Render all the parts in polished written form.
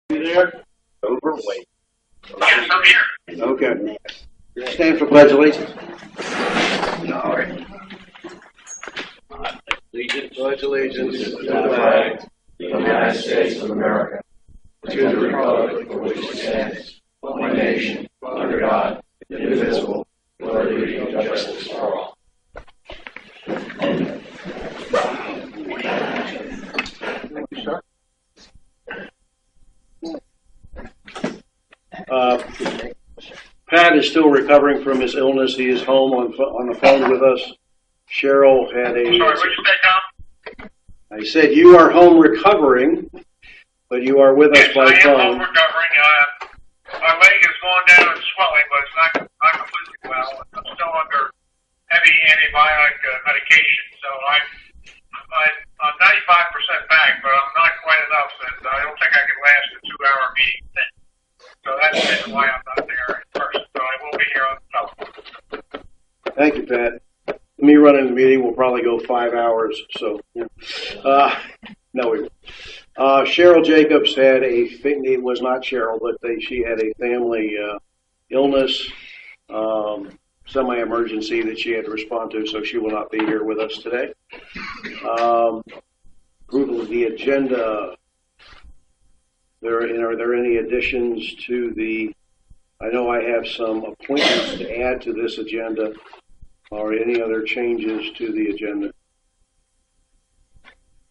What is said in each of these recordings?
You there? Overweight. Yes, I'm here. Okay. Stand for pledge allegiance. All right. Pledge allegiance to the flag flag of the United States of America, to the republic for which it stands, one nation, under God, indivisible, with liberty and justice for all. Thank you, sir. Pat is still recovering from his illness. He is home on the phone with us. Cheryl had Sorry, what'd you say, Tom? I said you are home recovering, but you are with us Yes, by I am phone. home recovering. My leg is going down and swelling, but it's not completely well. I'm still under heavy antibiotic medication, so I'm 95% back, but I'm not quite enough, and I don't think I can last a 2-hour meeting. So that's the reason why I'm not there in person. So I will be here on the telephone. Thank you, Pat. Me running the meeting will probably go 5 hours. So, no, we won't. Cheryl Jacobs had it was not Cheryl, but she had a family illness, semi-emergency that she had to respond to, so she will not be here with us today. Approval of the agenda. Are there any additions to the? I know I have some appointments to add to this agenda, or any other changes to the agenda.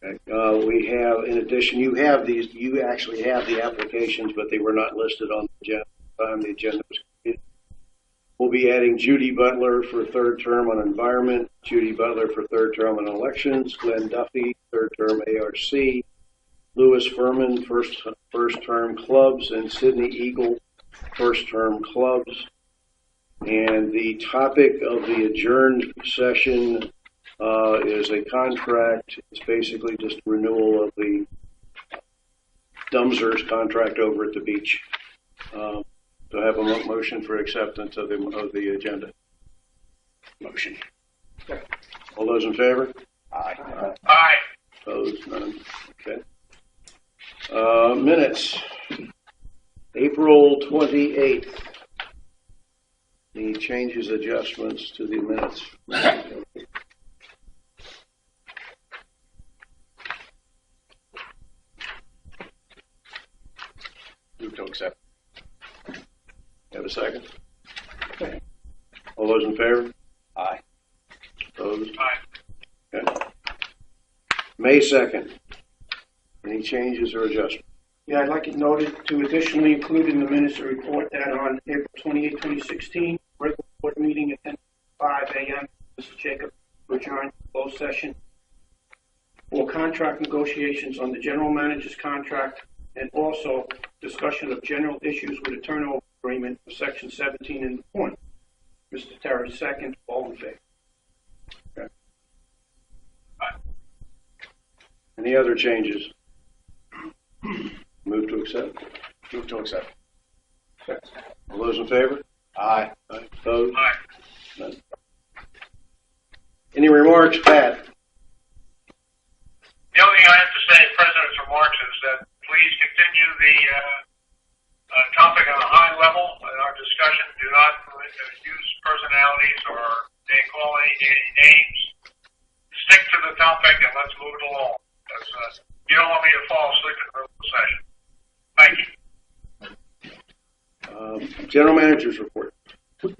Okay. We have, in addition, you actually have the applications, but they were not listed on the agenda. The agenda was completed. We'll be adding Judy Butler for third term on environment, Judy Butler for third term on elections, Glenn Duffy, third term ARC, Louis Furman, first term clubs, and Sidney Eagle, first term clubs. And the topic of the adjourned session is a contract. It's basically just renewal of the Dumzer's contract over at the beach. So I have a motion for acceptance of the agenda. Motion. All those in favor? Aye. Aye. Opposed? None. Okay. Minutes. April 28th. Any changes, adjustments to the minutes? Move to accept. Have a second? Okay. All those in favor? Aye. Opposed? Aye. Okay. May 2nd. Any changes or adjustments? Yeah, I'd like it noted to additionally include in the minutes a report that on April 28, 2016, regular board meeting at 10:05 a.m., Mr. Jacob adjourned closed session for contract negotiations on the general manager's contract and also discussion of general issues with a turnover agreement for Section 17 in the point. Mr. Terry, second. All in favor? Okay. Any other changes? Move to accept. Move to accept. All those in favor? Aye. Aye. Opposed? Aye. None. Any remarks, Pat? The only thing I have to say in President's remarks is that please continue the topic on a high level in our discussion. Do not use personalities or call any names. Stick to the topic and let's move it along. Because you don't want me to fall asleep in the middle of the session. Thank you. General Manager's report. Good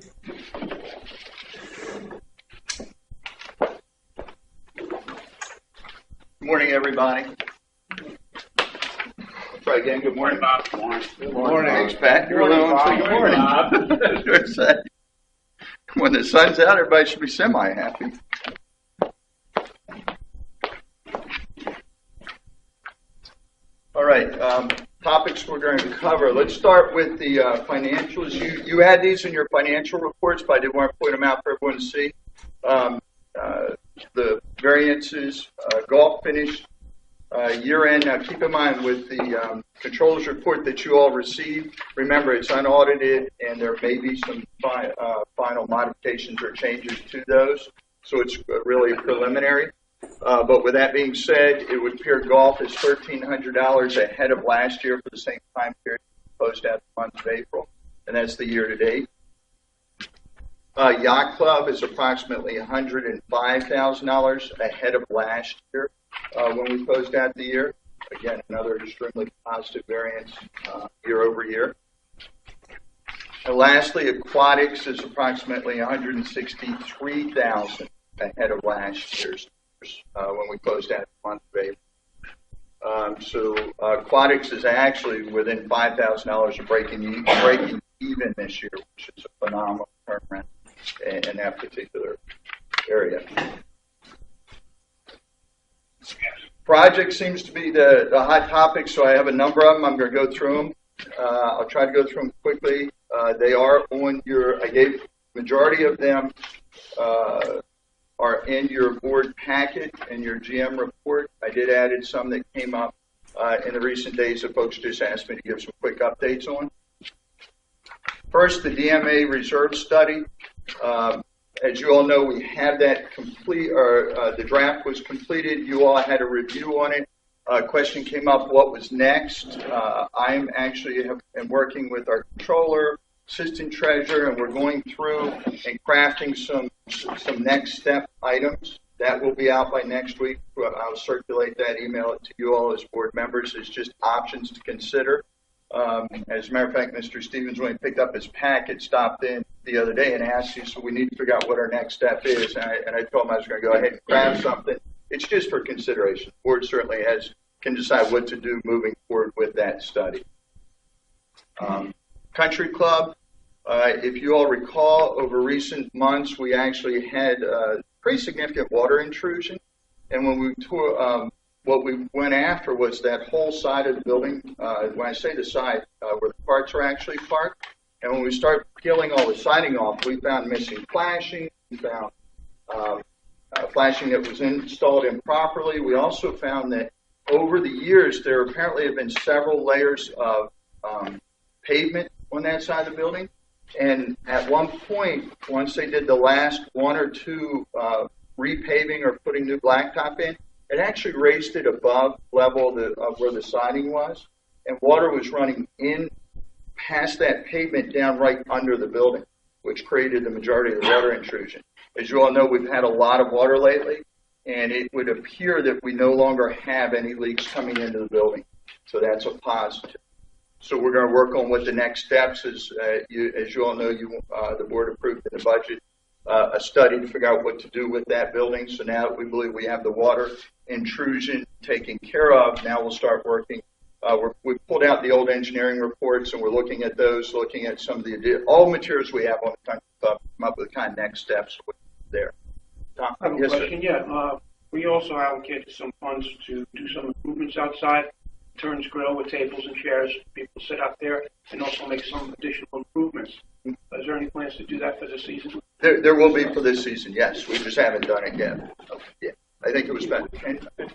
morning, everybody. Try again. Good morning, Bob. Good morning. Thanks, Pat. You're alone. Good morning. When the sun's out, everybody should be semi-happy. All right. Topics we're going to cover. Let's start with the financials. You had these in your financial reports, but I did want to point them out for everyone to see. The variances, golf finished year-end. Now, keep in mind with the controller's report that you all received, remember it's unaudited and there may be some final modifications or changes to those, so it's really preliminary. But with that being said, it would appear golf is $1,300 ahead of last year for the same time period, closed out the month of April, and that's the year to date. Yacht Club is approximately $105,000 ahead of last year when we closed out the year. Again, another extremely positive variance year over year. And lastly, Aquatics is approximately $163,000 ahead of last year's when we closed out the month of April. So Aquatics is actually within $5,000 of breaking even this year, which is a phenomenal turnaround in that particular area. Project seems to be the hot topic, so I have a number of them. I'm going to go through them. I'll try to go through them quickly. They are on I gave majority of them are in your board packet and your GM report. I did add in some that came up in the recent days that folks just asked me to give some quick updates on. First, the DMA reserve study. As you all know, we have that complete, or the draft was completed. You all had a review on it. Question came up, what was next? I'm actually am working with our controller, assistant treasurer, and we're going through and crafting some next step items. That will be out by next week. I'll circulate that, email it to you all as board members. It's just options to consider. As a matter of fact, Mr. Stevens, when he picked up his packet, stopped in the other day and asked you, so we need to figure out what our next step is. And I told him I was going to go ahead and craft something. It's just for consideration. The board certainly can decide what to do moving forward with that study. Country Club, if you all recall, over recent months, we actually had pretty significant water intrusion. And when we what we went after was that whole side of the building. When I say the side, where the carts are actually parked. And when we started peeling all the siding off, we found missing flashing. We found flashing that was installed improperly. We also found that over the years, there apparently have been several layers of pavement on that side of the building. And at one point, once they did the last one or two repaving or putting new blacktop in, it actually raised it above level of where the siding was. And water was running in past that pavement down right under the building, which created the majority of the water intrusion. As you all know, we've had a lot of water lately, and it would appear that we no longer have any leaks coming into the building. So that's a positive. So we're going to work on what the next steps is. As you all know, the board approved in the budget a study to figure out what to do with that building. So now that we believe we have the water intrusion taken care of, now we'll start working. We pulled out the old engineering reports, and we're looking at those, looking at some of all materials we have on the country club, come up with the kind of next steps there. Tom, I have a question. Sir. Yeah, we also allocated some funds to do some improvements outside. Turns Grill with tables and chairs, people sit out there, and also make some additional improvements. Is there any plans to do that for this season? There will be for this season, yes. We just haven't done it yet. Yeah, I think it was about 10,000.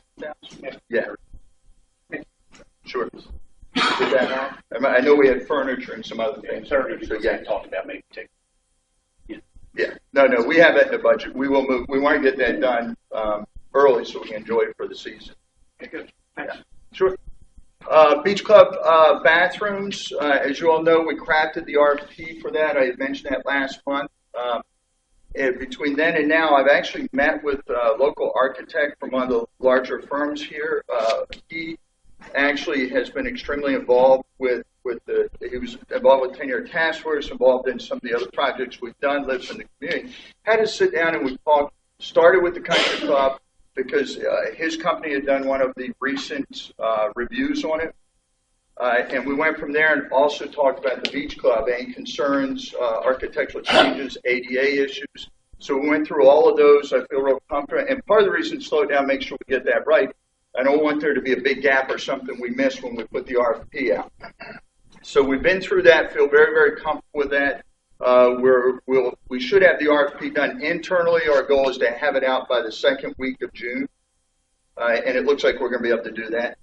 Yeah. Sure. Did that help? I know we had furniture and some other things. Furniture, so yeah, talked about maybe take. Yeah. No, we have that in the budget. We will move. We want to get that done early so we can enjoy it for the season. Okay, good. Thanks. Yeah. Sure. Beach Club bathrooms, as you all know, we crafted the RFP for that. I had mentioned that last month. And between then and now, I've actually met with a local architect from one of the larger firms here. He actually has been extremely involved he was involved with 10-year task force, involved in some of the other projects we've done, lives in the community. Had to sit down and we talked, started with the country club, because his company had done one of the recent reviews on it. And we went from there and also talked about the beach club, any concerns, architectural changes, ADA issues. So we went through all of those. I feel real comfortable. And part of the reason to slow down, make sure we get that right, I don't want there to be a big gap or something we missed when we put the RFP out. So we've been through that, feel very, very comfortable with that. We should have the RFP done internally. Our goal is to have it out by the second week of June, and it looks like we're going to be able to do that.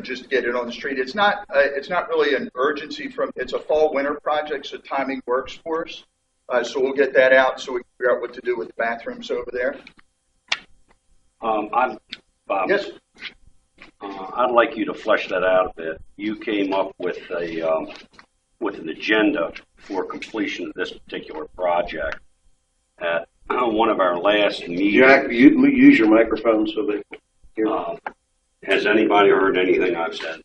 Just get it on the street. It's not really an urgency it's a fall-winter project, so timing works for us. So we'll get that out so we can figure out what to do with the bathrooms over there. Bob, Yes. I'd like you to flesh that out a bit. You came up with with an agenda for completion of this particular project at one of our last meetings. Jack, you use your microphone so that. Has anybody heard anything I've said?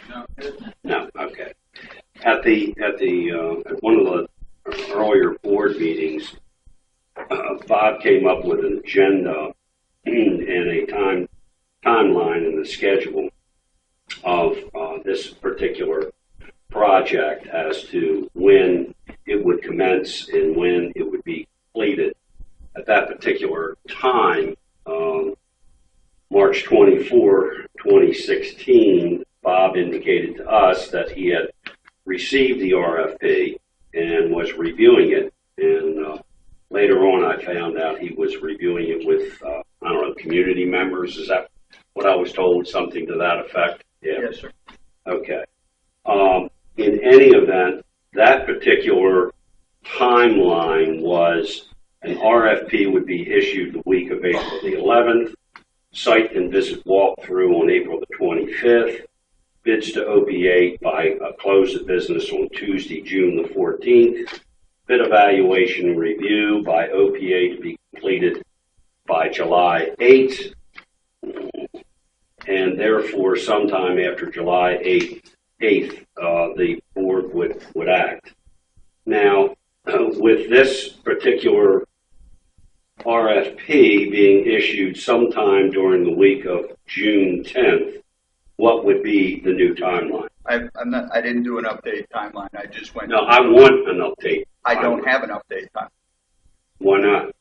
No. No. Okay. At one of the earlier board meetings, Bob came up with an agenda and a timeline in the schedule of this particular project as to when it would commence and when it would be completed. At that particular time, March 24, 2016, Bob indicated to us that he had received the RFP and was reviewing it. And later on, I found out he was reviewing it with, I don't know, community members. Is that what I was told? Something to that effect? Yeah. Yes, sir. Okay. In any event, that particular timeline was an RFP would be issued the week of April the 11th, site and visit walkthrough on April the 25th, bids to OP8 by a close of business on Tuesday, June the 14th, bid evaluation and review by OP8 to be completed by July 8th, and therefore sometime after July 8th, the board would act. Now, with this particular RFP being issued sometime during the week of June 10th, what would be the new timeline? I didn't do an update timeline. I just went. No, I want an update. I don't have an update time Why not?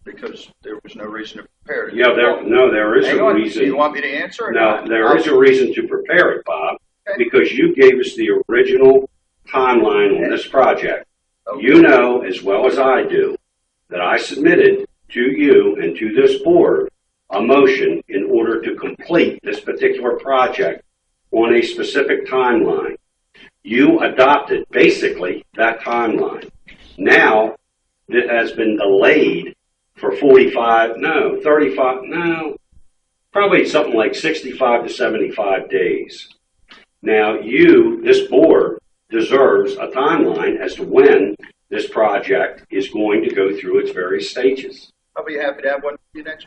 because there was no reason to prepare it. Yeah, there is Hang a on. reason. Do you want me to answer it? No, there is a reason to prepare it, Bob, because you gave us the original timeline on this project. Okay. You know as well as I do that I submitted to you and to this board a motion in order to complete this particular project on a specific timeline. You adopted basically that timeline. Now it has been delayed for probably something like 65 to 75 days. Now this board deserves a timeline as to when this project is going to go through its various stages. I'll be happy to have one for you next.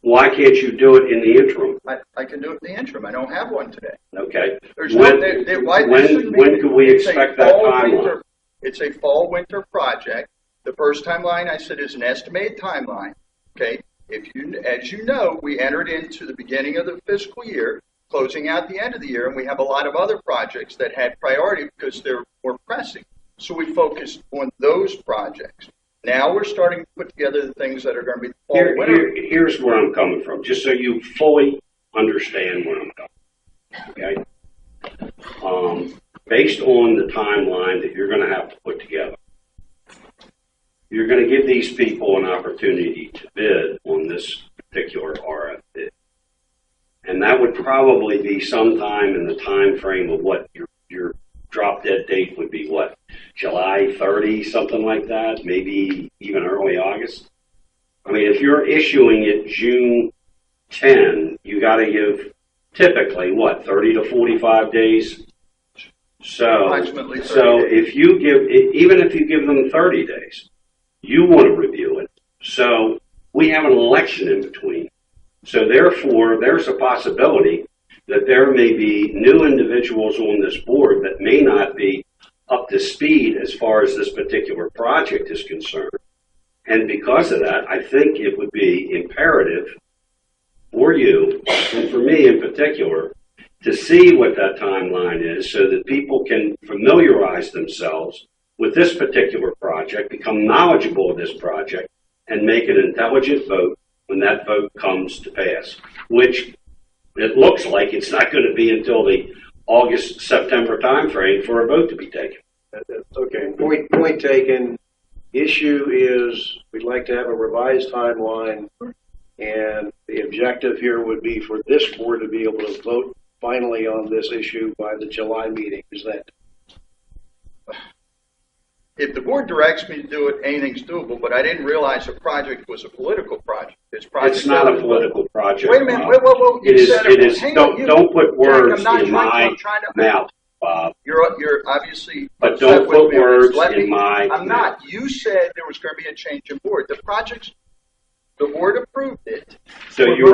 Why can't you do it in the interim? I can do it in the interim. I don't have one today. Okay. There's When when could we expect that timeline? It's a fall-winter project. The first timeline I said is an estimated timeline. Okay. As you know, we entered into the beginning of the fiscal year, closing out the end of the year, and we have a lot of other projects that had priority because they're more pressing. So we focused on those projects. Now we're starting to put together the things that are going to be fall-winter. Here's where I'm coming from, just so you fully understand where I'm coming from. Okay? Based on the timeline that you're going to have to put together, you're going to give these people an opportunity to bid on this particular RFP. And that would probably be sometime in the time frame of what your drop dead date would be, what, July 30, something like that, maybe even early August. I mean, if you're issuing it June 10, you got to give typically, what, 30 to 45 days? Approximately 30 so days. Even if you give them 30 days, you want to review it. So we have an election in between. So therefore, there's a possibility that there may be new individuals on this board that may not be up to speed as far as this particular project is concerned. And because of that, I think it would be imperative for you, and for me in particular, to see what that timeline is so that people can familiarize themselves with this particular project, become knowledgeable of this project, and make an intelligent vote when that vote comes to pass, which it looks like it's not going to be until the August-September timeframe for a vote to be taken. Okay, point taken. Issue is we'd like to have a revised timeline, and the objective here would be for this board to be able to vote finally on this issue by the July meeting. Is that? if the board directs me to do it, anything's doable, but I didn't realize the project was a political project. It's not a political project. Wait a minute, Bob. whoa. You It is, said it is, Hang on, don't put words Jack, in my mouth, Bob. You're obviously But upset don't with put me on this. words in my I'm not. You said there was going to be a change in board. The board approved it. So you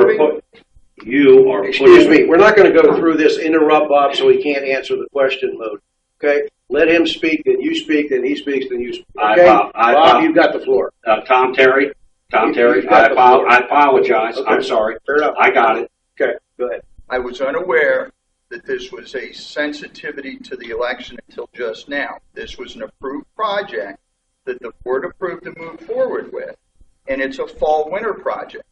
are Excuse me, we're not going to go through this interrupt Bob so he can't answer the question mode. Okay? Let him speak, then you speak, then he speaks, then you speak. Okay? Bob, you've got the floor. Tom Terry, You've got the floor. I apologize. Okay. I'm sorry. Fair enough. I got it. Okay, go ahead. I was unaware that this was a sensitivity to the election until just now. This was an approved project that the board approved to move forward with, and it's a fall-winter project.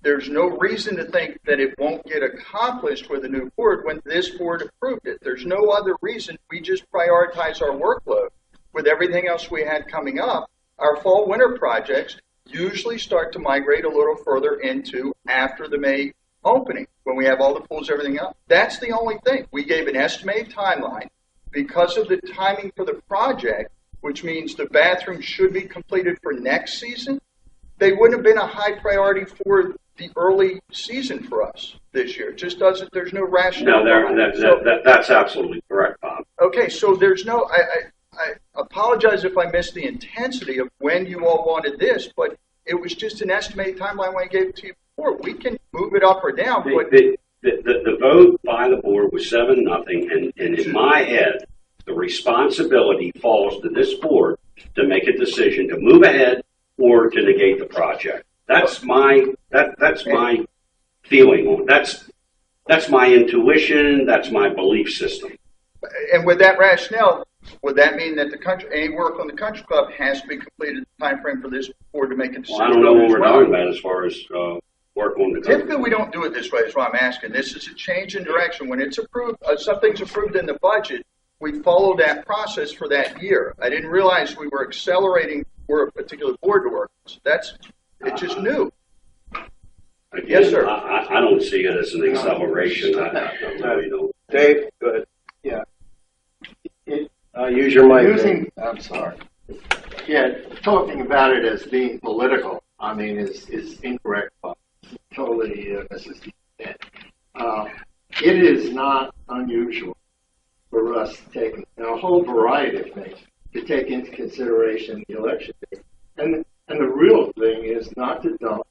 There's no reason to think that it won't get accomplished with a new board when this board approved it. There's no other reason. We just prioritize our workload with everything else we had coming up. Our fall-winter projects usually start to migrate a little further into after the May opening, when we have all the pools, everything up. That's the only thing. We gave an estimated timeline because of the timing for the project, which means the bathrooms should be completed for next season. They wouldn't have been a high priority for the early season for us this year. It just doesn't, there's no rationale. No, that's absolutely correct, Bob. Okay, so there's no, I apologize if I missed the intensity of when you all wanted this, but it was just an estimated timeline when I gave it to you before. We can move it up or down, but The vote by the board was 7-0, and in my head, the responsibility falls to this board to make a decision to move ahead or to negate the project. That's my feeling on it. That's my intuition. That's my belief system. and with that rationale, would that mean that any work on the country club has to be completed in the time frame for this board to make a decision? Well, I don't know what we're talking about as far as work on the country. Typically, we don't do it this way. Is what I'm asking. This is a change in direction. When it's approved, something's approved in the budget, we follow that process for that year. I didn't realize we were accelerating for a particular board to work. So it's just new. Again, Yes, sir. I don't see it as an acceleration. I really don't. Dave, go ahead. Yeah. Use your mic. I'm sorry. Yeah, talking about it as being political, I mean, is incorrect. Totally misses the intent. It is not unusual for us to take a whole variety of things to take into consideration the election day. And the real thing is not to dump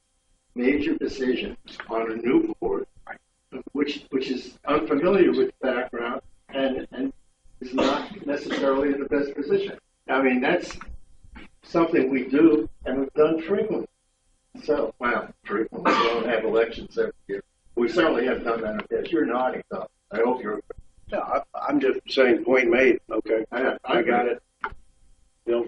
major decisions on a new board, which is unfamiliar with the background and is not necessarily in the best position. I mean, that's something we do and we've done frequently. So, frequently. We don't have elections every year. We certainly have done that in the past. You're nodding, though. I hope you're. No, I'm just saying point made. Okay. I got it. Bill?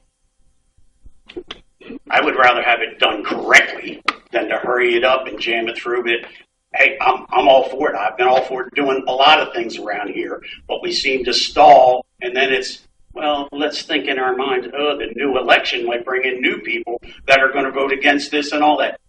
I would rather have it done correctly than to hurry it up and jam it through. But hey, I'm all for it. I've been all for doing a lot of things around here, but we seem to stall, and then it's, well, let's think in our minds, the new election might bring in new people that are going to vote against this and all that.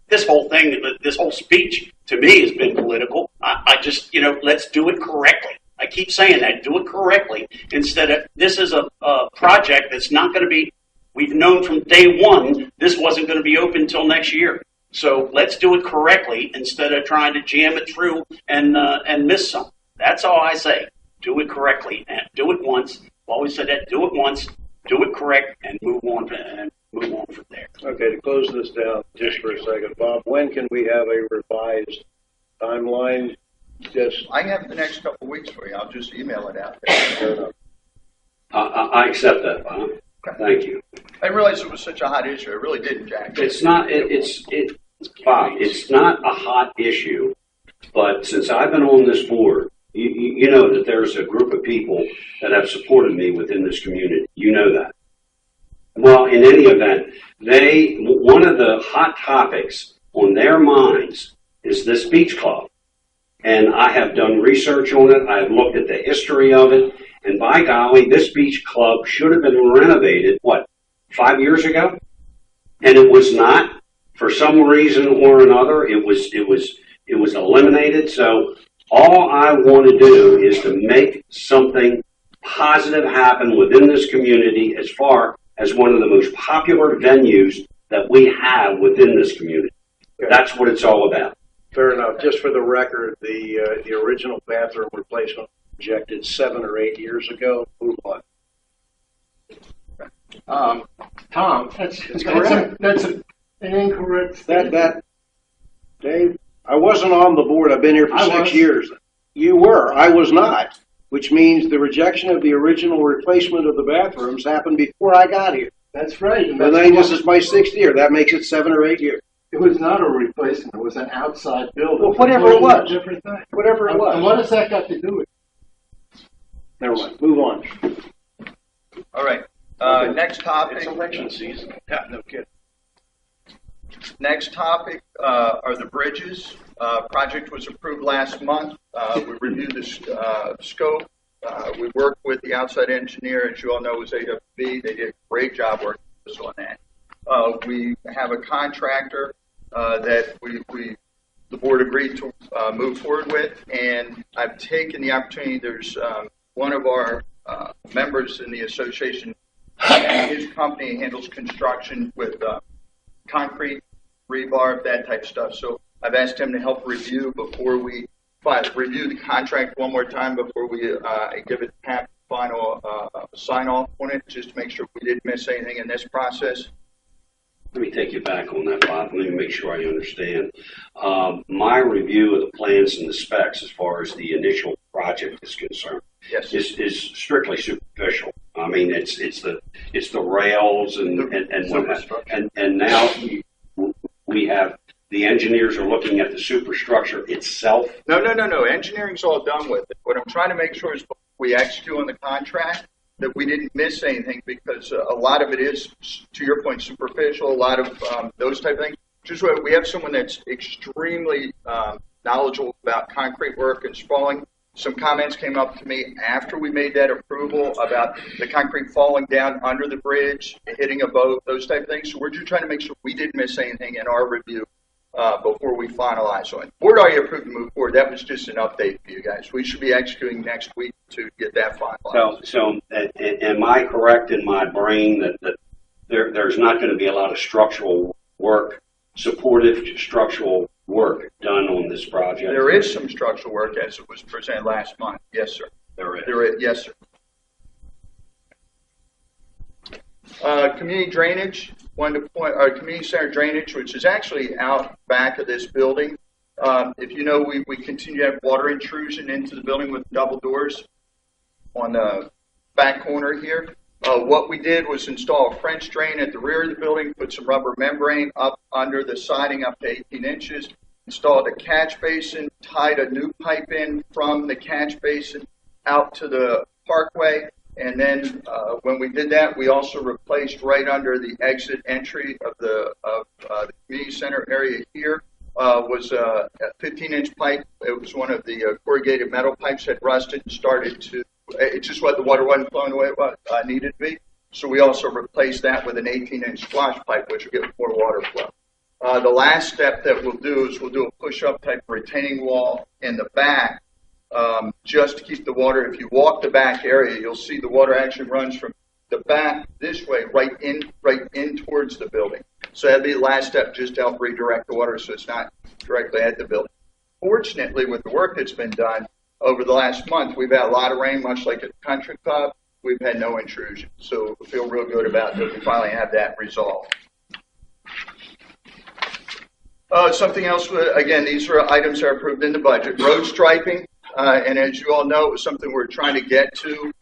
This whole thing, this whole speech, to me, has been political. I just, let's do it correctly. I keep saying that, do it correctly, instead of, this is a project that's not going to be, we've known from day one, this wasn't going to be open until next year. So let's do it correctly instead of trying to jam it through and miss some. That's all I say. Do it correctly and do it once. I've always said that. Do it once, do it correct, and move on from there. Okay, to close this down just for a second, Bob, when can we have a revised timeline? Just I can have it the next couple of weeks for you. I'll just email it out there. fair enough. I accept that, Bob. Thank you. I realized it was such a hot issue. I really didn't, Jack. It's not. Bob, it's not a hot issue, but since I've been on this board, you know that there's a group of people that have supported me within this community. You know that. Well, in any event, one of the hot topics on their minds is this beach club. And I have done research on it. I've looked at the history of it. And by golly, this beach club should have been renovated, 5 years ago? And it was not. For some reason or another, it was eliminated. So all I want to do is to make something positive happen within this community as far as one of the most popular venues that we have within this community. That's what it's all about. Fair enough. Just for the record, the original bathroom replacement was projected 7 or 8 years ago. Move on. Tom, that's an incorrect That Dave, I wasn't on the board. I've been here for 6 years. You were. I was not. Which means the rejection of the original replacement of the bathrooms happened before I got here. That's right. And then this is my 6th year. That makes it 7 or 8 years. It was not a replacement. It was an outside building. Well, whatever it was. Different thing. Whatever it was. And what has that got to do with it? Never mind. Move on. All right. Next topic. It's election season. Yeah, no kidding. Next topic are the bridges. Project was approved last month. We reviewed the scope. We worked with the outside engineer, as you all know, was AWB. They did a great job working with us on that. We have a contractor that the board agreed to move forward with, and I've taken the opportunity. There's one of our members in the association, his company handles construction with concrete, rebar, that type of stuff. So I've asked him to help review before we review the contract one more time before we give it final sign off on it, just to make sure we didn't miss anything in this process. Let me take you back on that, Bob. Let me make sure I understand. My review of the plans and the specs as far as the initial project is concerned Yes. is strictly superficial. I mean, it's the rails and what and now we have the engineers are looking at the superstructure itself. No. Engineering's all done with it. What I'm trying to make sure is we execute on the contract, that we didn't miss anything, because a lot of it is, to your point, superficial, a lot of those type of things. Just we have someone that's extremely knowledgeable about concrete work and sprawling. Some comments came up to me after we made that approval about the concrete falling down under the bridge, hitting a boat, those type of things. So we're just trying to make sure we didn't miss anything in our review before we finalize on it. Board already approved to move forward. That was just an update for you guys. We should be executing next week to get that finalized. So am I correct in my brain that there's not going to be a lot of structural work, supportive structural work done on this project? There is some structural work as it was presented last month. Yes, sir. There is. Yes, sir. Community drainage. Wanted to point our community center drainage, which is actually out back of this building. If you know, we continue to have water intrusion into the building with double doors on the back corner here. What we did was install a French drain at the rear of the building, put some rubber membrane up under the siding up to 18 inches, installed a catch basin, tied a new pipe in from the catch basin out to the parkway. And then when we did that, we also replaced right under the exit entry of the community center area here was a 15-inch pipe. It was one of the corrugated metal pipes that rusted and started to, it's just what the water wasn't flowing the way it needed to be. So we also replaced that with an 18-inch flash pipe, which will get more water flow. The last step that we'll do is we'll do a push-up type retaining wall in the back, just to keep the water. If you walk the back area, you'll see the water actually runs from the back this way, right in towards the building. So that'd be the last step, just to help redirect the water so it's not directly at the building. Fortunately, with the work that's been done over the last month, we've had a lot of rain, much like at the country club. We've had no intrusion, so we feel real good about that. We finally have that resolved. Something else, again, these are items that are approved in the budget. Road striping. And as you all know, it was something we were trying to get to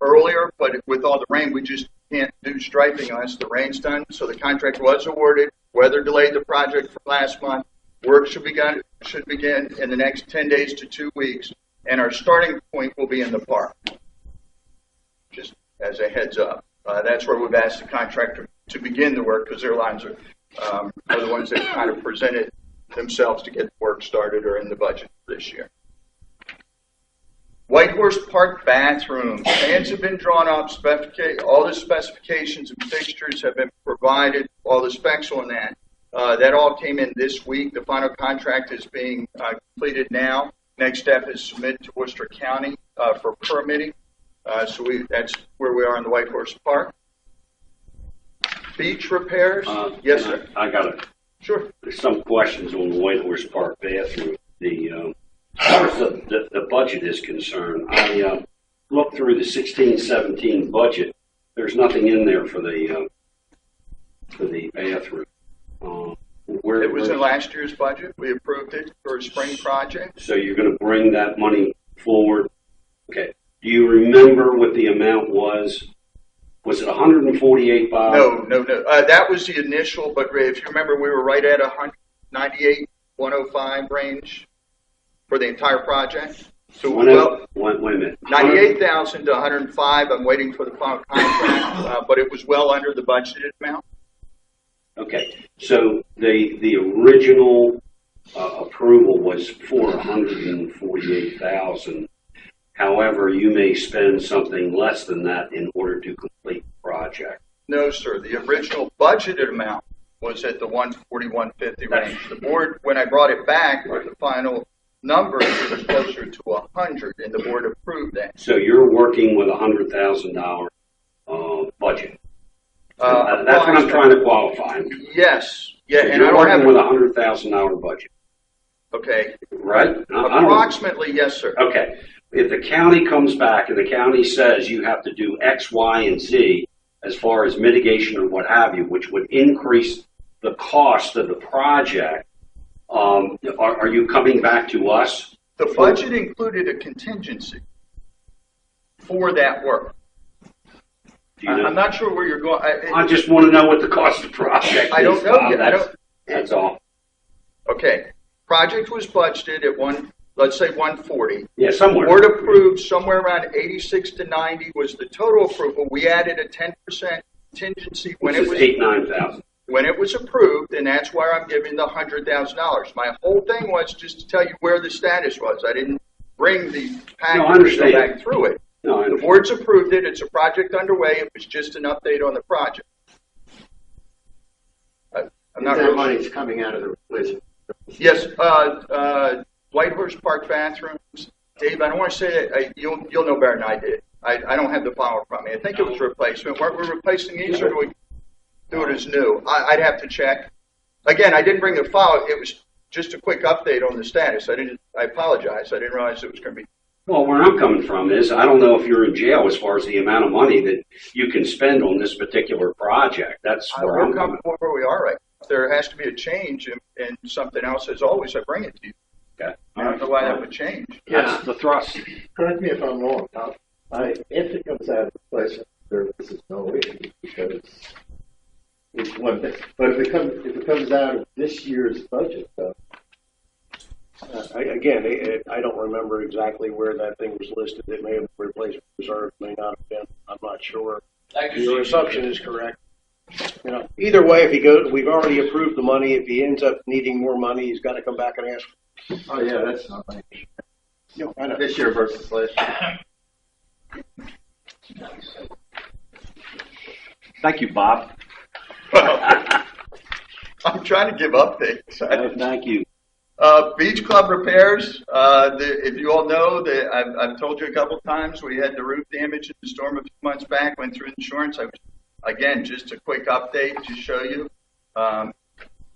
earlier, but with all the rain, we just can't do striping unless the rain's done. So the contract was awarded. Weather delayed the project from last month. Work should begin in the next 10 days to 2 weeks, and our starting point will be in the park. Just as a heads up, that's where we've asked the contractor to begin the work, because their lines are the ones that kind of presented themselves to get the work started or in the budget for this year. White Horse Park bathrooms. Plans have been drawn up. All the specifications and fixtures have been provided. All the specs on that. That all came in this week. The final contract is being completed now. Next step is submit to Worcester County for permitting. So that's where we are in the White Horse Park. Beach repairs? Yes, sir. I got Sure. some questions on the White Horse Park bathroom. As far as the budget is concerned, I looked through the 16-17 budget. There's nothing in there for the bathroom. It was in last year's budget. We approved it for a spring project. So you're going to bring that money forward. Okay. Do you remember what the amount was? Was it 148, Bob? No. That was the initial, but if you remember, we were right at 198, 105 range for the entire project. So Wait a minute. 98,000 to 105. I'm waiting for the final contract, but it was well under the budgeted amount. Okay. So the original approval was for 148,000. However, you may spend something less than that in order to complete the project. No, sir. The original budgeted amount was at the 140, 150 range. The board, when I brought it back with the final number, it was closer to 100, and the board approved that. So you're working with a $100,000 budget. That's what I'm trying to qualify. Yes. Yeah, So and you're I don't have working with a $100,000 budget, Okay. right? Approximately, yes, sir. Okay. If the county comes back and the county says you have to do X, Y, and Z as far as mitigation or what have you, which would increase the cost of the project, are you coming back to us? The budget included a contingency for that work. Do you know? I'm not sure where you're going. I just want to know what the cost of the project is. I don't know Bob. yet. That's all. Okay. Project was budgeted at let's say 140. Yeah, somewhere. Board approved somewhere around 86 to 90 was the total approval. We added a 10% contingency when Which it was is 8,000-9,000. when it was approved, and that's where I'm giving the $100,000. My whole thing was just to tell you where the status was. I didn't bring the package No, I understand. go back through it. No, I The understand. board's approved it. It's a project underway. It was just an update on the project. I'm not That really money's coming out of the replacement. Yes, White Horse Park bathrooms. Dave, I don't want to say it. You'll know better than I did. I don't have the file from me. I think it was replacement. Weren't we replacing these, or do we do it as new? I'd have to check. Again, I didn't bring the file. It was just a quick update on the status. I apologize. I didn't realize it was going to be. Well, where I'm coming from is I don't know if you're in jail as far as the amount of money that you can spend on this particular project. That's where We're I'm coming comfortable where we are right now. If there has to be a change and something else, as always, I bring it to you. from. Okay. I don't know why that would change. That's the thrust. Correct me if I'm wrong. If it comes out of replacement, this is no issue because it's one thing. But if it comes out of this year's budget, though, I don't remember exactly where that thing was listed. It may have been replacement reserve, may not have been. I'm not sure. Your assumption is correct. You know, either way, if he goes, we've already approved the money. If he ends up needing more money, he's got to come back and ask. oh yeah, that's not my issue. You know, I know. This year versus last year. Thank you, Bob. I'm trying to give updates. Thank you. Beach club repairs. If you all know, I've told you a couple times, we had the roof damage in the storm a few months back, went through insurance. Again, just a quick update to show you.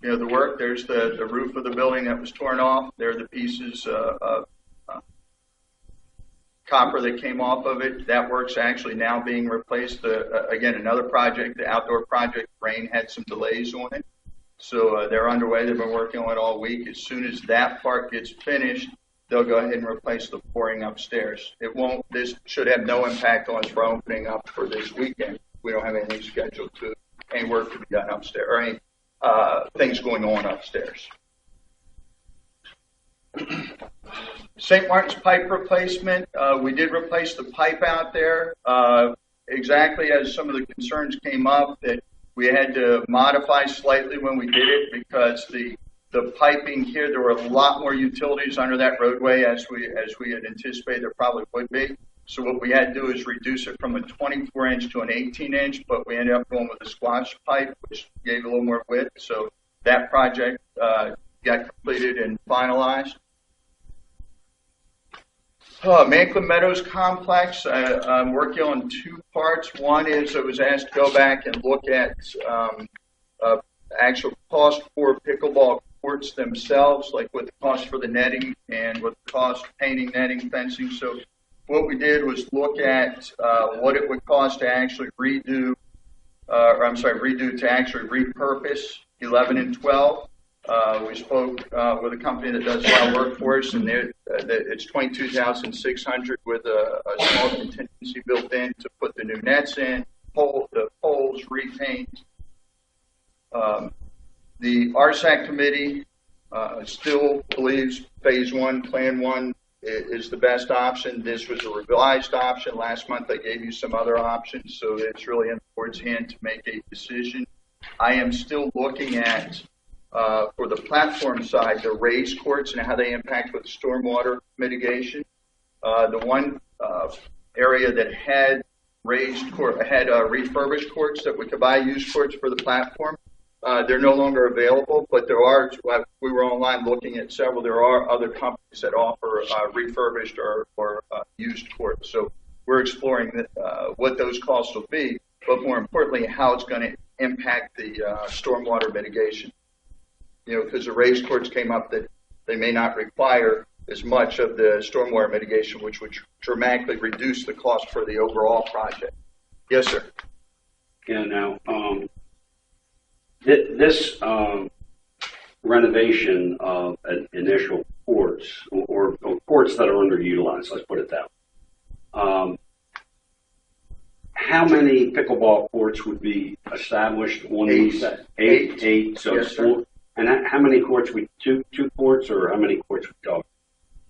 The work. There's the roof of the building that was torn off. There are the pieces of copper that came off of it. That work's actually now being replaced. Again, another project, the outdoor project, rain had some delays on it. So they're underway. They've been working on it all week. As soon as that part gets finished, they'll go ahead and replace the flooring upstairs. This should have no impact on us for opening up for this weekend. We don't have anything scheduled any work to be done upstairs, or any things going on upstairs. St. Martin's pipe replacement. We did replace the pipe out there exactly as some of the concerns came up that we had to modify slightly when we did it because the piping here, there were a lot more utilities under that roadway as we had anticipated there probably would be. So what we had to do is reduce it from a 24-inch to an 18-inch, but we ended up going with a squash pipe, which gave a little more width. So that project got completed and finalized. Manklin Meadows Complex, I'm working on two parts. One is I was asked to go back and look at actual cost for pickleball courts themselves, like what the cost for the netting and what the cost painting, netting, fencing. So what we did was look at what it would cost to actually redo to actually repurpose 11 and 12. We spoke with a company that does a lot of work for us, and it's $22,600 with a small contingency built in to put the new nets in, the poles, repaint. The RSAC committee still believes Phase 1, Plan 1 is the best option. This was a revised option. Last month I gave you some other options, so it's really in the board's hand to make a decision. I am still looking at, for the platform side, the raised courts and how they impact with stormwater mitigation. The one area that had refurbished courts that we could buy used courts for the platform, they're no longer available, but there are, we were online looking at several, there are other companies that offer refurbished or used courts. So we're exploring what those costs will be, but more importantly, how it's going to impact the stormwater mitigation. Because the raised courts came up that they may not require as much of the stormwater mitigation, which would dramatically reduce the cost for the overall project. Yes, sir. Yeah, now, this renovation of initial courts or courts that are underutilized, let's put it that way. How many pickleball courts would be established on these? Eight. So yes, sir. And how many courts would two courts, or how many courts would go?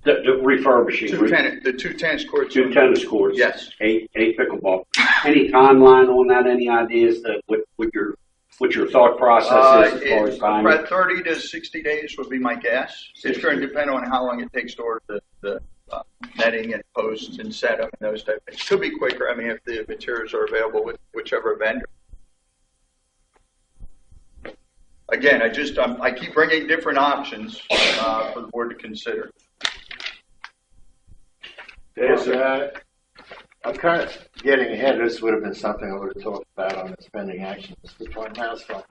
The refurbishing. The two tennis courts. Two tennis courts. Yes. Eight pickleball. Any timeline on that? Any ideas that what your thought process is as far as timing? About 30 to 60 days would be my guess. It's going to depend on how long it takes to order the netting and posts and setup and those type of things. Could be quicker. I mean, if the materials are available with whichever vendor. Again, I keep bringing different options for the board to consider. Yes, I'm kind of getting ahead. This would have been something I would have talked about on the spending action. This one house fund.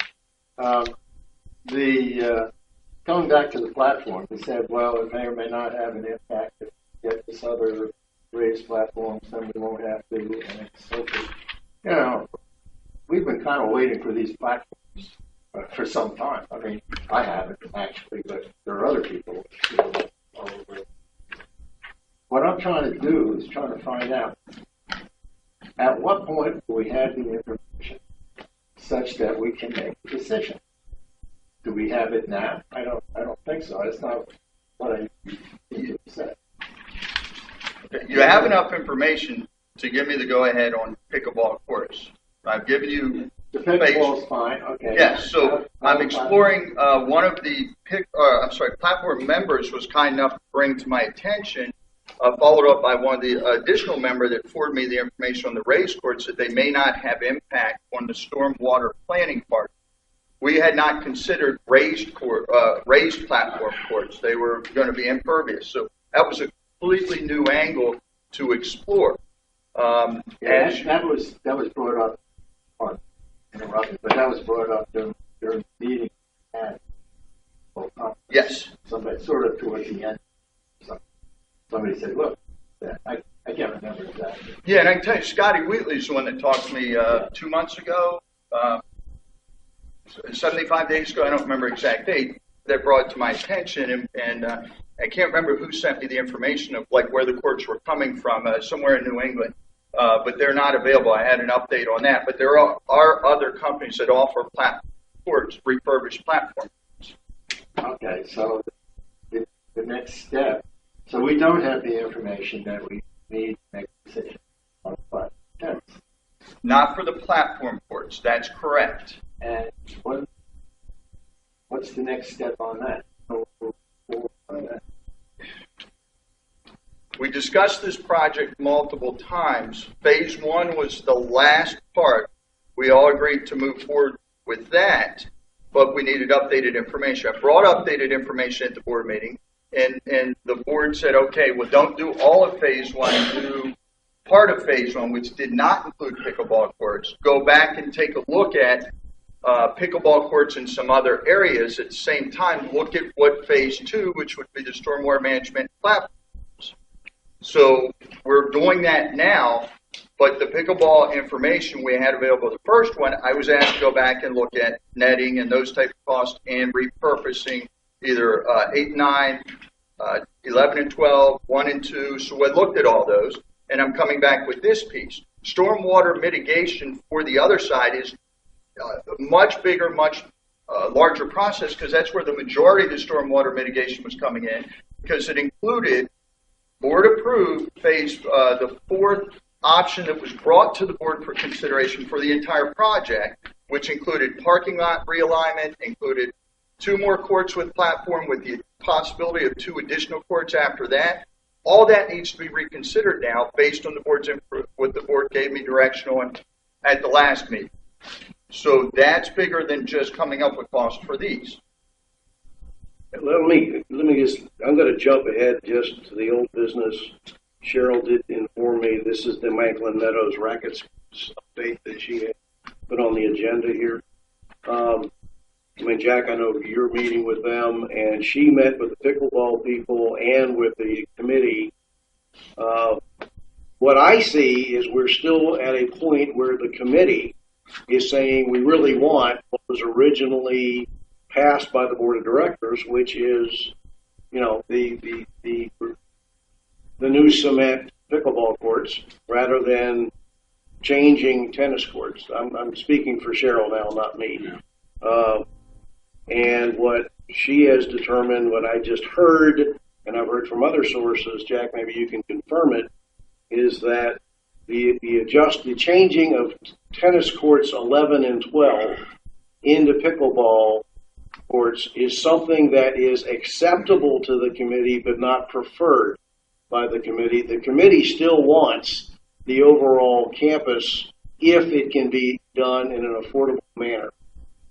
Going back to the platform, they said, well, it may or may not have an impact if we get this other raised platform, then we won't have to, and so forth. We've been kind of waiting for these platforms for some time. I mean, I haven't actually, but there are other people all over. What I'm trying to do is trying to find out at what point do we have the information such that we can make a decision. Do we have it now? I don't think so. It's not what I said. You have enough information to give me the go-ahead on pickleball courts. I've given you. The pickleball is fine. Okay. Yes. So I'm exploring one of the platform members was kind enough to bring to my attention. Followed up by one of the additional member that forwarded me the information on the raised courts that they may not have impact on the stormwater planning part. We had not considered raised platform courts. They were going to be impervious. So that was a completely new angle to explore. That was brought up. Interrupted, but that was brought up during the meeting. Yes. Somebody sort of towards the end. Somebody said, look, I can't remember exactly. Yeah, and I can tell you, Scotty Wheatley's the one that talked to me 2 months ago, 75 days ago, I don't remember exact date, that brought it to my attention, and I can't remember who sent me the information of like where the courts were coming from, somewhere in New England, but they're not available. I had an update on that, but there are other companies that offer courts, refurbished platforms. Okay, so the next step. So we don't have the information that we need to make a decision on the platform. Not for the platform courts, that's correct. And what's the next step on that? We discussed this project multiple times. Phase 1 was the last part. We all agreed to move forward with that, but we needed updated information. I brought updated information at the board meeting. and the board said, okay, well, don't do all of phase one, do part of phase one, which did not include pickleball courts. Go back and take a look at pickleball courts in some other areas. At the same time, look at what phase two, which would be the stormwater management platforms. So we're doing that now, but the pickleball information we had available, the first one, I was asked to go back and look at netting and those type of costs and repurposing either 8 and 9, 11 and 12, 1 and 2. So I looked at all those, and I'm coming back with this piece. Stormwater mitigation for the other side is a much bigger, much larger process, because that's where the majority of the stormwater mitigation was coming in, because it included board-approved phase, the fourth option that was brought to the board for consideration for the entire project, which included parking lot realignment, included 2 more courts with platform with the possibility of 2 additional courts after that. All that needs to be reconsidered now based on the board's what the board gave me direction on at the last meeting. So that's bigger than just coming up with costs for these. Let me just, I'm going to jump ahead just to the old business. Cheryl did inform me this is the Macklin Meadows Rackets update that she had put on the agenda here. I mean, Jack, I know you're meeting with them, and she met with the pickleball people and with the committee. What I see is we're still at a point where the committee is saying we really want what was originally passed by the board of directors, which is, you know, the new cement pickleball courts rather than changing tennis courts. I'm speaking for Cheryl now, not me. And what she has determined, what I just heard, and I've heard from other sources, Jack, maybe you can confirm it, is that the changing of tennis courts 11 and 12 into pickleball courts is something that is acceptable to the committee but not preferred by the committee. The committee still wants the overall campus if it can be done in an affordable manner.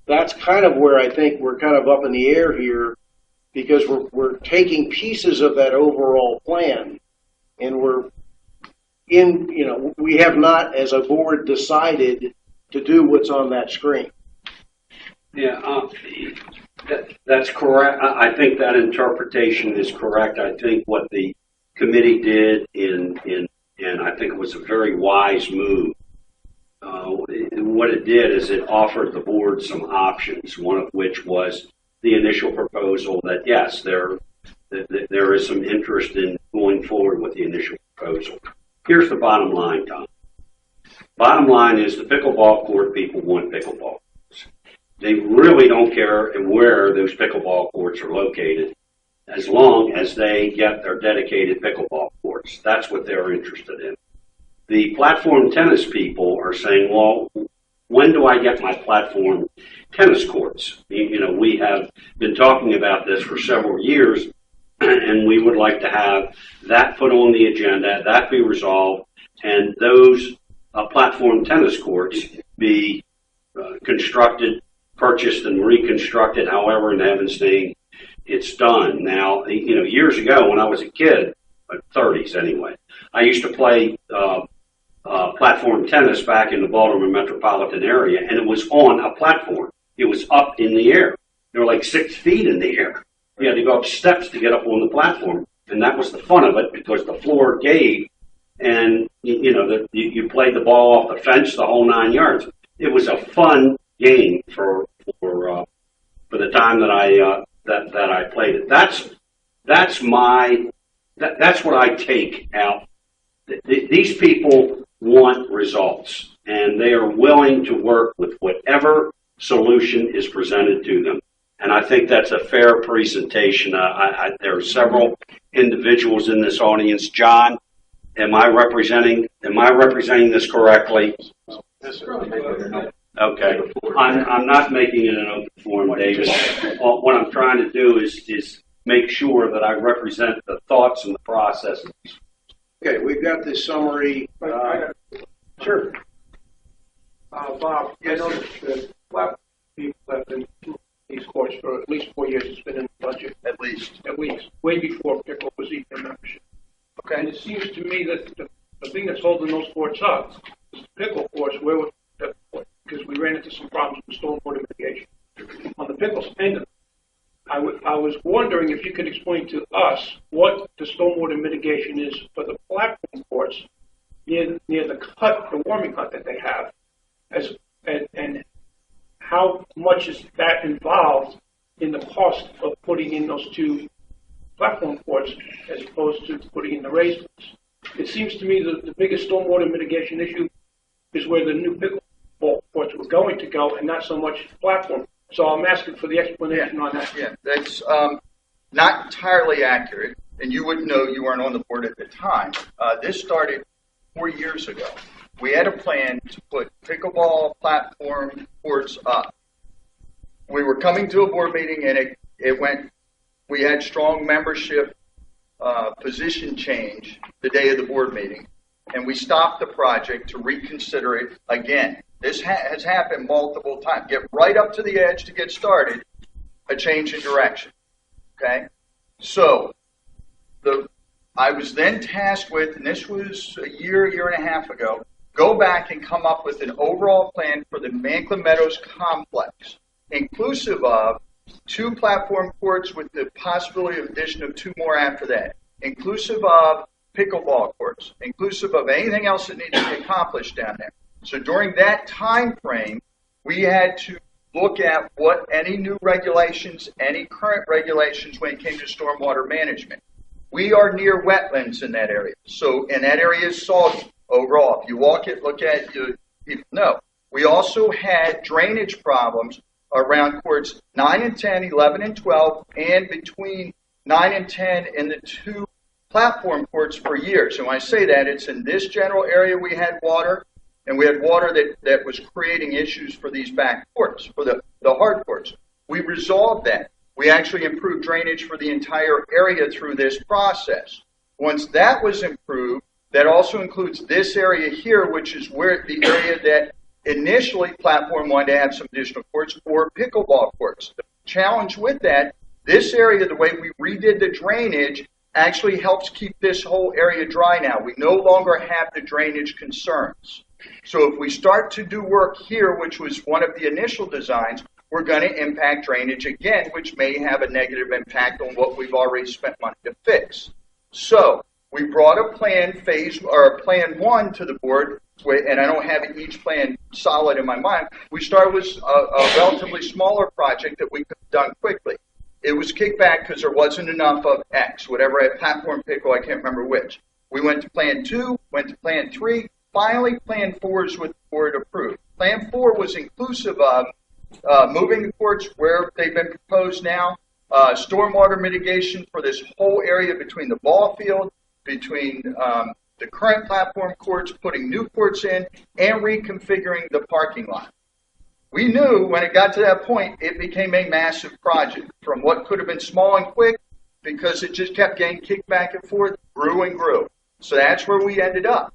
That's kind of where I think we're kind of up in the air here, because we're taking pieces of that overall plan, and we have not as a board decided to do what's on that screen. Yeah, that's correct. I think that interpretation is correct. I think what the committee did and I think it was a very wise move. What it did is it offered the board some options, one of which was the initial proposal that, yes, there is some interest in going forward with the initial proposal. Here's the bottom line, Tom. Bottom line is the pickleball court people want pickleball courts. They really don't care where those pickleball courts are located, as long as they get their dedicated pickleball courts. That's what they're interested in. The platform tennis people are saying, well, when do I get my platform tennis courts? You know, we have been talking about this for several years, and we would like to have that put on the agenda, that be resolved, and those platform tennis courts be constructed, purchased, and reconstructed, however in heaven's name it's done. Now, you know, years ago when I was a kid, 30s anyway, I used to play platform tennis back in the Baltimore metropolitan area, and it was on a platform. It was up in the air. They were like 6 feet in the air. You had to go up steps to get up on the platform, and that was the fun of it, because the floor gave, and you played the ball off the fence the whole 9 yards. It was a fun game for the time that I played it. That's what I take out. These people want results, and they are willing to work with whatever solution is presented to them. And I think that's a fair presentation. There are several individuals in this audience. John, am I representing this correctly? Okay. I'm not making it an open forum, David. What I'm trying to do is make sure that I represent the thoughts and the processes. Okay, we've got this summary. Sure. Bob, I know that the people have been these courts for at least 4 years. It's been in the budget. At least. weeks, way before pickle was even a membership. And Okay. it seems to me that the thing that's holding those courts up is the pickle courts. Where was the pickle court? Because we ran into some problems with stormwater mitigation. On the pickle end of it, I was wondering if you could explain to us what the stormwater mitigation is for the platform courts near the cut, the warming hut that they have, and how much is that involved in the cost of putting in those two platform courts as opposed to putting in the raised ones. It seems to me that the biggest stormwater mitigation issue is where the new pickleball courts were going to go, and not so much platform. So I'm asking for the explanation on that. Yeah, that's not entirely accurate, and you wouldn't know, you weren't on the board at the time. This started 4 years ago. We had a plan to put pickleball platform courts up. We were coming to a board meeting, and it went. We had strong membership position change the day of the board meeting, and we stopped the project to reconsider it again. This has happened multiple times. Get right up to the edge to get started, a change in direction. Okay? So, I was then tasked with, and this was a year and a half ago, go back and come up with an overall plan for the Manklin Meadows complex, inclusive of 2 platform courts with the possibility of addition of 2 more after that, inclusive of pickleball courts, inclusive of anything else that needs to be accomplished down there. So during that time frame, we had to look at what any new regulations, any current regulations when it came to stormwater management. We are near wetlands in that area. So, and that area is salty overall. If you walk it, look at it, people know. We also had drainage problems around courts 9 and 10, 11 and 12, and between 9 and 10 in the 2 platform courts for years. And when I say that, it's in this general area we had water, and we had water that was creating issues for these back courts, for the hard courts. We resolved that. We actually improved drainage for the entire area through this process. Once that was improved, that also includes this area here, which is where the area that initially Platform wanted to have some additional courts or pickleball courts. The challenge with that, this area, the way we redid the drainage, actually helps keep this whole area dry now. We no longer have the drainage concerns. So if we start to do work here, which was one of the initial designs, we're going to impact drainage again, which may have a negative impact on what we've already spent money to fix. So we brought a plan plan 1 to the board, and I don't have each plan solid in my mind. We started with a relatively smaller project that we could have done quickly. It was kicked back because there wasn't enough of X, whatever, at platform pickle, I can't remember which. We went to plan 2, went to plan 3, finally plan 4 is what the board approved. Plan 4 was inclusive of moving the courts where they've been proposed now, stormwater mitigation for this whole area between the ball field, between the current platform courts, putting new courts in, and reconfiguring the parking lot. We knew when it got to that point, it became a massive project from what could have been small and quick because it just kept getting kicked back and forth, grew and grew. So that's where we ended up.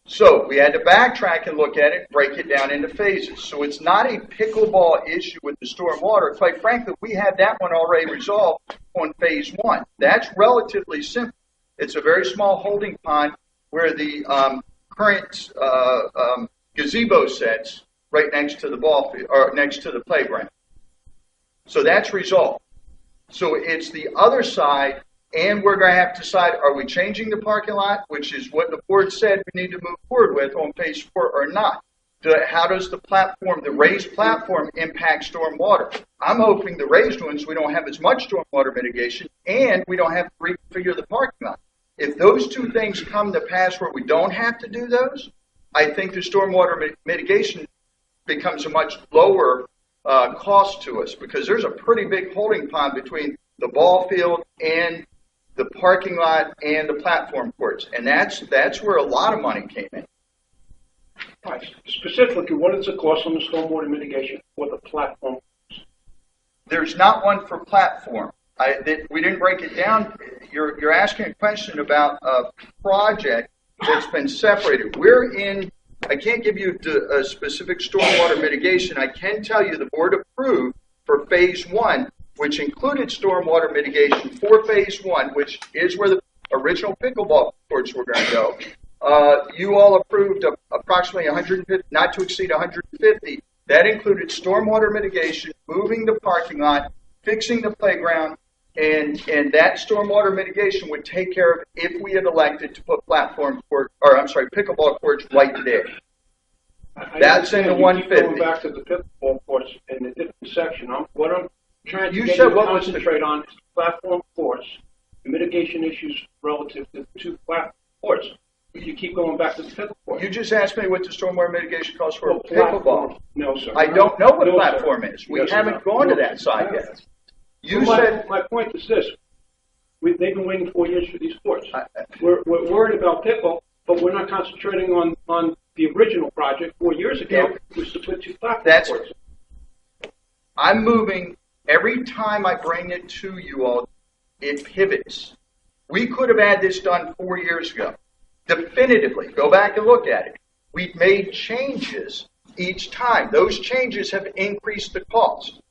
So we had to backtrack and look at it, break it down into phases. So it's not a pickleball issue with the stormwater. Quite frankly, we had that one already resolved on phase 1. That's relatively simple. It's a very small holding pond where the current gazebo sits right next to the ball field, or next to the playground. So that's resolved. So it's the other side, and we're going to have to decide, are we changing the parking lot, which is what the board said we need to move forward with on phase 4 or not? How does the platform, the raised platform, impact stormwater? I'm hoping the raised ones, we don't have as much stormwater mitigation, and we don't have to reconfigure the parking lot. If those 2 things come to pass where we don't have to do those, I think the stormwater mitigation becomes a much lower cost to us because there's a pretty big holding pond between the ball field and the parking lot and the platform courts. And that's where a lot of money came in. Right. Specifically, what is the cost on the stormwater mitigation for the platform? There's not one for platform. We didn't break it down. You're asking a question about a project that's been separated. I can't give you a specific stormwater mitigation. I can tell you the board approved for phase 1 which included stormwater mitigation for phase one, which is where the original pickleball courts were going to go. You all approved approximately 150, not to exceed 150. That included stormwater mitigation, moving the parking lot, fixing the playground, and that stormwater mitigation would take care of if we had elected to put pickleball courts right there. That's in the 150. Going back to the pickleball courts in the different section. What I'm trying to You get said you to what was the- concentrate on is platform courts, the mitigation issues relative to the two platform courts. You keep going back to the pickleball. You just asked me what the stormwater mitigation costs for Well, platform. pickleball. No, sir. I don't know what No, sir. platform is. We Yes, sir. haven't gone to No. that side yet. You Well, said my point is this: they've been waiting 4 years for these courts. We're worried about pickle, but we're not concentrating on the original project 4 years ago, was to put two platform That's- courts. I'm moving every time I bring it to you all. It pivots. We could have had this done 4 years ago. Definitively, go back and look at it. We've made changes each time. Those changes have increased the cost.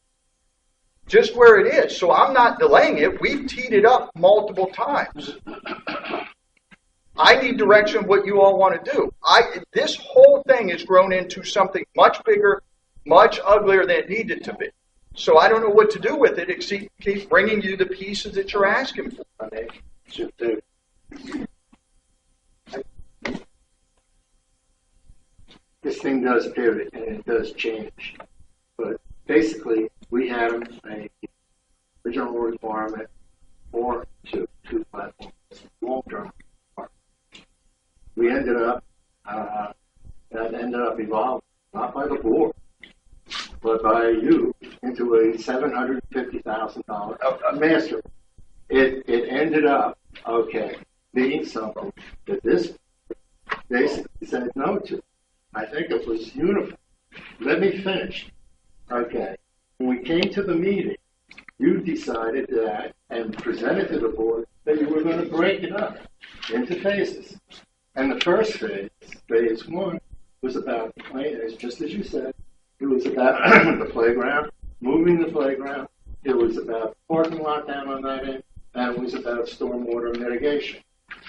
Just where it is. So I'm not delaying it. We've teed it up multiple times. I need direction of what you all want to do. This whole thing has grown into something much bigger, much uglier than it needed to be. So I don't know what to do with it except keep bringing you the pieces that you're asking for. This thing does pivot and it does change. But basically, we had a original requirement for two platforms, long-term requirement. We ended up, that ended up evolving, not by the board, but by you, into a $750,000 master. It ended up, being something that this basically said no to. I think it was uniform. Let me finish. Okay. When we came to the meeting, you decided that and presented to the board that you were going to break it up into phases. And the first phase, phase one, was about, just as you said, it was about the playground, moving the playground. It was about parking lot down on that end, and it was about stormwater mitigation.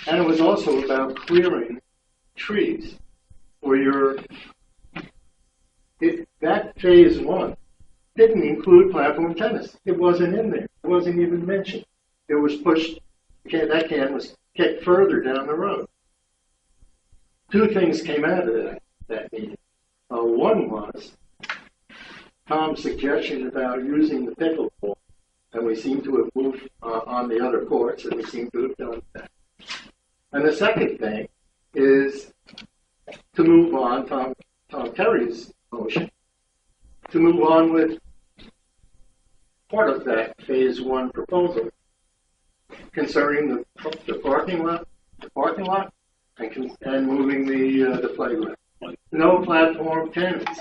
And it was also about clearing trees for that phase one didn't include platform tennis. It wasn't in there. It wasn't even mentioned. It was pushed, that can was kicked further down the road. Two things came out of that meeting. One was Tom's suggestion about using the pickleball, and we seem to have moved on the other courts, and we seem to have done that. And the second thing is to move on, Tom Terry's motion, to move on with part of that phase one proposal concerning the parking lot, and moving the playground. No platform tenants.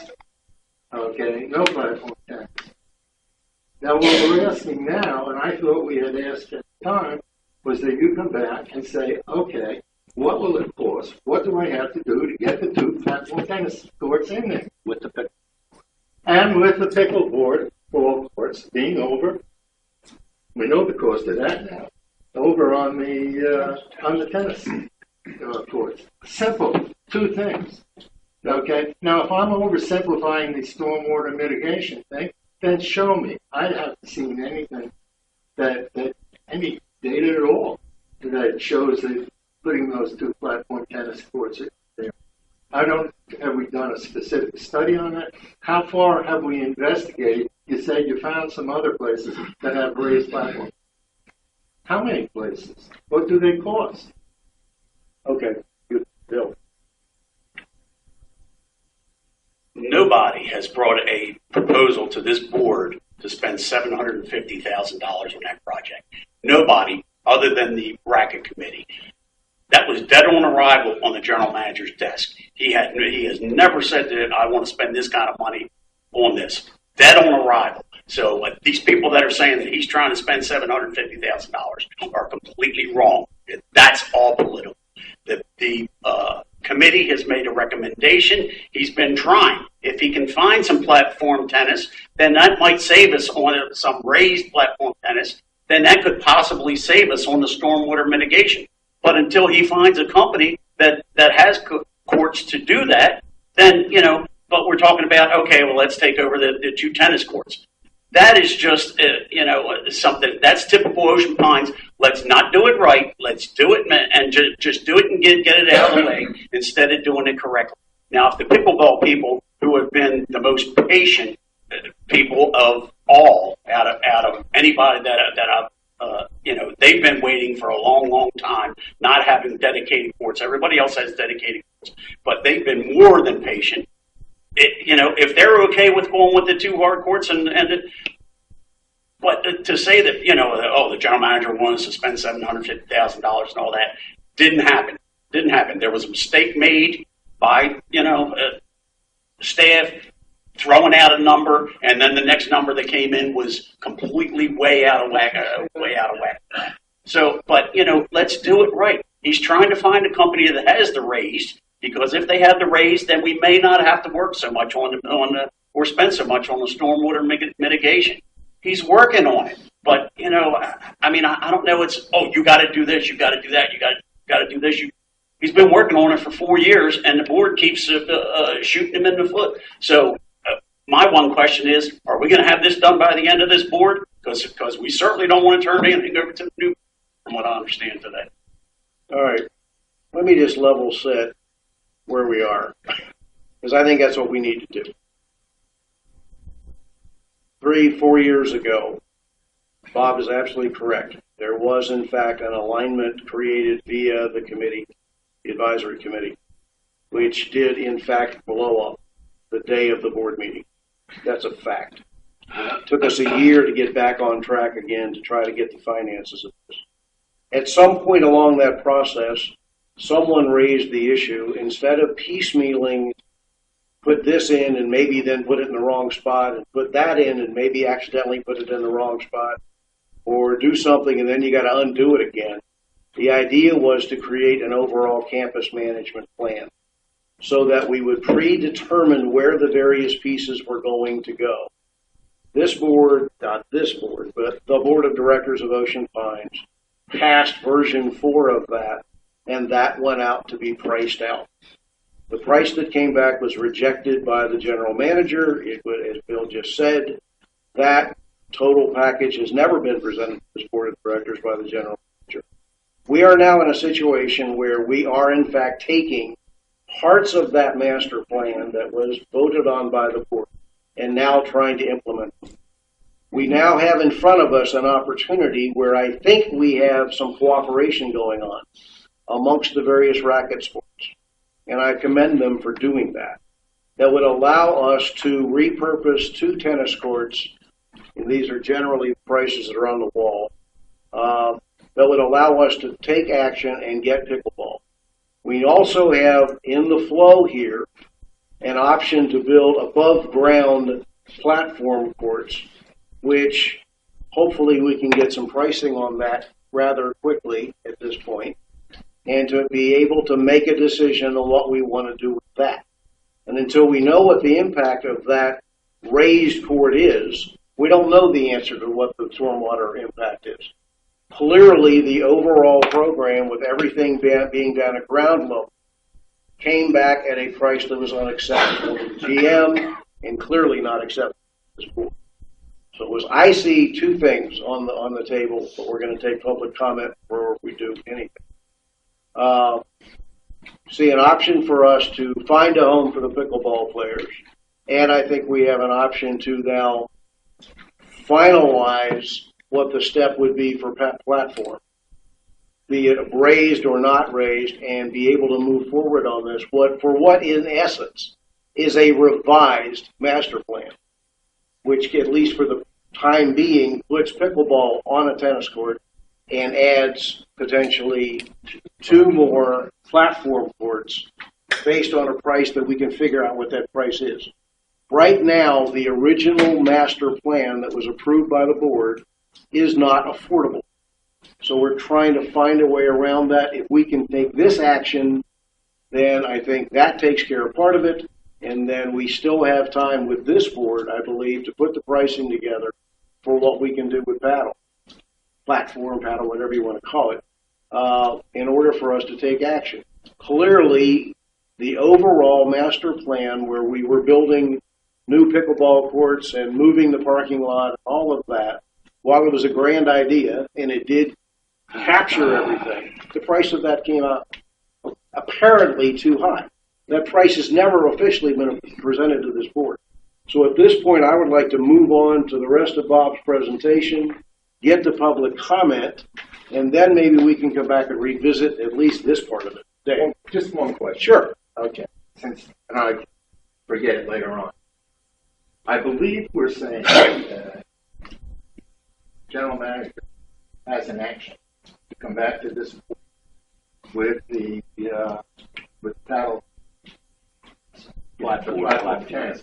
Okay, no platform tenants. Now what we're asking now, and I thought we had asked at the time, was that you come back and say, okay, what will it cost? What do I have to do to get the two platform tennis courts in there? With the pickleball courts being over, we know the cost of that now, over on the tennis courts. Simple, two things. Okay, now if I'm oversimplifying the stormwater mitigation thing, then show me. I haven't seen anything that any data at all that shows that putting those two platform tennis courts there. Have we done a specific study on that? How far have we investigated? You said you found some other places that have raised platforms. How many places? What do they cost? Okay, good, Bill. Nobody has brought a proposal to this board to spend $750,000 on that project. Nobody, other than the bracket committee. That was dead on arrival on the general manager's desk. He has never said that I want to spend this kind of money on this. Dead on arrival. So these people that are saying that he's trying to spend $750,000 are completely wrong. That's all political. The committee has made a recommendation. He's been trying. If he can find some platform tennis, then that might save us on some raised platform tennis. Then that could possibly save us on the stormwater mitigation. But until he finds a company that has courts to do that, then, but we're talking about, okay, well, let's take over the 2 tennis courts. That is just, something that's typical Ocean Pines. Let's not do it right. Let's do it and just do it and get it out of the way instead of doing it correctly. Now, if the pickleball people, who have been the most patient people of all out of anybody that I've, they've been waiting for a long, long time, not having dedicated courts. Everybody else has dedicated courts, but they've been more than patient. If they're okay with going with the 2 hard courts but to say that, the general manager wanted to spend $750,000 and all that, didn't happen. There was a mistake made by, staff throwing out a number, and then the next number that came in was completely way out of whack. So, but, let's do it right. He's trying to find a company that has the raised, because if they had the raise, then we may not have to work so much or spend so much on the stormwater mitigation. He's working on it, but I don't know. It's you got to do this, you got to do that, you got to do this. He's been working on it for 4 years, and the board keeps shooting him in the foot. So my one question is: are we going to have this done by the end of this board? Because we certainly don't want to turn anything over to the new, from what I understand today. All right, let me just level set where we are, because I think that's what we need to do. 3-4 years ago, Bob is absolutely correct. There was, in fact, an alignment created via the committee, the advisory committee, which did, in fact, blow up the day of the board meeting. That's a fact. It took us a year to get back on track again to try to get the finances of this. At some point along that process, someone raised the issue, instead of piecemealing, put this in and maybe then put it in the wrong spot, and put that in and maybe accidentally put it in the wrong spot, or do something and then you got to undo it again. The idea was to create an overall campus management plan so that we would predetermine where the various pieces were going to go. This board, not this board, but the board of directors of Ocean Pines passed version 4 of that, and that went out to be priced out. The price that came back was rejected by the general manager. It was, as Bill just said, that total package has never been presented to this board of directors by the general manager. We are now in a situation where we are, in fact, taking parts of that master plan that was voted on by the board and now trying to implement them. We now have in front of us an opportunity where I think we have some cooperation going on amongst the various racket sports. And I commend them for doing that. That would allow us to repurpose 2 tennis courts, and these are generally prices that are on the wall, that would allow us to take action and get pickleball. We also have in the flow here an option to build above ground platform courts, which hopefully we can get some pricing on that rather quickly at this point, and to be able to make a decision on what we want to do with that. And until we know what the impact of that raised court is, we don't know the answer to what the stormwater impact is. Clearly, the overall program, with everything being done at ground level, came back at a price that was unacceptable to the GM and clearly not acceptable to this board. So I see 2 things on the table, but we're going to take public comment before we do anything. See an option for us to find a home for the pickleball players, and I think we have an option to now finalize what the step would be for platform, be it raised or not raised, and be able to move forward on this, for what in essence is a revised master plan, which at least for the time being puts pickleball on a tennis court and adds potentially 2 more platform courts based on a price that we can figure out what that price is. Right now, the original master plan that was approved by the board is not affordable. So we're trying to find a way around that. If we can take this action then I think that takes care of part of it. And then we still have time with this board, I believe, to put the pricing together for what we can do with paddle, platform, paddle, whatever you want to call it, in order for us to take action. Clearly, the overall master plan where we were building new pickleball courts and moving the parking lot, all of that, while it was a grand idea and it did capture everything, the price of that came out apparently too high. That price has never officially been presented to this board. So at this point, I would like to move on to the rest of Bob's presentation, get the public comment, and then maybe we can come back and revisit at least this part of it. Dave? Well, just one question. Sure. Okay. And I forget it later on. I believe we're saying general manager has an action to come back to this board with the with paddle platform tennis.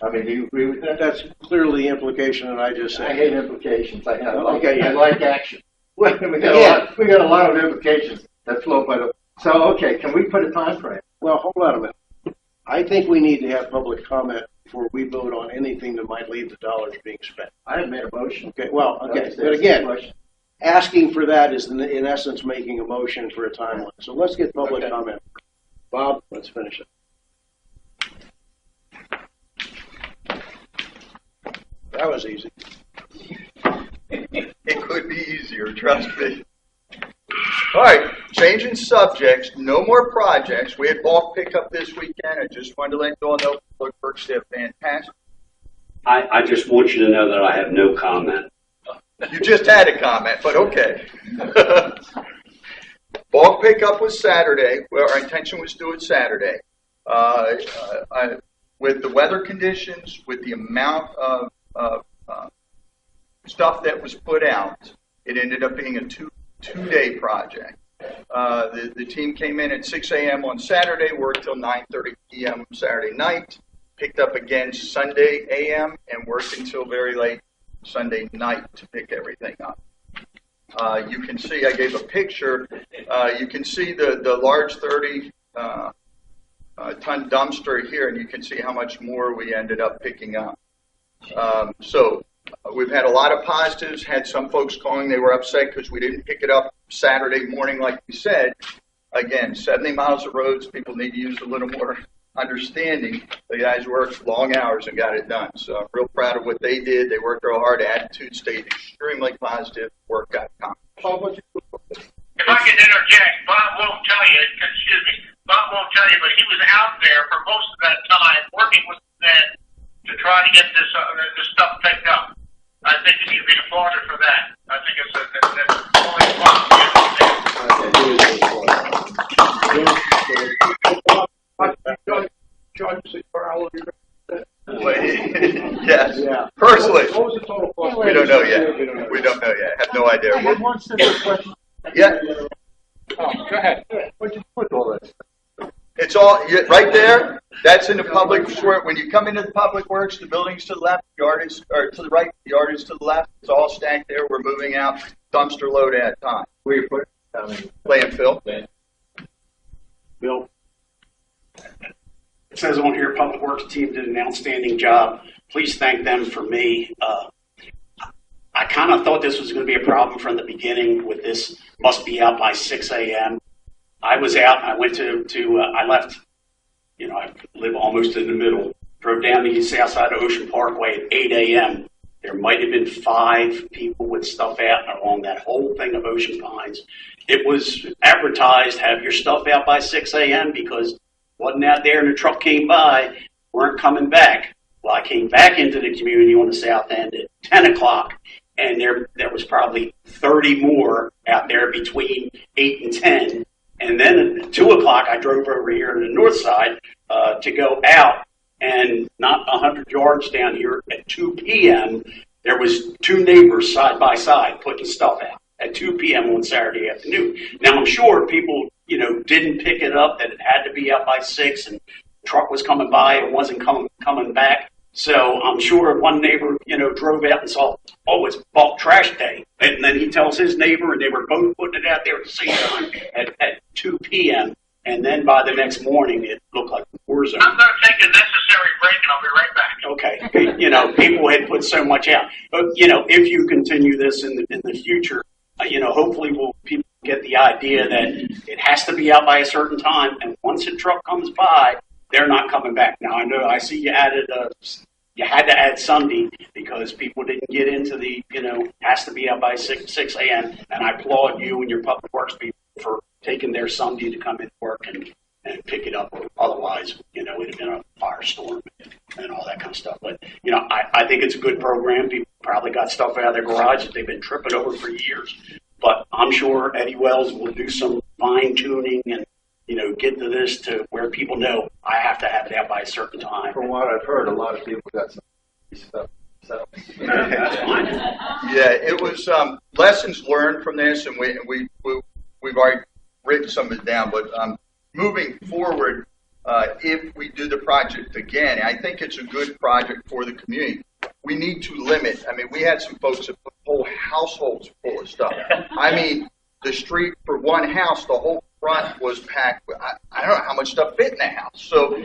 I mean, do you agree with that? That's clearly the implication that I just I said. hate implications. I Yeah. like action. we got a lot of implications that flow by the. So okay, can we put a time frame? Well, hold on a minute. I think we need to have public comment before we vote on anything that might leave the dollars being spent. I have made a motion. Okay, well, okay, but again, asking for that is in essence making a motion for a timeline. So let's get public comment. Bob, let's finish it. That was easy. It could be easier, trust me. All right, changing subjects, no more projects. We had bulk pickup this weekend. I just wanted to let you all know Public Works did fantastic. I just want you to know that I have no comment. You just had a comment, but okay. Bulk pickup was Saturday. Well, our intention was to do it Saturday. With the weather conditions, with the amount of stuff that was put out, it ended up being a two-day project. The team came in at 6 a.m. on Saturday, worked till 9:30 p.m. Saturday night, picked up again Sunday a.m., and worked until very late Sunday night to pick everything up. You can see, I gave a picture, you can see the large 30-ton dumpster here, and you can see how much more we ended up picking up. So we've had a lot of positives, had some folks calling, they were upset because we didn't pick it up Saturday morning like we said. Again, 70 miles of roads, people need to use a little more understanding. The guys worked long hours and got it done. So I'm real proud of what they did. They worked real hard. Attitude stayed extremely positive. Work got accomplished. If I can interject, Bob won't tell you, but he was out there for most of that time working with them to try to get this stuff picked up. I think he needs to be applauded for that. I think that's only Yes. Yeah. Personally, What was the total cost? we don't know yet. We don't know yet. Have no idea. I have one simple question. Yeah. Go ahead. What'd you put all this? It's all right there. That's in the public works. When you come into the public works, the building's to the left, the yard is or to the right, the yard is to the left. It's all stacked there. We're moving out dumpster load at a time. Where you put Landfill. Bill? It says on here, Public Works team did an outstanding job. Please thank them for me. I kind of thought this was going to be a problem from the beginning with this must be out by 6 a.m. I was out. I went I left, I live almost in the middle, drove down the south side of Ocean Parkway at 8 a.m. There might have been 5 people with stuff out along that whole thing of Ocean Pines. It was advertised, have your stuff out by 6 a.m. because wasn't out there and the truck came by, weren't coming back. Well, I came back into the community on the south end at 10 o'clock, and there was probably 30 more out there between 8 and 10. And then at 2 o'clock, I drove over here to the north side to go out, and not 100 yards down here at 2 p.m., there was 2 neighbors side by side putting stuff out at 2 p.m. on Saturday afternoon. Now, I'm sure people, didn't pick it up, that it had to be out by 6, and the truck was coming by and wasn't coming back. So I'm sure one neighbor, drove out and saw, oh, it's bulk trash day. And then he tells his neighbor, and they were both putting it out there at the same time at 2 p.m. and then by the next morning it looked like a war zone. I'm going to take a necessary break, and I'll be right back. Okay, people had put so much out, but if you continue this in the future, hopefully people get the idea that it has to be out by a certain time, and once a truck comes by, they're not coming back. Now I know I see you added you had to add Sunday because people didn't get into the has to be out by 6 a.m. and I applaud you and your public works people for taking their Sunday to come into work and pick it up. Otherwise, it would have been a firestorm and all that kind of stuff. But, I think it's a good program. People probably got stuff out of their garage that they've been tripping over for years. But I'm sure Eddie Wells will do some fine tuning and, get to this to where people know I have to have it out by a certain time. From what I've heard, a lot of people got some stuff. So. That's fine. Yeah, it was lessons learned from this, and we've already written some of it down. But moving forward, if we do the project again, I think it's a good project for the community. We need to limit. I mean, we had some folks that put whole households full of stuff. I mean, the street for one house, the whole front was packed with, I don't know how much stuff fit in the house. So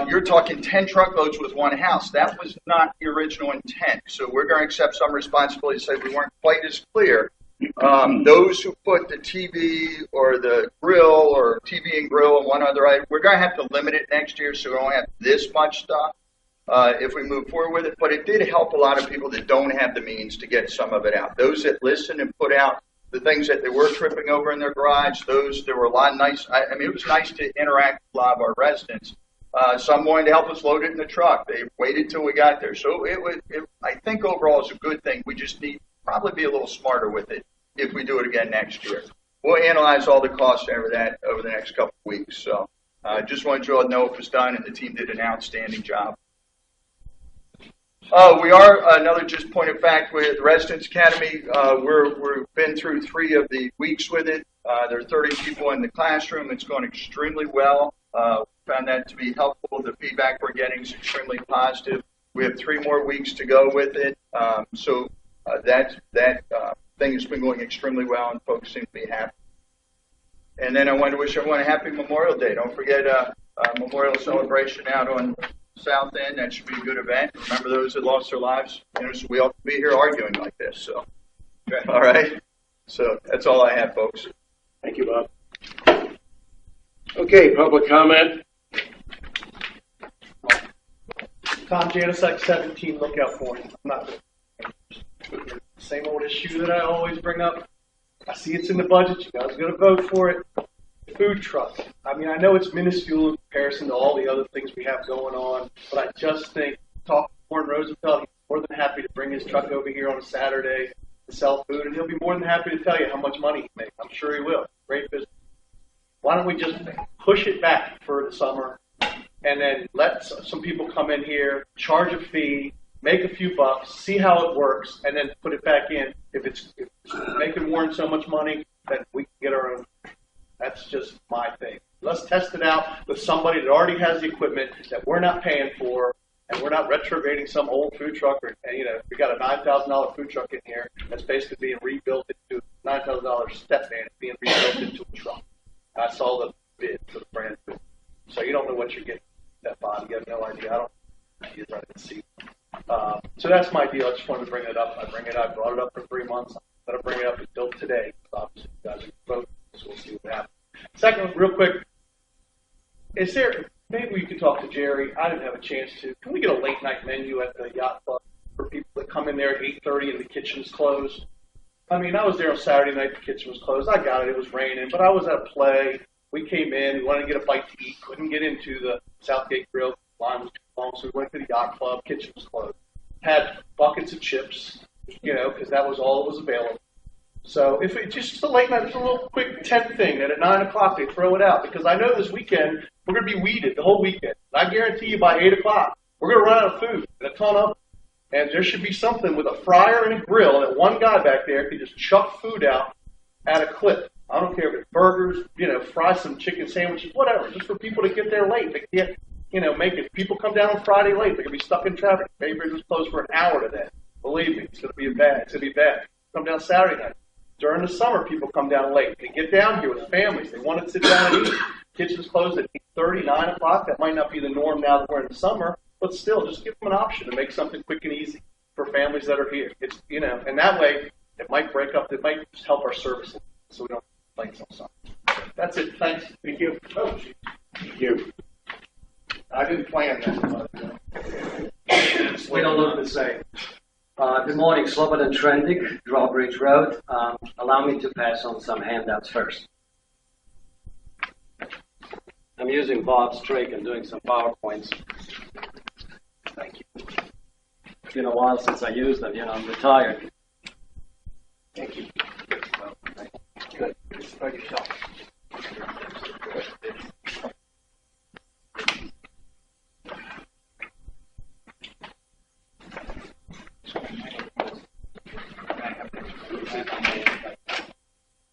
you're talking 10 truckloads with one house. That was not the original intent. So we're going to accept some responsibility to say we weren't quite as clear. Those who put the TV or the grill or TV and grill and one other item, we're going to have to limit it next year so we don't have this much stuff if we move forward with it. But it did help a lot of people that don't have the means to get some of it out. Those that listened and put out the things that they were tripping over in their garage, there were a lot of nice, I mean, it was nice to interact with a lot of our residents. Some wanted to help us load it in the truck. They waited till we got there. So I think overall it's a good thing. We just need to probably be a little smarter with it if we do it again next year. We'll analyze all the costs over that over the next couple of weeks. So just wanted you all to know it was done, and the team did an outstanding job. We are, another just point of fact, with Residence Academy, we've been through 3 of the weeks with it. There are 30 people in the classroom. It's going extremely well. Found that to be helpful. The feedback we're getting is extremely positive. We have 3 more weeks to go with it. So that thing has been going extremely well, and folks seem to be happy. And then I want to wish everyone a happy Memorial Day. Don't forget Memorial celebration out on South End. That should be a good event. Remember those that lost their lives. So we ought to be here arguing like this. So, okay. All right. So that's all I have, folks. Thank you, Bob. Okay, public comment. Tom Janusek, 17, lookout point. I'm not the same old issue that I always bring up. I see it's in the budget. You guys are going to vote for it. Food truck. I mean, I know it's minuscule in comparison to all the other things we have going on, but I just think, talk to Warren Rosenfeld, he's more than happy to bring his truck over here on a Saturday to sell food, and he'll be more than happy to tell you how much money he makes. I'm sure he will. Great business. Why don't we just push it back for the summer and then let some people come in here, charge a fee, make a few bucks, see how it works, and then put it back in. If it's making Warren so much money, then we can get our own. That's just my thing. Let's test it out with somebody that already has the equipment that we're not paying for, and we're not retrograding some old food truck. We got a $9,000 food truck in here that's basically being rebuilt into $9,000 step van. It's being rebuilt into a truck. I saw the bid for the brand new. So you don't know what you're getting that body. You have no idea. I didn't see. So that's my deal. I just wanted to bring it up. I brought it up for 3 months. I'm going to bring it up until today. Obviously, you guys are voting, so we'll see what happens. Second, real quick, maybe we could talk to Jerry. I didn't have a chance to. Can we get a late night menu at the yacht club for people that come in there at 8:30 and the kitchen's closed? I mean, I was there on Saturday night. The kitchen was closed. I got it. It was raining, but I was at a play. We came in. We wanted to get a bite to eat. Couldn't get into the Southgate Grill. The line was too long, so we went to the yacht club. Kitchen was closed. Had buckets of chips, because that was all that was available. So if it's just a late night, it's a little quick tent thing that at 9 o'clock they throw it out, because I know this weekend we're going to be weeded the whole weekend. And I guarantee you by 8 o'clock we're going to run out of food and a ton of it. And there should be something with a fryer and a grill that one guy back there can just chuck food out at a clip. I don't care if it's burgers, fry some chicken sandwiches, whatever, just for people to get there late. They can't, make it. People come down on Friday late. They're going to be stuck in traffic. Bay Bridge was closed for an hour today. Believe me, it's going to be bad. It's going to be bad. Come down Saturday night. During the summer, people come down late. They get down here with families. They want to sit down and eat. kitchen's closed at 8:30, 9 o'clock. That might not be the norm now that we're in the summer, but still, just give them an option to make something quick and easy for families that are here. It's, you know, and that way, it might break up, it might just help our service so we don't complain sometimes. That's it. Thanks. Thank you. Oh, Thank you. I didn't plan that. But, We don't look the same. Good morning, Slobodan Trendik, Drawbridge Road. Allow me to pass on some handouts first. I'm using Bob's trick and doing some PowerPoints. Thank you. It's been a while since I used them, you know, I'm retired. Thank you. Well, thank you. Good. About yourself.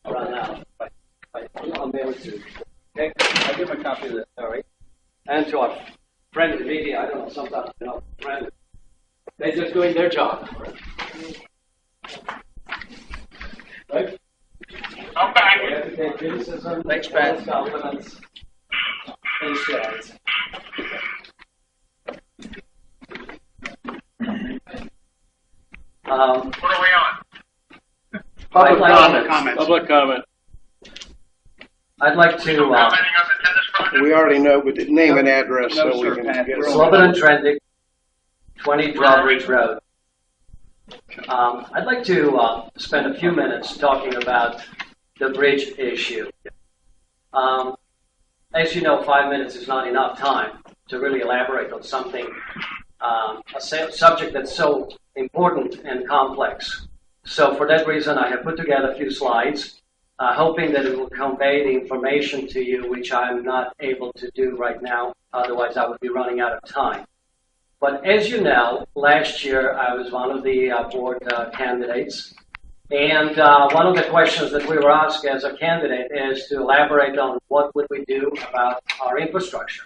Run out. I'm able to. Okay, I'll give a copy of this, sorry. And to our friends in the media, I don't know, sometimes, you know, friends, they're just doing their job. Right? Okay. We have to take criticism. Thanks, Pat. Compliments. And shares. What are we on? Public Comments. Public comment. I'd like to, Commenting on the tennis project? We already know, but name and address No, so we sir, can Pat. get it. Slobodan Trendik, 20 Drawbridge Road. I'd like to spend a few minutes talking about the bridge issue. As you know, 5 minutes is not enough time to really elaborate on something, a subject that's so important and complex. So for that reason, I have put together a few slides, hoping that it will convey the information to you, which I'm not able to do right now. Otherwise, I would be running out of time. But as you know, last year I was one of the board candidates. And one of the questions that we were asked as a candidate is to elaborate on what would we do about our infrastructure.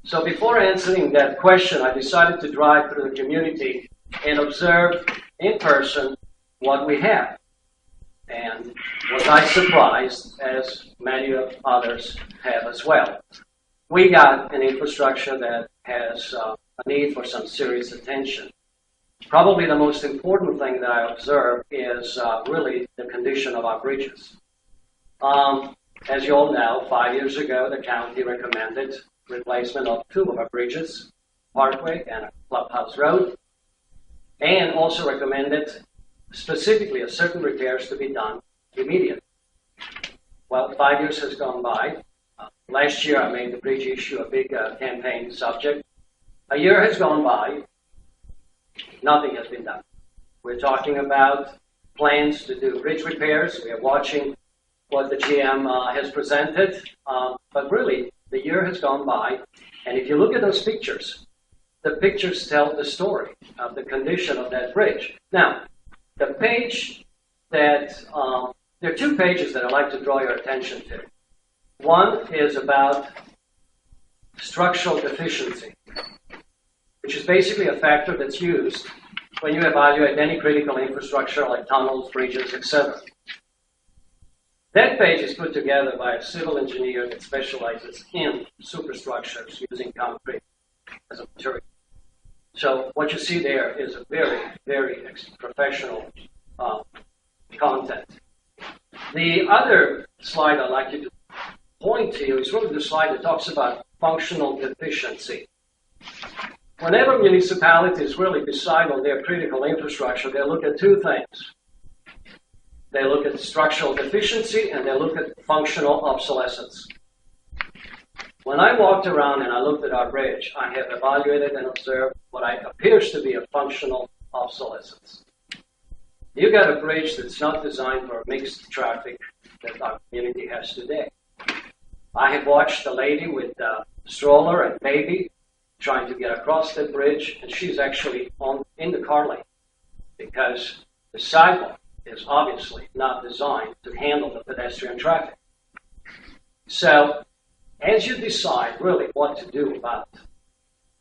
So before answering that question, I decided to drive through the community and observe in person what we have. And was I surprised, as many of others have as well. We got an infrastructure that has a need for some serious attention. Probably the most important thing that I observe is really the condition of our bridges. As you all know, 5 years ago, the county recommended replacement of 2 of our bridges, Parkway and Clubhouse Road, and also recommended specifically a certain repairs to be done immediately. Well, 5 years has gone by. Last year, I made the bridge issue a big campaign subject. A year has gone by. Nothing has been done. We're talking about plans to do bridge repairs. We are watching what the GM has presented. But really, the year has gone by. And if you look at those pictures, the pictures tell the story of the condition of that bridge. Now, the page that, there are 2 pages that I'd like to draw your attention to. One is about structural deficiency, which is basically a factor that's used when you evaluate any critical infrastructure like tunnels, bridges, etc. That page is put together by a civil engineer that specializes in superstructures using concrete as a material. So what you see there is a very, very professional content. The other slide I'd like you to point to is really the slide that talks about functional deficiency. Whenever municipalities really decide on their critical infrastructure, they look at 2 things. They look at structural deficiency and they look at functional obsolescence. When I walked around and I looked at our bridge, I have evaluated and observed what appears to be a functional obsolescence. You got a bridge that's not designed for mixed traffic that our community has today. I have watched a lady with a stroller and baby trying to get across the bridge, and she's actually in the car lane because the sidewalk is obviously not designed to handle the pedestrian traffic. So, as you decide really what to do about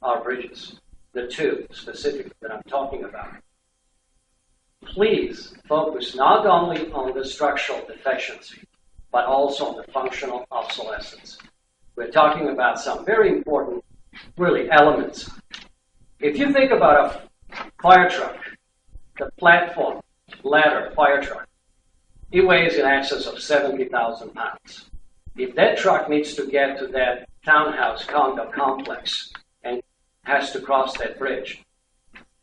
our bridges, the 2 specifically that I'm talking about, please focus not only on the structural deficiency, but also on the functional obsolescence. We're talking about some very important, really, elements. If you think about a fire truck, the platform, ladder, fire truck, it weighs in excess of 70,000 pounds. If that truck needs to get to that townhouse condo complex and has to cross that bridge,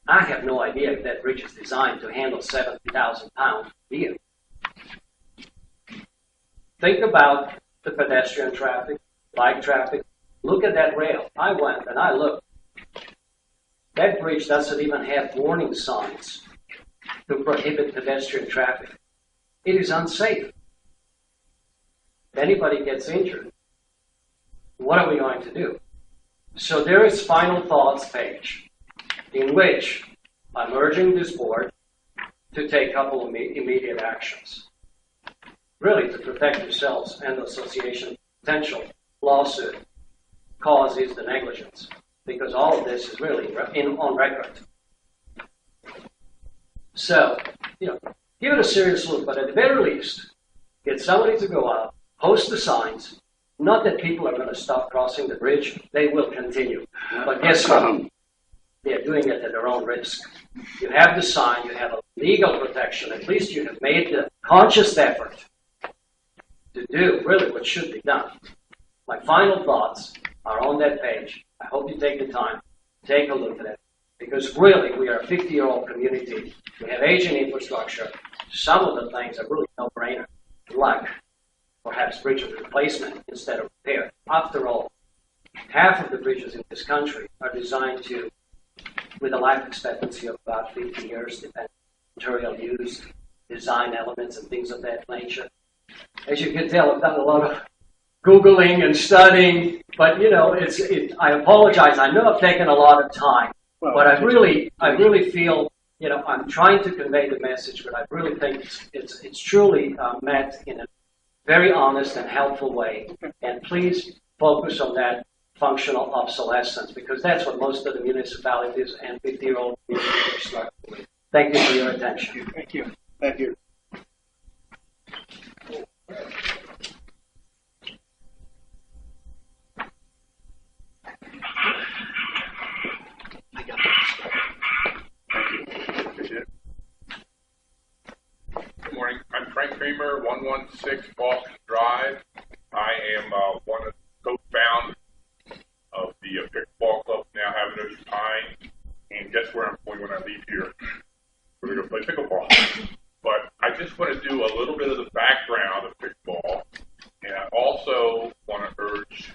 I have no idea if that bridge is designed to handle 70,000 pound vehicle. Think about the pedestrian traffic, bike traffic. Look at that rail. I went and I looked. That bridge doesn't even have warning signs to prohibit pedestrian traffic. It is unsafe. If anybody gets injured, what are we going to do? So there is final thoughts page in which I'm urging this board to take a couple of immediate actions. Really to protect yourselves and the association potential lawsuit causes the negligence, because all of this is really on record. So, give it a serious look, but at the very least, get somebody to go out, post the signs. Not that people are going to stop crossing the bridge, they will continue. But guess what? They're doing it at their own risk. You have the sign, you have a legal protection, at least you have made the conscious effort to do really what should be done. My final thoughts are on that page. I hope you take the time, take a look at it, because really we are a 50-year-old community. We have aging infrastructure. Some of the things are really no-brainer, like perhaps bridge replacement instead of repair. After all, half of the bridges in this country are designed with a life expectancy of about 50 years, depending on material used, design elements, and things of that nature. As you can tell, I've done a lot of Googling and studying, but I apologize. I know I've taken a lot of time, but I really feel, I'm trying to convey the message, but I really think it's truly met in a very honest and helpful way. And please focus on that functional obsolescence, because that's what most of the municipalities and 50-year-old communities are struggling with. Thank you for your attention. Thank you. Thank you. Good morning. I'm Frank Creamer, 116 Boston Drive. I am one of the co-founders of the pickleball club now having Ocean Pine. And guess where I'm going when I leave here? We're going to play pickleball. But I just want to do a little bit of the background of pickleball. And I also want to urge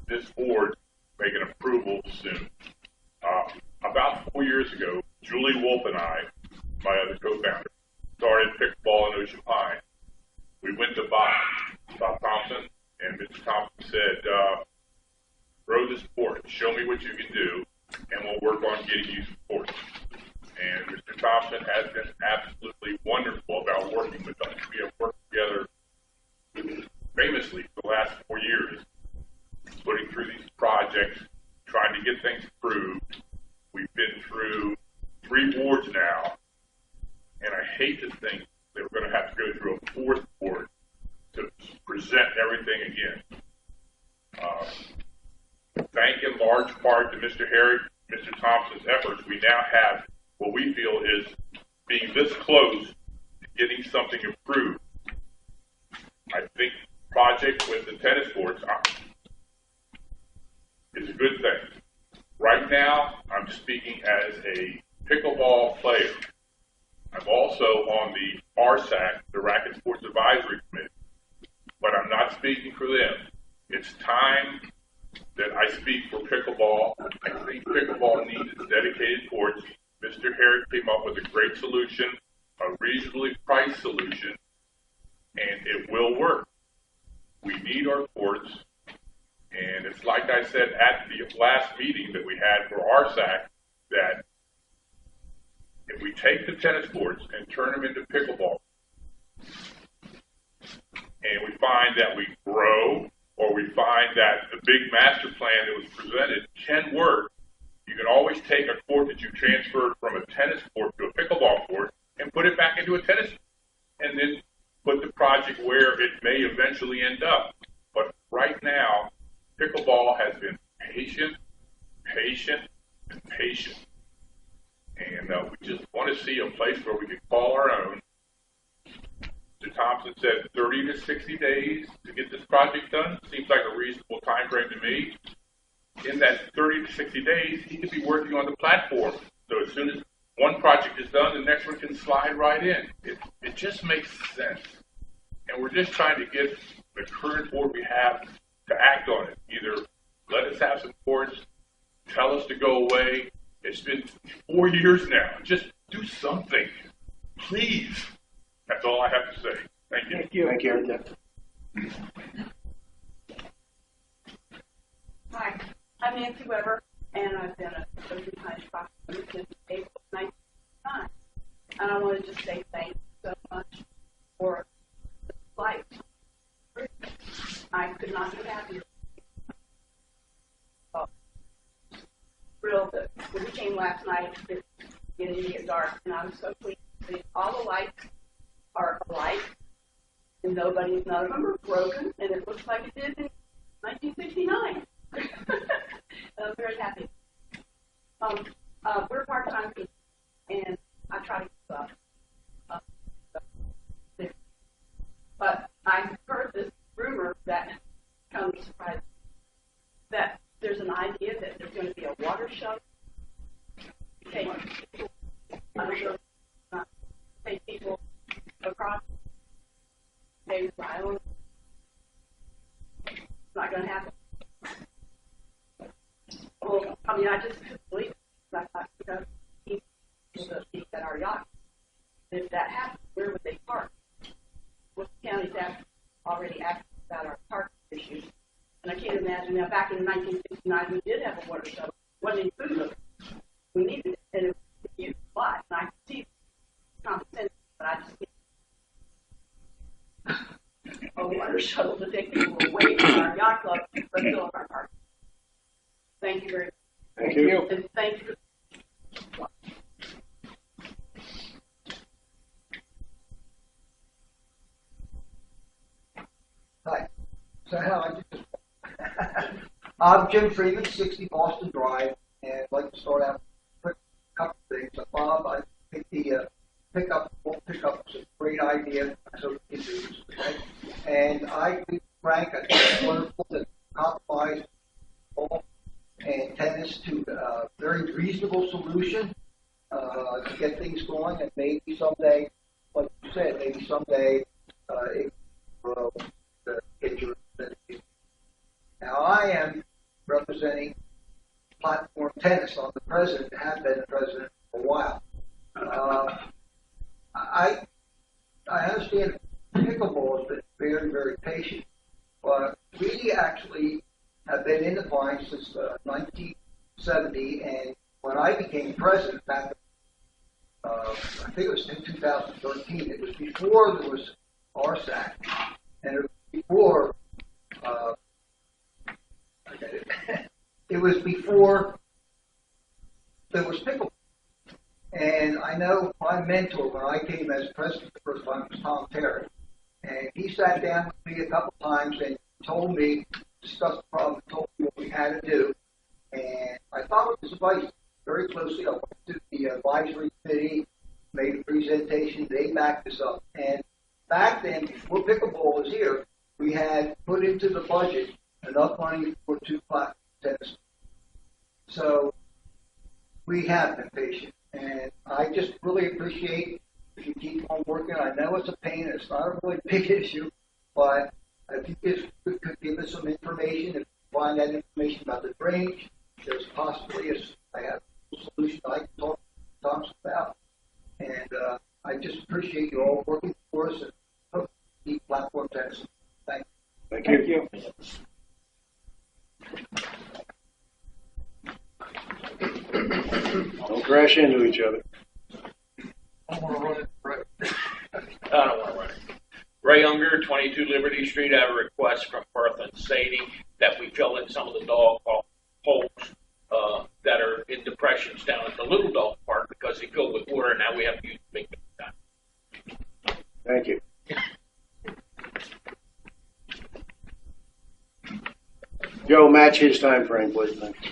this board to make an approval soon. About 4 years ago, Julie Wolf and I, my other co-founder, started pickleball in Ocean Pine. We went to Bob Thompson, and Mr. Thompson said, grow this sport, show me what you can do, and we'll work on getting you support. And Mr. Thompson has been absolutely wonderful about working with us. We have worked together famously for the last 4 years, putting through these projects, trying to get things approved. We've been through 3 boards now, and I hate to think that we're going to have to go through a 4th board to present everything again. Thank in large part to Mr. Thompson's efforts, we now have what we feel is being this close to getting something approved. I think the project with the tennis courts is a good thing. Right now, I'm speaking as a pickleball player. I'm also on the RSAC, the Racket Sports Advisory Committee, but I'm not speaking for them. It's time that I speak for pickleball. I think pickleball needs its dedicated courts. Mr. Herrick came up with a great solution, a reasonably priced solution, and it will work. We need our courts, and it's like I said at the last meeting that we had for RSAC, that if we take the tennis courts and turn them into pickleball, and we find that we grow, or we find that the big master plan that was presented can work, you can always take a court that you transferred from a tennis court to a pickleball court and put it back into a tennis, and then put the project where it may eventually end up. But right now, see a place where we could call our own. Mr. Thompson said 30 to 60 days to get this project done. Seems like a reasonable time frame to me. In that 30 to 60 days, he could be working on the platform. So as soon as one project is done, the next one can slide right in. It just makes sense. And we're just trying to get the current board we have to act on it. Either let us have some courts, tell us to go away. It's been 4 years now. Just do something. Please. That's all I have to say. Thank you. Thank you. Hi, I'm Nancy Weber, and I've been a Ocean Heights prosecutor since April 1999. And I want to just say thank you so much for the life. I could not be happier. Thrilled that when we came last night, it's getting to get dark, and I was so pleased to see all the lights are alike, and none of them are broken, and it looks like it did in 1969. I'm very happy. We're part-time people, and I try to keep up. But I heard this rumor that comes surprise that there's an idea that there's going to be a water shuttle. Take people across Davis Island. It's not going to happen. Well, I mean, I just couldn't believe it. I thought, people at our yacht. If that happened, where would they park? Well, the county's already asked about our parking issues. And I can't imagine. Now, back in 1969, we did have a water shuttle. It wasn't included. We needed it, and it was used a lot. And I could see common sense, but I just need a water shuttle to take people away from our yacht club, but still in our park. Thank you very much. Thank you. And thank you. Hi. So how I just I'm Jim Freeman, 60 Boston Drive, and I'd like to start out with a couple of things. Bob, I think the pickup was a great idea, so it is. Okay? And I think Frank, I think it's wonderful to compromise golf and tennis to a very reasonable solution to get things going, and maybe someday, like you said, it can grow to get your. Now, I am representing platform tennis. I'm the president, have been the president for a while. I understand pickleball has been very, very patient, but we actually have been in the Pines since 1970, and when I became president back I think it was in 2013, it was before there was RSAC, and it was before it was before there was pickleball. And I know my mentor, when I came as president the first time, was Tom Terry. And he sat down with me a couple times and told me, discussed the problem, told me what we had to do. And I followed his advice very closely. I went to the advisory committee, made a presentation, they backed us up. And back then, before pickleball was here, we had put into the budget enough money for 2 platform tennis. So we have been patient, and I just really appreciate if you keep on working. I know it's a pain, it's not a really big issue, but if you just could give us some information, if you find that information about the drainage, there's possibly I have a solution I can talk to Thompson about. And I just appreciate you all working for us and hope to keep platform tennis. Thank you. Thank you. Don't crash into each other. I want to run it right. I don't want to run it. Ray Unger, 22 Liberty Street. I have a request from Perth and Sadie that we fill in some of the dog holes that are in depressions down at the Little Dog Park because they filled with water. Now we have to use big time. Thank you. Joe, match his time frame, please. Thank you.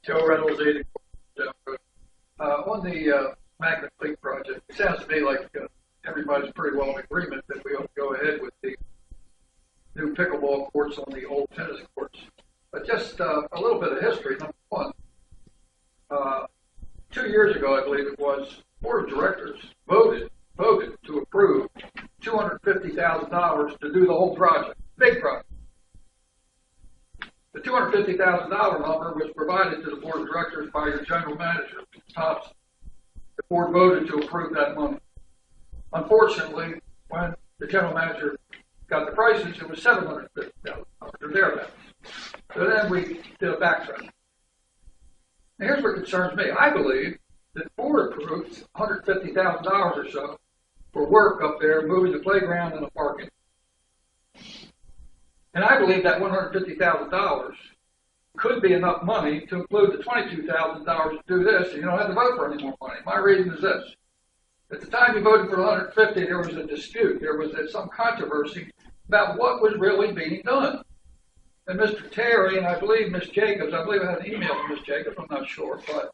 Joe Reynolds, 84. on the Magnet League project, it sounds to me like everybody's pretty well in agreement that we ought to go ahead with the new pickleball courts on the old tennis courts. But just a little bit of history. Number one, 2 years ago, I believe it was, board of directors voted to approve $250,000 to do the whole project, big project. The $250,000 number was provided to the board of directors by your general manager, Mr. Thompson. The board voted to approve that money. Unfortunately, when the general manager got the prices, it was $750,000 or thereabouts. So then we did a backtrack. Now here's what concerns me. I believe that the board approved $150,000 or so for work up there, moving the playground and the parking. And I believe that $150,000 could be enough money to include the $22,000 to do this, and you don't have to vote for any more money. My reason is this. At the time you voted for the $150,000, there was a dispute. There was some controversy about what was really being done. And Mr. Terry, and I believe Ms. Jacobs, I believe I had an email from Ms. Jacobs, I'm not sure, but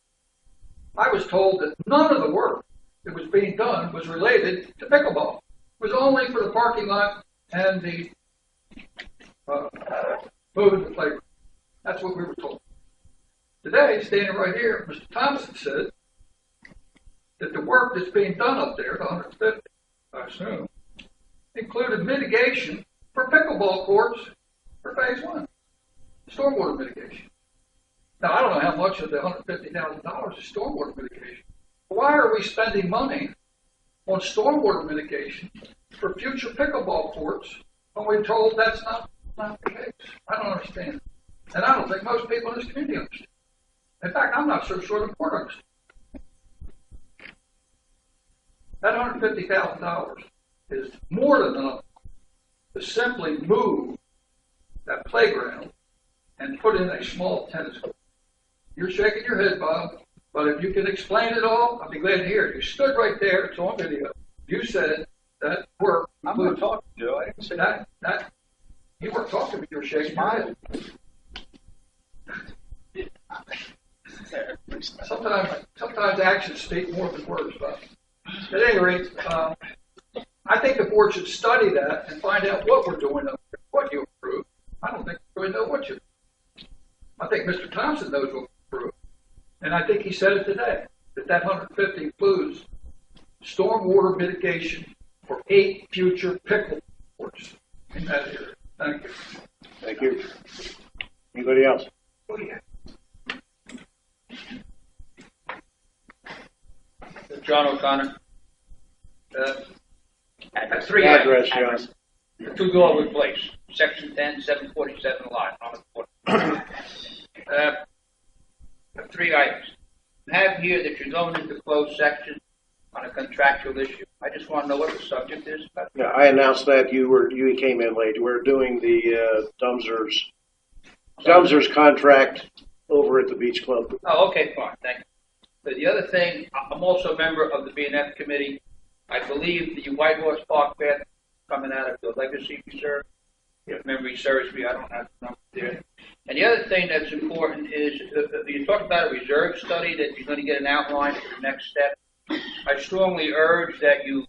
I was told that none of the work that was being done was related to pickleball. It was only for the parking lot and the moving the playground. That's what we were told. Today, standing right here, Mr. Thompson said that the work that's being done up there, the 150, I assume, included mitigation for pickleball courts for phase one, stormwater mitigation. Now, I don't know how much of the $150,000 is stormwater mitigation. Why are we spending money on stormwater mitigation for future pickleball courts when we're told that's not the case? I don't understand. And I don't think most people in this community understand. In fact, I'm not so sure the board understands. That $150,000 is more than enough to simply move that playground and put in a small tennis court. You're shaking your head, Bob, but if you can explain it all, I'll be glad to hear it. You stood right there, it's on video. You said that work. I'm not talking, Joe. I didn't say that. You weren't talking to me, you were shaking your head. Sometimes actions speak more than words, but at any rate, I think the board should study that and find out what we're doing up there, what you approved. I don't think we really know what you approved. I think Mr. Thompson knows what we approved. And I think he said it today, that 150 includes stormwater mitigation for 8 future pickle courts in that area. Thank you. Thank you. Anybody else? Oh, yeah. John O'Connor. Address, items. John. 2 Galway Place, Section 10, 747 lot on the corner. 3 items. You have here that you're going into closed section on a contractual issue. I just want to know what the subject is. Yeah, I announced that you came in late. We're doing the Dumsers contract over at the Beach Club. Oh, okay, fine, thank you. But the other thing, I'm also a member of the B&F committee. I believe the White Horse Park path coming out of the Legacy Reserve. If memory serves me, I don't have the number there. And the other thing that's important is you talked about a reserve study that you're going to get an outline for the next step. I strongly urge that you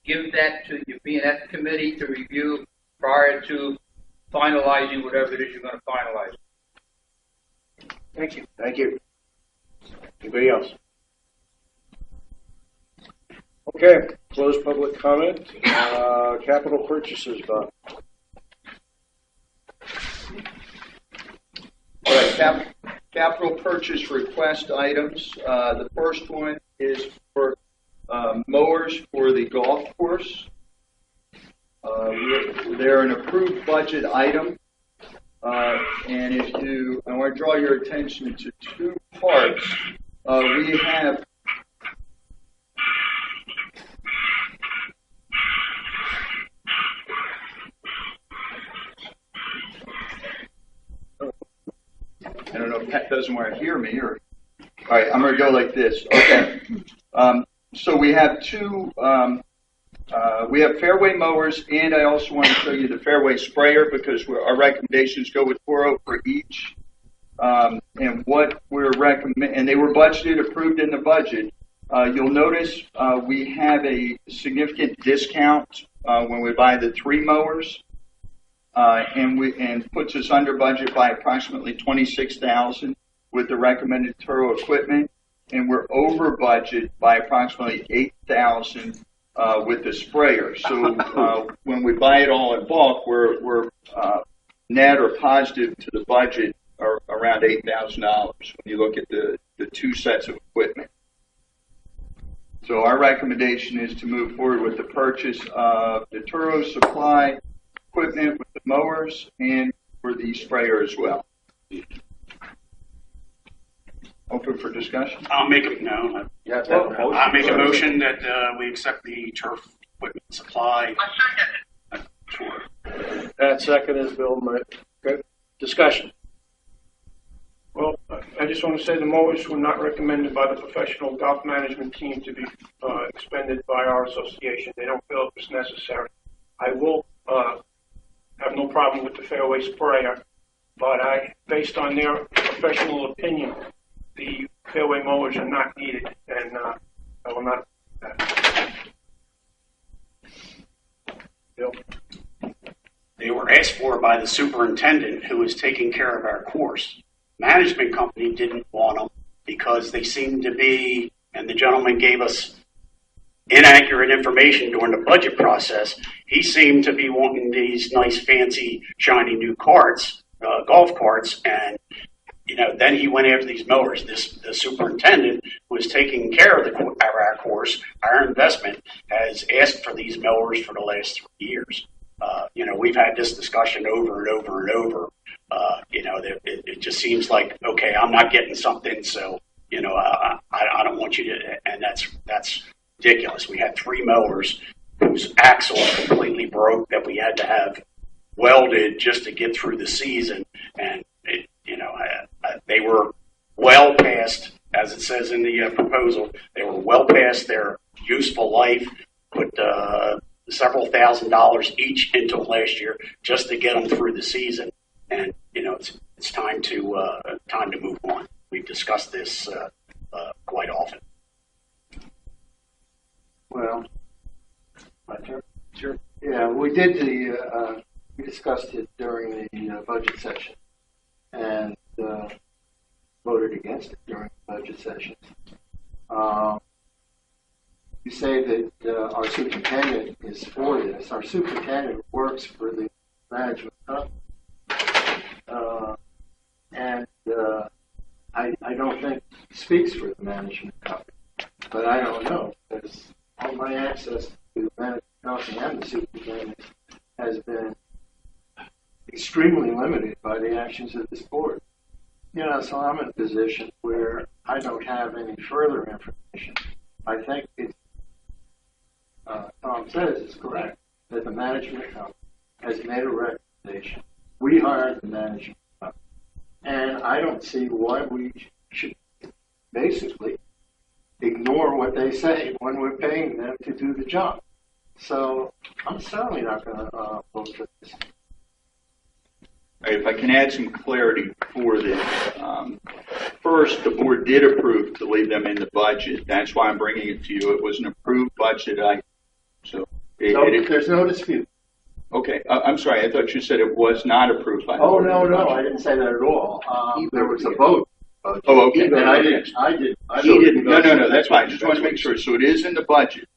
give that to your B&F committee to review prior to finalizing whatever it is you're going to finalize. Thank you. Thank you. Anybody else? Okay, close public comment. Capital purchases, Bob. All right, capital purchase request items. The first one is for mowers for the golf course. They're an approved budget item. And I want to draw your attention to 2 parts. We have I don't know if Pat doesn't want to hear me or. All right, I'm going to go like this. Okay. So we have 2. We have fairway mowers, and I also want to show you the fairway sprayer because our recommendations go with $400 for each. And what we're and they were budgeted, approved in the budget. You'll notice we have a significant discount when we buy the 3 mowers, and puts us under budget by approximately $26,000 with the recommended Turo equipment, and we're over budget by approximately $8,000 with the sprayer. So when we buy it all in bulk, we're net or positive to the budget are around $8,000 when you look at the 2 sets of equipment. So our recommendation is to move forward with the purchase of the Turo supply equipment with the mowers and for the sprayer as well. Open for discussion? I'll make a motion that we accept the turf equipment supply. Sure. That second is Bill. Okay. Discussion. Well, I just want to say the mowers were not recommended by the professional golf management team to be expended by our association. They don't feel it was necessary. I will have no problem with the fairway sprayer, but based on their professional opinion, the fairway mowers are not needed, and I will not. Bill? They were asked for by the superintendent who was taking care of our course. Management company didn't want them because they seemed to be, and the gentleman gave us inaccurate information during the budget process. He seemed to be wanting these nice, fancy, shiny new carts, golf carts, and then he went after these mowers. The superintendent who was taking care of our course, our investment, has asked for these mowers for the last 3 years. We've had this discussion over and over and over. It just seems like, okay, I'm not getting something, so I don't want you to, and that's ridiculous. We had 3 mowers whose axle completely broke that we had to have welded just to get through the season, and they were well past, as it says in the proposal, they were well past their useful life. Put several $1,000s each into them last year just to get them through the season, and it's time to move on. We've discussed this quite often. Well, my turn. Sure. Yeah, we discussed it during the budget session, and voted against it during the budget session. You say that our superintendent is for this. Our superintendent works for the management company. I don't think he speaks for the management company, but I don't know, because all my access to the management company and the superintendent has been extremely limited by the actions of this board. So I'm in a position where I don't have any further information. I think Tom says it's correct that the management company has made a recommendation. We hired the management company, and I don't see why we should basically ignore what they say when we're paying them to do the job. So I'm certainly not going to vote for this. If I can add some clarity for this. First, the board did approve to leave them in the budget. That's why I'm bringing it to you. It was an approved budget item. There's no dispute. Okay, I'm sorry. I thought you said it was not approved by the board. No, I didn't say that at all. There was a vote. Oh, okay. I didn't. He didn't. No. That's fine. I just want to make sure. So it is in the budget.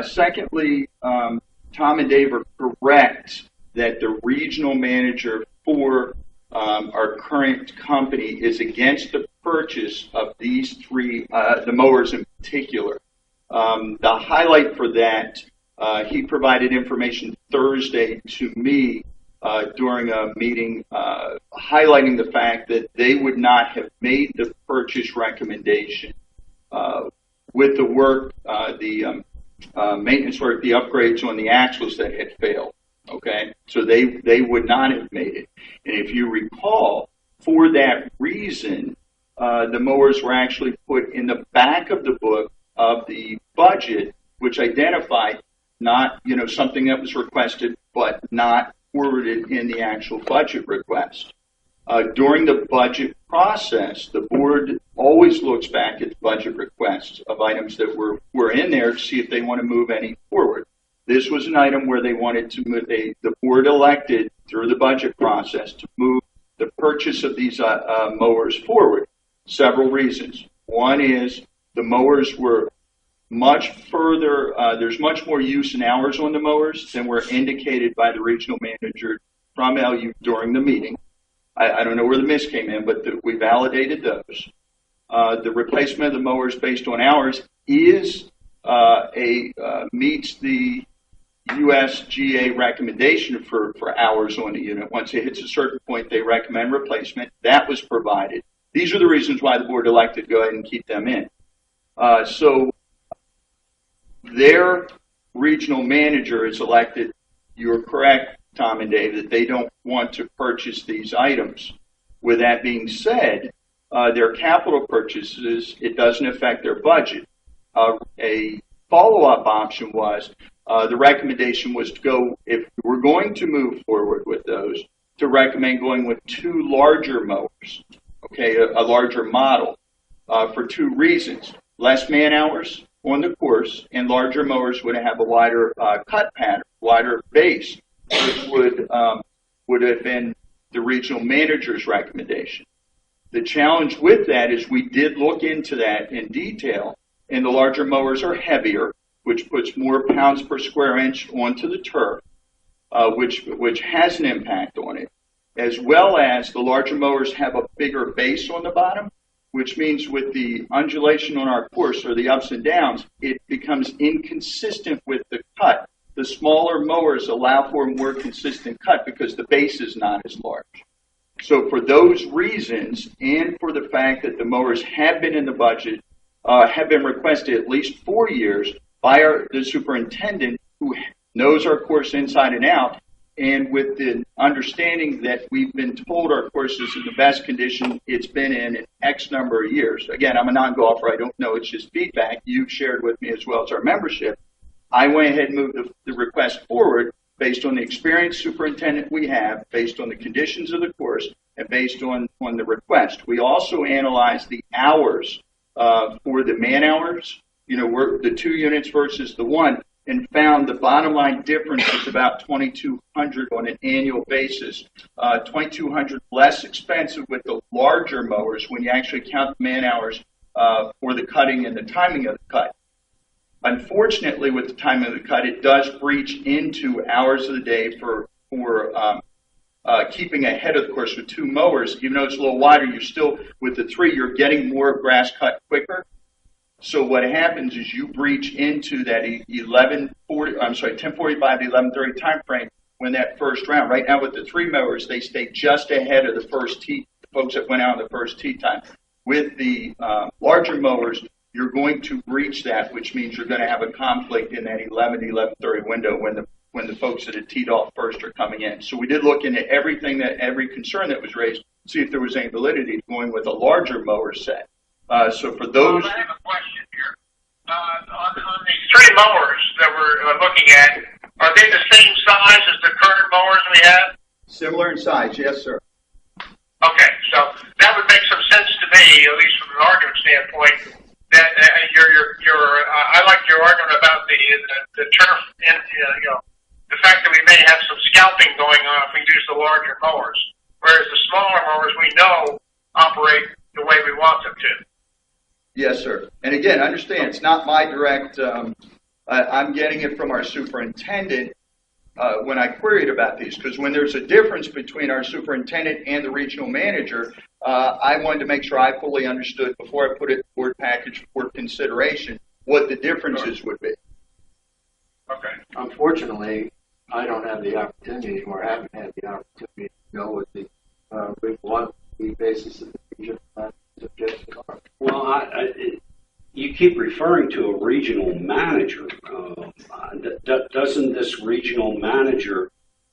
Secondly, Tom and Dave are correct that the regional manager for our current company is against the purchase of these 3, the mowers in particular. The highlight for that, he provided information Thursday to me during a meeting highlighting the fact that they would not have made the purchase recommendation with the work, the maintenance work, the upgrades on the axles that had failed. Okay, so they would not have made it. And if you recall, for that reason, the mowers were actually put in the back of the book of the budget, which identified not, something that was requested, but not forwarded in the actual budget request. During the budget process, the board always looks back at the budget requests of items that were in there to see if they want to move any forward. This was an item where they wanted to move, the board elected through the budget process to move the purchase of these mowers forward. Several reasons. One is the mowers were much further, there's much more use and hours on the mowers than were indicated by the regional manager from LU during the meeting. I don't know where the miss came in, but we validated those. The replacement of the mowers based on hours is meets the USGA recommendation for hours on the unit. Once it hits a certain point, they recommend replacement. That was provided. These are the reasons why the board elected to go ahead and keep them in. So their regional manager is elected. You're correct, Tom and Dave, that they don't want to purchase these items. With that being said, their capital purchases, it doesn't affect their budget. A follow-up option was, the recommendation was to go, if we're going to move forward with those, to recommend going with 2 larger mowers, okay, a larger model, for 2 reasons. Less man hours on the course, and larger mowers would have a wider cut pattern, wider base, which would have been the regional manager's recommendation. The challenge with that is we did look into that in detail, and the larger mowers are heavier, which puts more pounds per square inch onto the turf, which has an impact on it, as well as the larger mowers have a bigger base on the bottom, which means with the undulation on our course, or the ups and downs, it becomes inconsistent with the cut. The smaller mowers allow for a more consistent cut because the base is not as large. So for those reasons, and for the fact that the mowers have been in the budget, have been requested at least 4 years by the superintendent, who knows our course inside and out, and with the understanding that we've been told our course is in the best condition it's been in X number of years. Again, I'm a non-golfer. I don't know. It's just feedback you've shared with me as well as our membership. I went ahead and moved the request forward based on the experienced superintendent we have, based on the conditions of the course, and based on the request. We also analyzed the hours for the man hours, the 2 units versus the 1, and found the bottom line difference is about 2,200 on an annual basis. 2,200 less expensive with the larger mowers when you actually count the man hours for the cutting and the timing of the cut. Unfortunately, with the timing of the cut, it does breach into hours of the day for keeping ahead of the course with 2 mowers. Even though it's a little wider, you're still, with the 3, you're getting more grass cut quicker. So what happens is you breach into that 10:45 to 11:30 time frame when that first round. Right now with the 3 mowers, they stay just ahead of the first tee, the folks that went out in the first tee time. With the larger mowers, you're going to breach that, which means you're going to have a conflict in that 11 to 11:30 window when the folks that had teed off first are coming in. So we did look into every concern that was raised, see if there was any validity to going with a larger mower set. So for those... I have a question here. On these 3 mowers that we're looking at, are they the same size as the current mowers we have? Similar in size, yes, sir. Okay, so that would make some sense to me, at least from an argument standpoint, that I like your argument about the turf and the fact that we may have some scalping going on if we use the larger mowers, whereas the smaller mowers we know operate the way we want them to. Yes, sir. And again, understand, it's not my direct, I'm getting it from our superintendent when I queried about these, because when there's a difference between our superintendent and the regional manager, I wanted to make sure I fully understood before I put it in the board package for consideration what the differences would be. Okay. Unfortunately, I don't have the opportunity, or haven't had the opportunity to go with the basis of the regional subject. Well, you keep referring to a regional manager. Doesn't this regional manager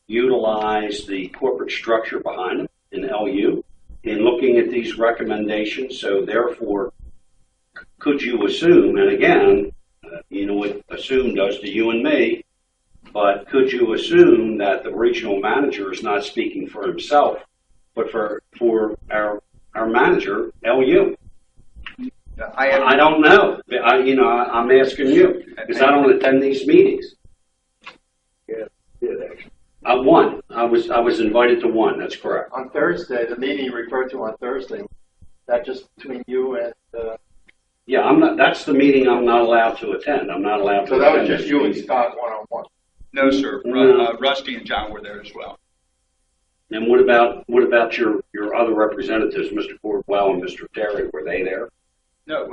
utilize the corporate structure behind it in LU in looking at these recommendations? So therefore, could you assume, and again, what assume does to you and me, but could you assume that the regional manager is not speaking for himself, but for our manager, LU? I don't know. I'm asking you because I don't attend these meetings. Yeah, did actually. One. I was invited to one. That's correct. On Thursday, the meeting you referred to on Thursday, that just between you and. Yeah, I'm not. That's the meeting I'm not allowed to attend. I'm not allowed to. So that was attend just you and Scott one-on-one. No, sir. No. Rusty and John were there as well. And what about your other representatives, Mr. Cordwell and Mr. Terry? Were they there? No,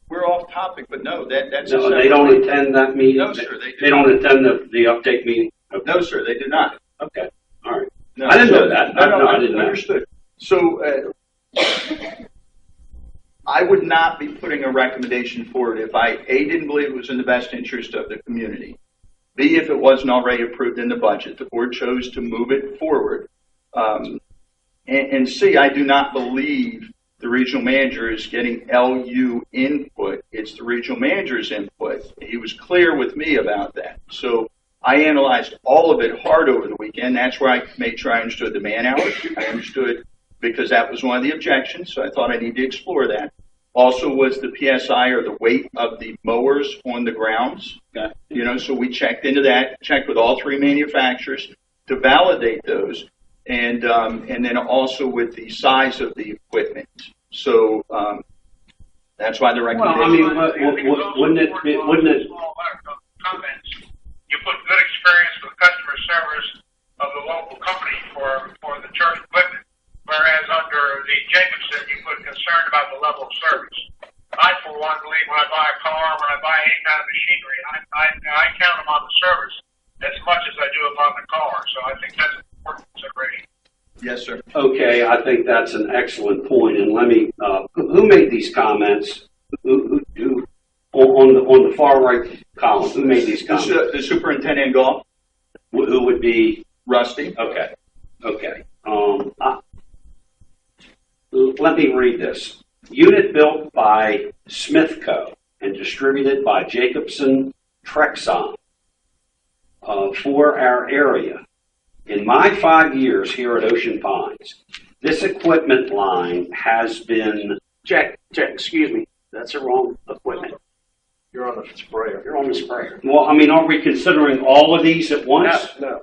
we're off topic, but no, that's. No, they don't attend that meeting. No, sir. They don't attend the update meeting. Okay. No, sir. They do not. Okay. All right. No, I didn't know that. No, I didn't know. Understood. So I would not be putting a recommendation forward if I A, didn't believe it was in the best interest of the community. B, if it wasn't already approved in the budget. The board chose to move it forward. And C, I do not believe the regional manager is getting LU input. It's the regional manager's input. He was clear with me about that. So I analyzed all of it hard over the weekend. That's where I made sure I understood the man hours. I understood because that was one of the objections. So I thought I needed to explore that. Also was the PSI or the weight of the mowers on the grounds. So we checked into that, checked with all three manufacturers to validate those. And then also with the size of the equipment. So that's why the recommendation. Well, I mean, wouldn't it? Comments. You put good experience with customer service of the local company for the church equipment, whereas under the Jacobson, you put concern about the level of service. I, for one, believe when I buy a car, when I buy any kind of machinery, I count them on the service as much as I do upon the car. So I think that's an important consideration. Yes, sir. Okay, I think that's an excellent point. And let me, who made these comments? Who on the far right column? Who made these comments? The superintendent in golf. Who would be Rusty? Okay. Let me read this. Unit built by Smithco and distributed by Jacobson Trexon for our area. In my 5 years here at Ocean Pines, this equipment line has been... Jack, excuse me. That's the wrong equipment. You're on the sprayer. You're on the sprayer. Well, I mean, aren't we considering all of these at once? No.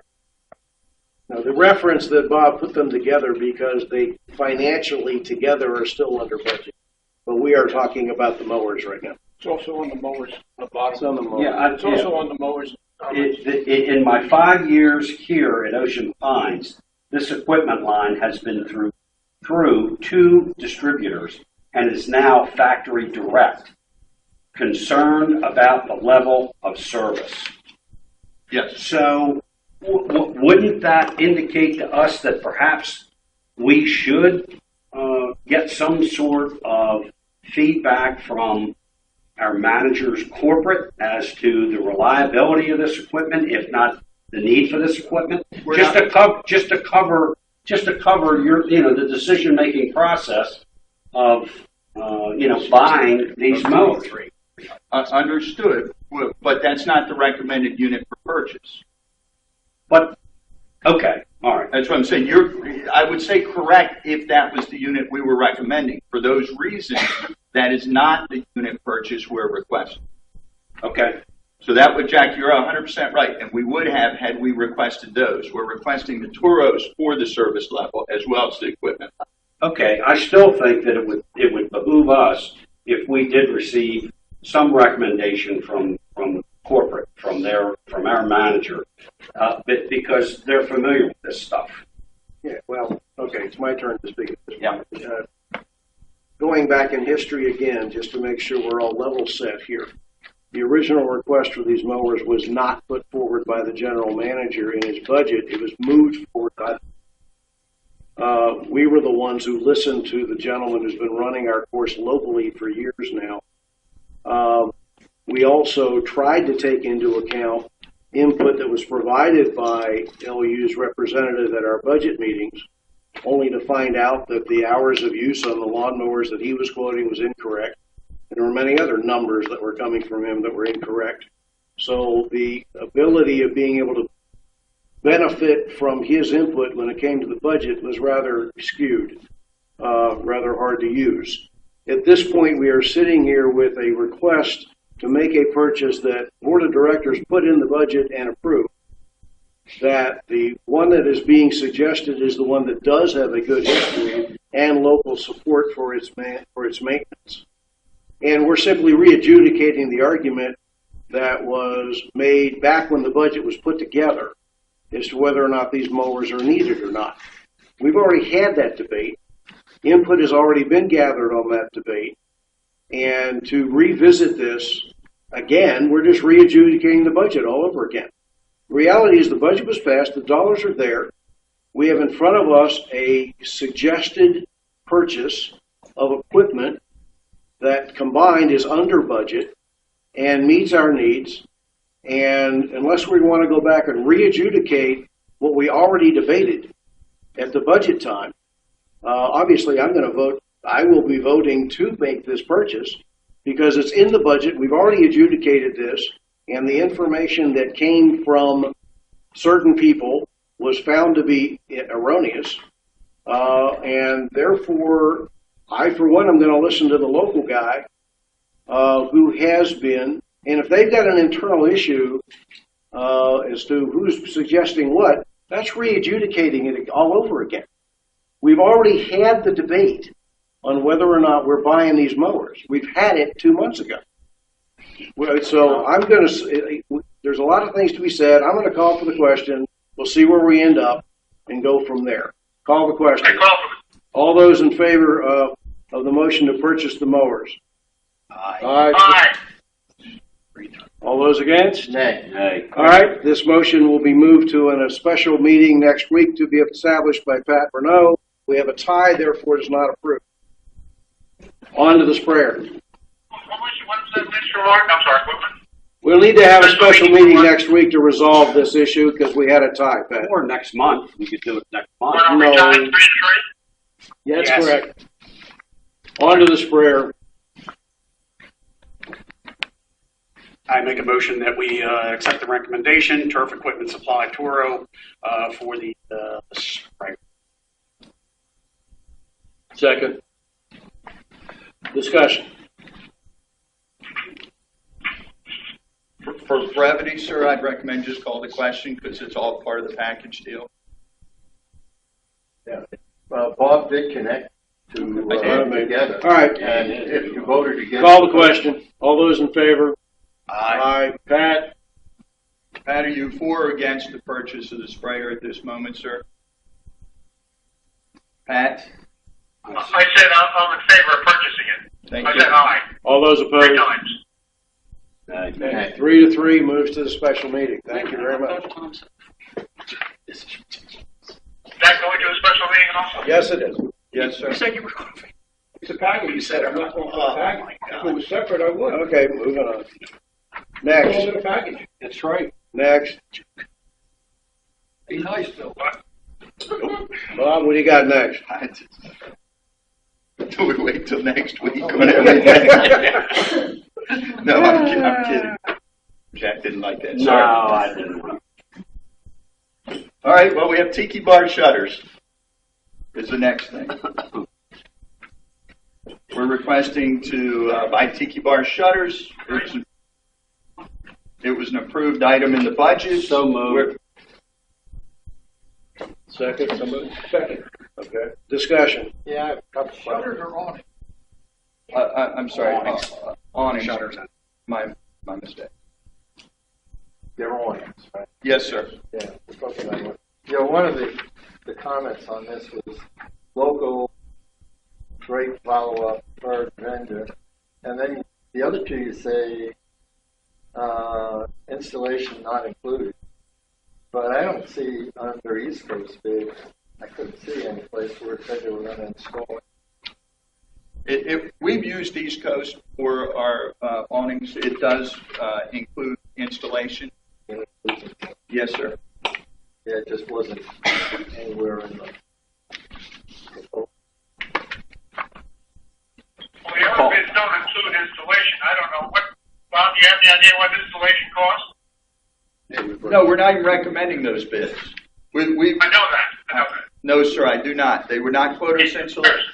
The reference that Bob put them together because they financially together are still under budget. But we are talking about the mowers right now. It's also on the mowers on the bottom. It's on the mowers. Yeah, It's also on the mowers. In my 5 years here at Ocean Pines, this equipment line has been through 2 distributors and is now factory direct. Concerned about the level of service. Yes. So wouldn't that indicate to us that perhaps we should get some sort of feedback from our managers corporate as to the reliability of this equipment, if not the need for this equipment, just to cover your the decision making process of buying these mowers. Understood, but that's not the recommended unit for purchase. But okay, all right. That's what I'm saying. I would say correct if that was the unit we were recommending. For those reasons, that is not the unit purchase we're requesting. Okay. So that would, Jack, you're 100% right, and we would have had we requested those. We're requesting the Turos for the service level as well as the equipment. Okay, I still think that it would behoove us if we did receive some recommendation from corporate, from our manager, because they're familiar with this stuff. Yeah, well, okay, it's my turn to speak at this Yeah. point. Going back in history again, just to make sure we're all level set here. The original request for these mowers was not put forward by the general manager in his budget. It was moved forward by we were the ones who listened to the gentleman who's been running our course locally for years now. We also tried to take into account input that was provided by LU's representative at our budget meetings, only to find out that the hours of use on the lawnmowers that he was quoting was incorrect. And there were many other numbers that were coming from him that were incorrect. So the ability of being able to benefit from his input when it came to the budget was rather skewed, rather hard to use. At this point, we are sitting here with a request to make a purchase that Board of Directors put in the budget and approved. That the one that is being suggested is the one that does have a good history and local support for its maintenance. And we're simply re-adjudicating the argument that was made back when the budget was put together as to whether or not these mowers are needed or not. We've already had that debate. Input has already been gathered on that debate. And to revisit this again, we're just re-adjudicating the budget all over again. The reality is the budget was passed, the dollars are there. We have in front of us a suggested purchase of equipment that combined is under budget and meets our needs. And unless we want to go back and re-adjudicate what we already debated at the budget time, obviously I will be voting to make this purchase because it's in the budget. We've already adjudicated this, and the information that came from certain people was found to be erroneous. And therefore, I, for one, am going to listen to the local guy who has been, and if they've got an internal issue as to who's suggesting what, that's re-adjudicating it all over again. We've already had the debate on whether or not we're buying these mowers. We've had it 2 months ago. So I'm going to, there's a lot of things to be said. I'm going to call for the question. We'll see where we end up and go from there. Call the question. All those in favor of the motion to purchase the mowers? Aye. Aye. All those against? Nay. Nay. All right. This motion will be moved to a special meeting next week to be established by Pat Renaud. We have a tie, therefore it is not approved. On to the sprayer. What was that, Mr. Martin? I'm sorry, what was? We'll need to have a special meeting next week to resolve this issue because we had a tie, Pat. Or next month. We could do it next month. No. Yes. That's correct. On to the sprayer. I make a motion that we accept the recommendation, Turf Equipment Supply Toro, for the sprayer. Second. Discussion. For brevity, sir, I'd recommend just call the question because it's all part of the package deal. Yeah. Bob did connect to together. All right. And if you voted against, call the question. All those in favor? Aye. Aye. Pat? Pat, are you for or against the purchase of the sprayer at this moment, sir? Pat? I said I'm in favor of purchasing it. Thank I you. said aye. All those opposed? 3 times. Okay. 3-3 moves to the special meeting. Thank you very much. Is that going to a special meeting also? Yes, it is. Yes, sir. You said you were going to. It's a package. You said I'm not going for a package. If it was separate, I would. Okay, moving on. It's Next. a package. That's right. Next. Be nice, Bill. Bob, what do you got next? Do we wait till next week on everything? No, I'm kidding. Jack didn't like that. No, Sorry. I didn't. All right, well, we have Tiki Bar shutters is the next thing. We're requesting to buy Tiki Bar shutters. It was an approved item in the budget. So moved. Second, somebody? Second. Okay. Discussion. yeah, I've got the Shutters are on it. I'm sorry. Awning. Shutters. My mistake. They're awnings, right? Yes, sir. Yeah, we're talking about what. You know, one of the comments on this was local, great follow-up, third vendor, and then the other two you say installation not included. But I don't see under East Coast bids, I couldn't see any place where it said they were going to install it. We've used East Coast for our awnings. It does include installation. Yes, sir. Yeah, it just wasn't anywhere in the. Well, the other bids don't include installation. I don't know what. Bob, do you have any idea what installation costs? No, we're not even recommending those bids. We I know that. no, sir, I do not. They were not quoted installation.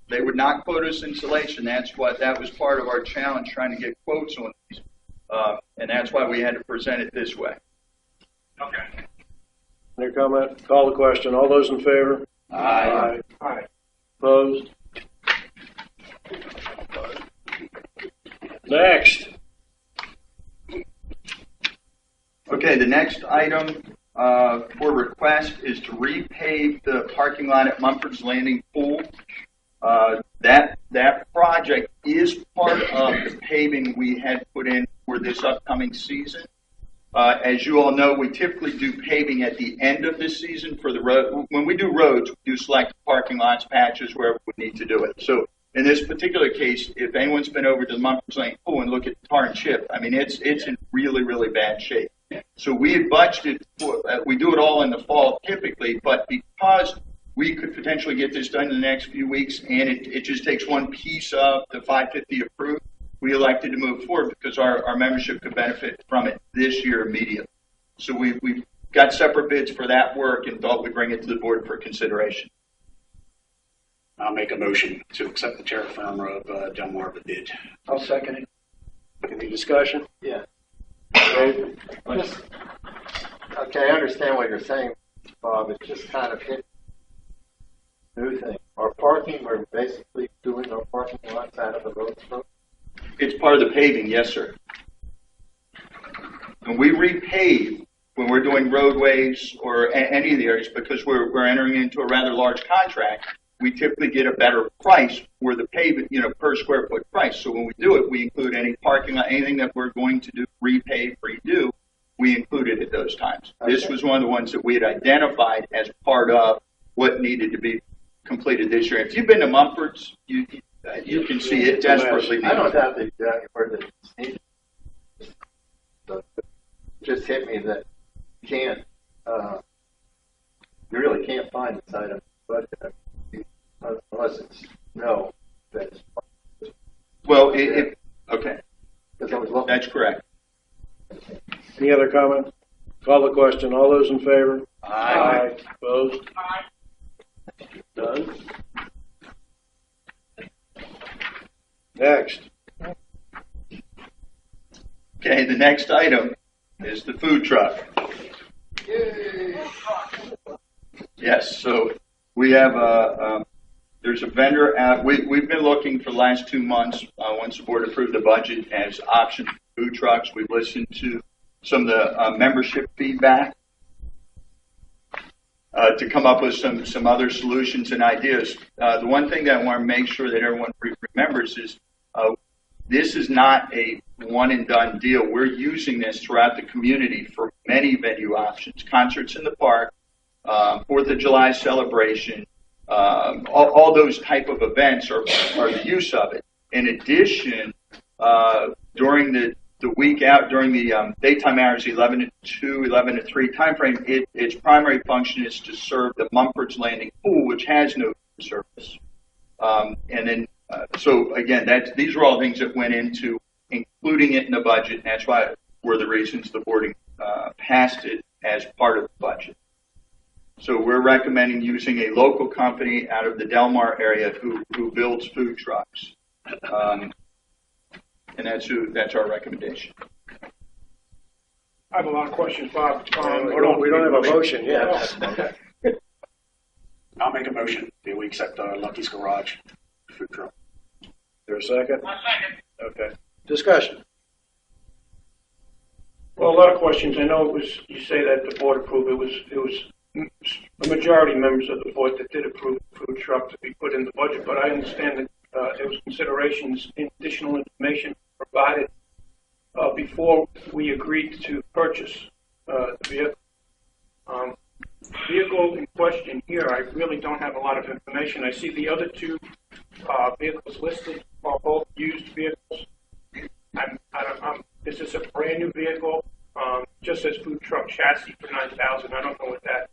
They would not quote us installation. That was part of our challenge, trying to get quotes on these. And that's why we had to present it this way. Okay. Any comment? Call the question. All those in favor? Aye. Aye. Opposed? Next. Okay, the next item for request is to repave the parking lot at Mumford's Landing Pool. That project is part of the paving we had put in for this upcoming season. As you all know, we typically do paving at the end of the season for the road. When we do roads, we do select parking lots, patches, wherever we need to do it. So in this particular case, if anyone's been over to the Mumford's Landing Pool and look at the tar and chip, I mean, it's in really, really bad shape. So we had budgeted for, we do it all in the fall typically, but because we could potentially get this done in the next few weeks and it just takes one piece of the 550 approved, we elected to move forward because our membership could benefit from it this year immediately. So we've got separate bids for that work and thought we'd bring it to the board for consideration. I'll make a motion to accept the terra firma of Delmarva bid. I'll second it. Any discussion? Yeah. Dave? Okay, I understand what you're saying, Bob. It just kind of hit new thing. Our parking, we're basically doing our parking lots out of the road. It's part of the paving, yes, sir. And we repave when we're doing roadways or any of the areas because we're entering into a rather large contract. We typically get a better price for the pavement, per square foot price. So when we do it, we include any parking lot, anything that we're going to do, repave, redo, we included at those times. Okay. This was one of the ones that we had identified as part of what needed to be completed this year. If you've been to Mumford's, you can see it desperately needed. I don't have the exact word that it's needed. So it just hit me that you can't, you really can't find this item, but unless it's that's well, okay. That's correct. Any other comments? Call the question. All those in favor? Aye. Opposed? Aye. Done. Next. Okay, the next item is the food truck. Yay. Yes, so we have there's a vendor out. We've been looking for the last 2 months, once the board approved the budget, as option for food trucks. We've listened to some of the membership feedback to come up with some other solutions and ideas. The one thing that I want to make sure that everyone remembers is this is not a one and done deal. We're using this throughout the community for many venue options, concerts in the park, 4th of July celebration, all those type of events are the use of it. In addition, during the week out, during the daytime hours, 11 to 2, 11 to 3 time frame, its primary function is to serve the Mumford's Landing Pool, which has no service. And then, so again, these are all things that went into including it in the budget, and that's why were the reasons the board passed it as part of the budget. So we're recommending using a local company out of the Delmar area who builds food trucks. And that's our recommendation. I have a lot of questions, Bob. We don't have a motion yet. Okay. I'll make a motion that we accept Lucky's Garage food truck. Is there a second? One second. Okay. Discussion. Well, a lot of questions. I know you say that the board approved. It was a majority members of the board that did approve the food truck to be put in the budget, but I understand that there was considerations in additional information provided before we agreed to purchase the vehicle. Vehicle in question here, I really don't have a lot of information. I see the other two vehicles listed are both used vehicles. This is a brand new vehicle, just says food truck chassis for $9,000. I don't know what that.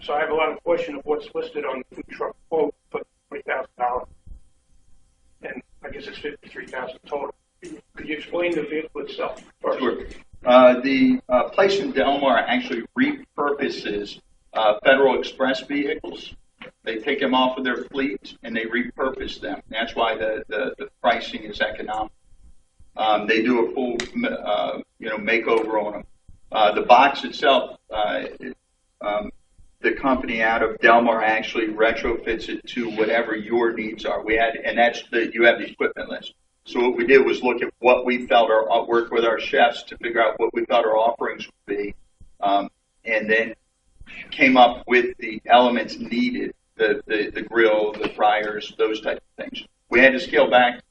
So I have a lot of question of what's listed on the food truck quote for $3,000, and I guess it's $53,000 total. Could you explain the vehicle itself first? Sure. The place in Delmar actually repurposes Federal Express vehicles. They take them off of their fleet and they repurpose them. That's why the pricing is economic. They do a full, makeover on them. The box itself, the company out of Delmar actually retrofits it to whatever your needs are. You have the equipment list. So what we did was look at what we felt work with our chefs to figure out what we thought our offerings would be, and then came up with the elements needed, the grill, the fryers, those type of things. We had to scale back.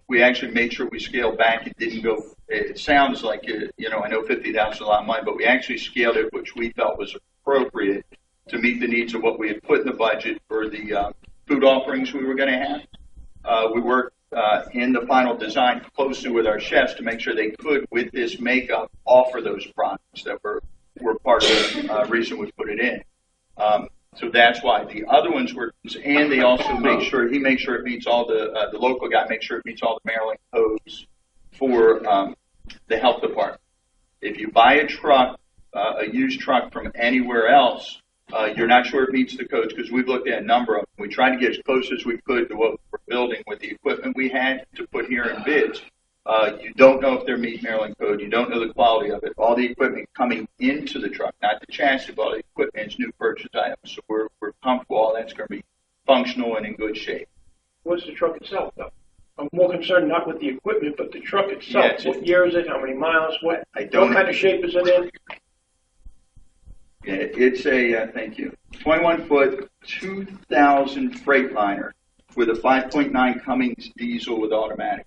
We actually made sure we scaled back. It didn't go. It sounds like I know 50,000 is a lot of money, but we actually scaled it, which we felt was appropriate to meet the needs of what we had put in the budget for the food offerings we were going to have. We worked in the final design closely with our chefs to make sure they could, with this makeup, offer those products that were part of the reason we put it in. So that's why the other ones were, and they also makes sure it meets all the local guy makes sure it meets all the Maryland codes for the health department. If you buy a truck, a used truck from anywhere else, you're not sure it meets the codes because we've looked at a number of them. We tried to get as close as we could to what we're building with the equipment we had to put here in bids. You don't know if they meet Maryland code. You don't know the quality of it. All the equipment coming into the truck, not the chassis, but all the equipment is new purchase items. So we're comfortable all that's going to be functional and in good shape. What's the truck itself, though? I'm more concerned not with the equipment, but the truck itself. Yeah, what year is it? How many miles? What don't kind of shape is it in? Yeah, it's a, thank you, 21-foot, 2000 Freightliner with a 5.9 Cummins diesel with automatic.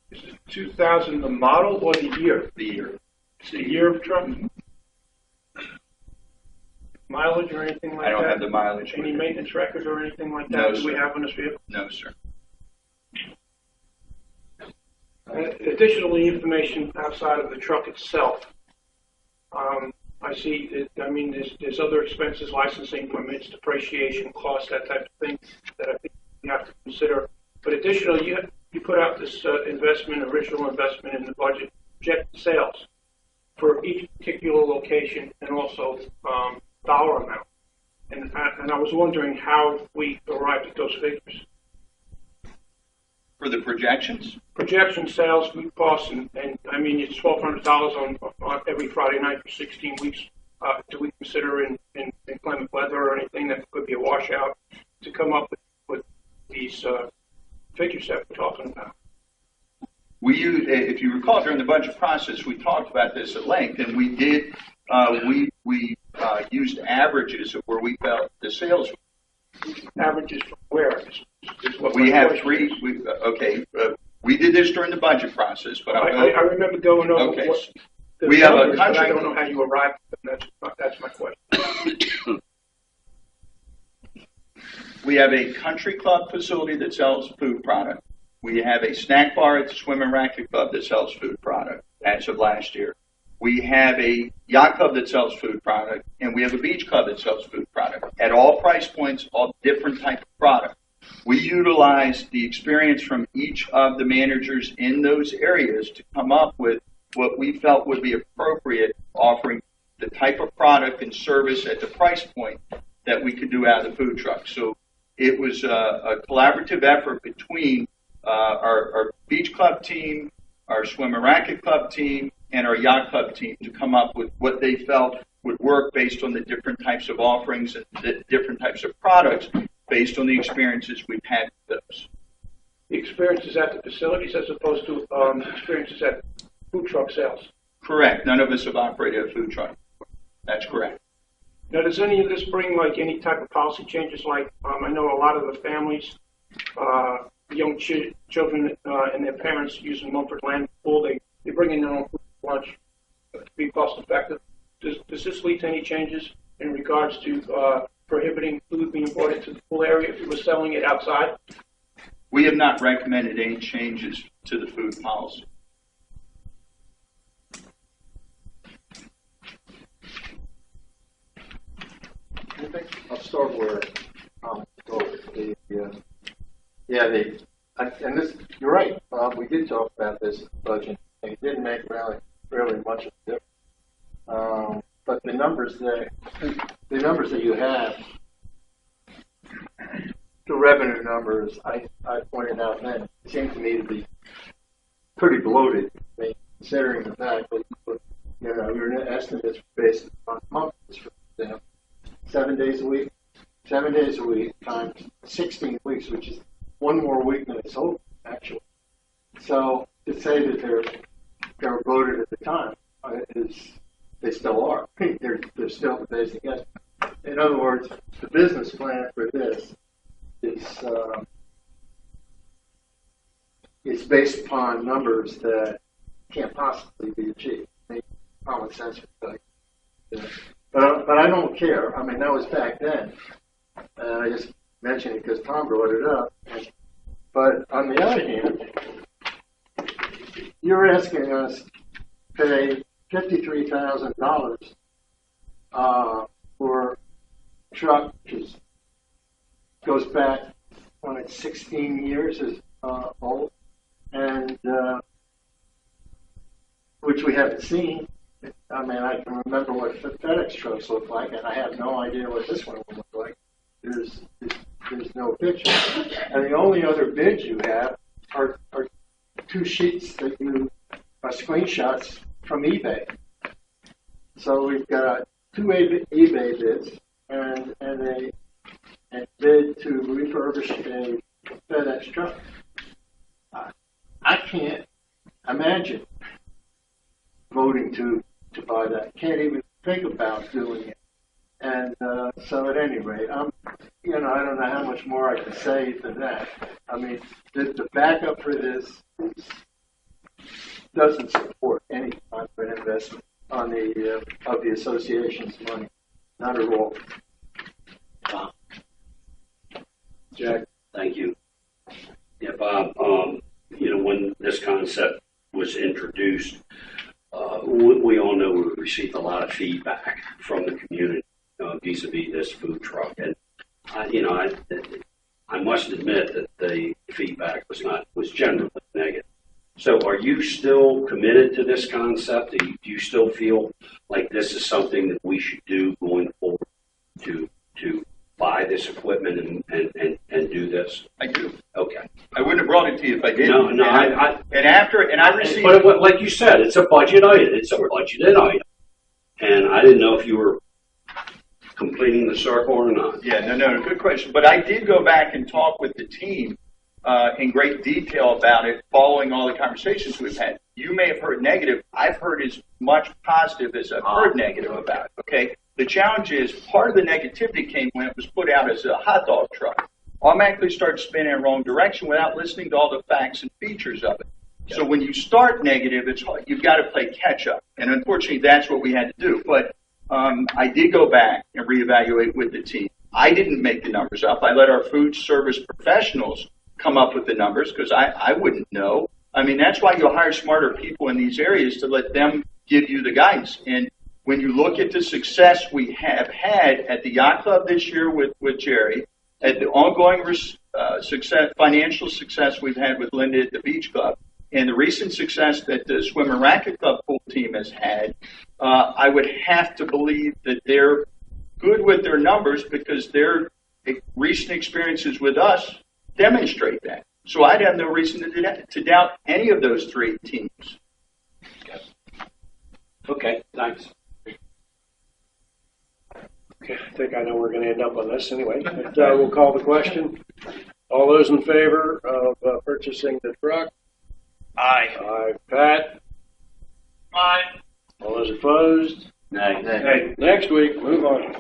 Is it 2000 the model or the year? The year. It's the year of truck? Mileage or anything like that? I don't have the mileage. Any maintenance records or anything like that No, that we sir. have on this vehicle? No, sir. Additionally, information outside of the truck itself. I see, there's other expenses, licensing permits, depreciation costs, that type of thing that I think you have to consider. But additionally, you put out this original investment in the budget, projected sales for each particular location and also dollar amount. And I was wondering how we arrived at those figures. For the projections? Projection sales, food costs, and it's $1,200 on every Friday night for 16 weeks. Do we consider in inclement weather or anything that could be a washout to come up with these figures that we're talking about? We used, if you recall, during the budget process, we talked about this at length, and we did. We used averages of where we felt the sales. Averages from where? We have three. We did this during the budget process, but I remember going over what the we numbers, have a country. but I don't know how you arrived at them. That's my question. We have a country club facility that sells food product. We have a snack bar at the Swim and Racket Club that sells food product as of last year. We have a yacht club that sells food product, and we have a beach club that sells food product. At all price points, all different type of product. We utilize the experience from each of the managers in those areas to come up with what we felt would be appropriate, offering the type of product and service at the price point that we could do out of the food truck. So it was a collaborative effort between our beach club team, our swim and racket club team, and our yacht club team to come up with what they felt would work based on the different types of offerings and the different types of products based on the experiences we've had with those. The experiences at the facilities as opposed to experiences at food truck sales? Correct. None of us have operated a food truck. That's correct. Now, does any of this bring any type of policy changes? I know a lot of the families, young children and their parents using Mumford Land Pool, they bring in their own lunch to be cost effective. Does this lead to any changes in regards to prohibiting food being brought into the pool area if you were selling it outside? We have not recommended any changes to the food policy. I'll start where and this, you're right, Bob, we did talk about this budget, and it didn't make really much of a difference. But the numbers that you have the revenue numbers I pointed out then seem to me to be pretty bloated. I mean, considering the fact that your estimates based on months, for example, 7 days a week. 7 days a week times 16 weeks, which is one more week than it's open, actually. So to say that they were voted at the time they still are. They're still the basic estimate. In other words, the business plan for this is based upon numbers that can't possibly be achieved. Common sense would tell you. But I don't care. I mean, that was back then. I just mentioned it because Tom brought it up. But on the other hand, you're asking us to pay $53,000 for a truck that goes back when it's 16 years old, and which we haven't seen. I mean, I can remember what FedEx trucks look like, and I have no idea what this one will look like. There's no picture. And the only other bids you have are two sheets that are screenshots from eBay. So we've got two eBay bids and a bid to refurbish a FedEx truck. I can't imagine voting to buy that. Can't even think about doing it. And so at any rate, I don't know how much more I can say than that. I mean, the backup for this doesn't support any kind of an investment on of the association's money. Not at all. Jack, thank you. Yeah, Bob. When this concept was introduced, we all know we received a lot of feedback from the community vis-a-vis this food truck, and I must admit that the feedback was generally negative. So, are you still committed to this concept? Do you still feel like this is something that we should do going forward to buy this equipment and do this? I do. Okay. I wouldn't have brought it to you if I didn't. No, I received. But like you said, it's a budget item. It's a budgeted item, and I didn't know if you were completing the circle or not. Yeah, no, good question. But I did go back and talk with the team in great detail about it, following all the conversations we've had. You may have heard negative. I've heard as much positive as I've heard negative about it. Okay. The challenge is part of the negativity came when it was put out as a hot dog truck. Automatically started spinning in the wrong direction without listening to all the facts and features of it. Yeah. So when you start negative, it's hard. You've got to play catch up, and unfortunately, that's what we had to do. But I did go back and reevaluate with the team. I didn't make the numbers up. I let our food service professionals come up with the numbers because I wouldn't know. I mean, that's why you hire smarter people in these areas to let them give you the guidance. And when you look at the success we have had at the yacht club this year with Jerry, at the ongoing financial success we've had with Linda at the beach club, and the recent success that the swim and racket club pool team has had, I would have to believe that they're good with their numbers because their recent experiences with us demonstrate that. So I'd have no reason to doubt any of those three teams. Okay, thanks. Okay, I think I know we're going to end up on this anyway. But, we'll call the question. All those in favor of purchasing the truck? Aye. Aye. Pat? Aye. All those opposed? Nay. Okay, next week, move on.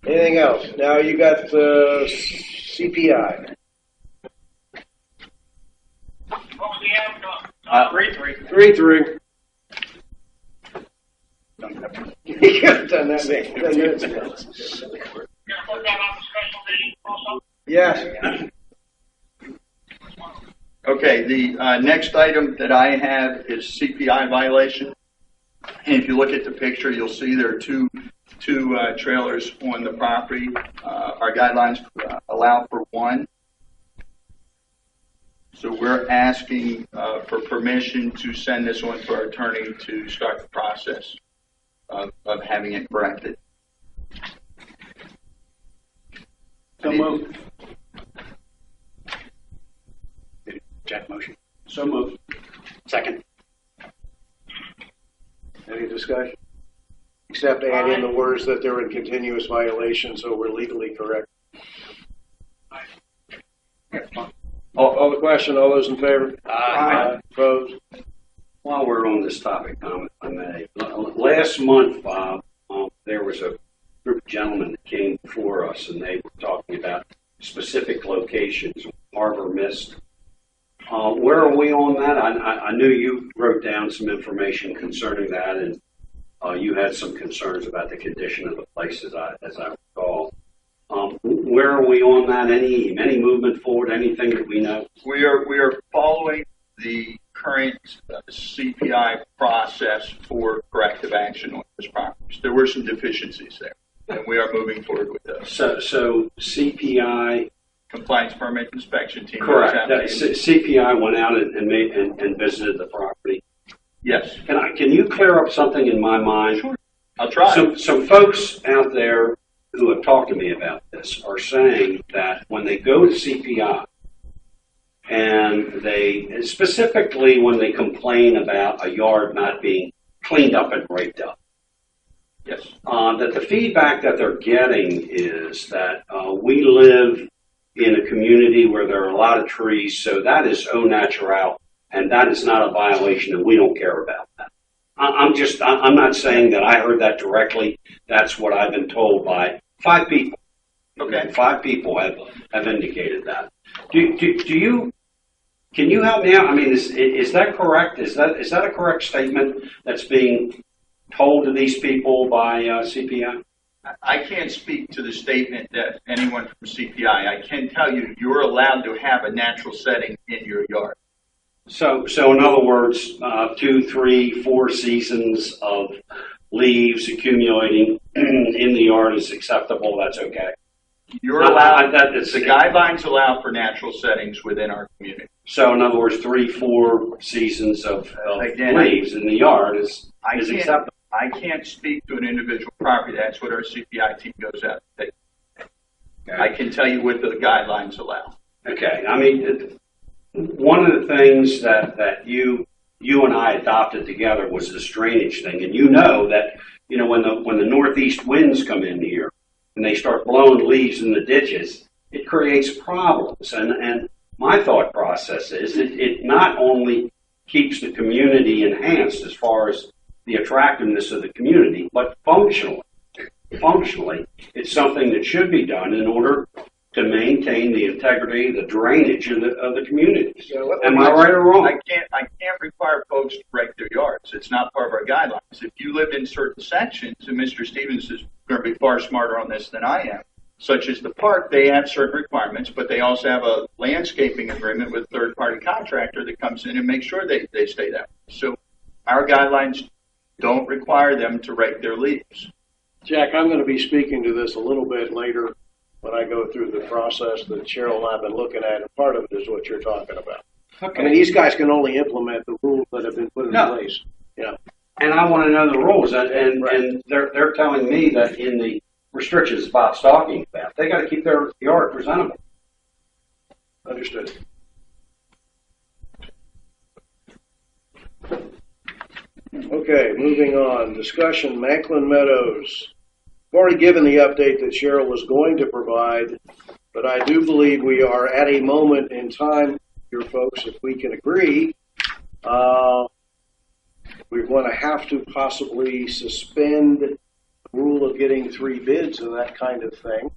Anything else? Now you got CPI. What was the outcome? 3-3. You could have done that 10 minutes ago. You're going to put that on the special meeting also? Yes. Okay, the next item that I have is CPI violation. And if you look at the picture, you'll see there are two trailers on the property. Our guidelines allow for one. So we're asking for permission to send this on to our attorney to start the process of having it corrected. So moved. Jack motion. So moved. Second. Any discussion? Except add in the words that they're in continuous violation, so we're legally correct. All the question, all those in favor? Aye. Opposed? While we're on this topic, Tom, if I may, last month, Bob, there was a group of gentlemen that came before us, and they were talking about specific locations, Harbor Mist. Where are we on that? I knew you wrote down some information concerning that, and you had some concerns about the condition of the place, as I recall. Where are we on that? Any movement forward? Anything that we know? We are following the current CPI process for corrective action on those properties. There were some deficiencies there, and we are moving forward with those. So CPI compliance permit inspection team. Correct. CPI went out and visited the property. Yes. Can you clear up something in my mind? Sure. I'll try. Some folks out there who have talked to me about this are saying that when they go to CPI and they, specifically when they complain about a yard not being cleaned up and raked up, yes, that the feedback that they're getting is that we live in a community where there are a lot of trees, so that is au naturel, and that is not a violation, and we don't care about that. I'm not saying that I heard that directly. That's what I've been told by 5 people. Okay. 5 people have indicated that. Can you help me out? I mean, is that correct? Is that a correct statement that's being told to these people by CPI? I can't speak to the statement that anyone from CPI. I can tell you you're allowed to have a natural setting in your yard. So in other words, 2, 3, 4 seasons of leaves accumulating in the yard is acceptable. That's okay. You're allowed. The guidelines allow for natural settings within our community. So in other words, 3, 4 seasons of leaves in the yard is acceptable. I can't speak to an individual property. That's what our CPI team goes out to take. Okay. I can tell you what the guidelines allow. Okay. I mean, one of the things that you and I adopted together was this drainage thing, and you know that when the northeast winds come in here and they start blowing leaves in the ditches, it creates problems. And my thought process is it not only keeps the community enhanced as far as the attractiveness of the community, but functionally, it's something that should be done in order to maintain the integrity, the drainage of the community. Am I right or wrong? I can't require folks to break their yards. It's not part of our guidelines. If you live in certain sections, and Mr. Stevens is going to be far smarter on this than I am, such as the park, they have certain requirements, but they also have a landscaping agreement with a third-party contractor that comes in and makes sure they stay that way. So our guidelines don't require them to rake their leaves. Jack, I'm going to be speaking to this a little bit later when I go through the process that Cheryl and I have been looking at, and part of it is what you're talking about. Okay. I mean, these guys can only implement the rules that have been put in place. Yeah. And I want to know the rules, and they're telling me that in the restrictions Bob's talking about, they got to keep their yard presentable. Understood. Okay, moving on. Discussion, Macklin Meadows. I've already given the update that Cheryl was going to provide, but I do believe we are at a moment in time here, folks, if we can agree, we're going to have to possibly suspend the rule of getting 3 bids and that kind of thing.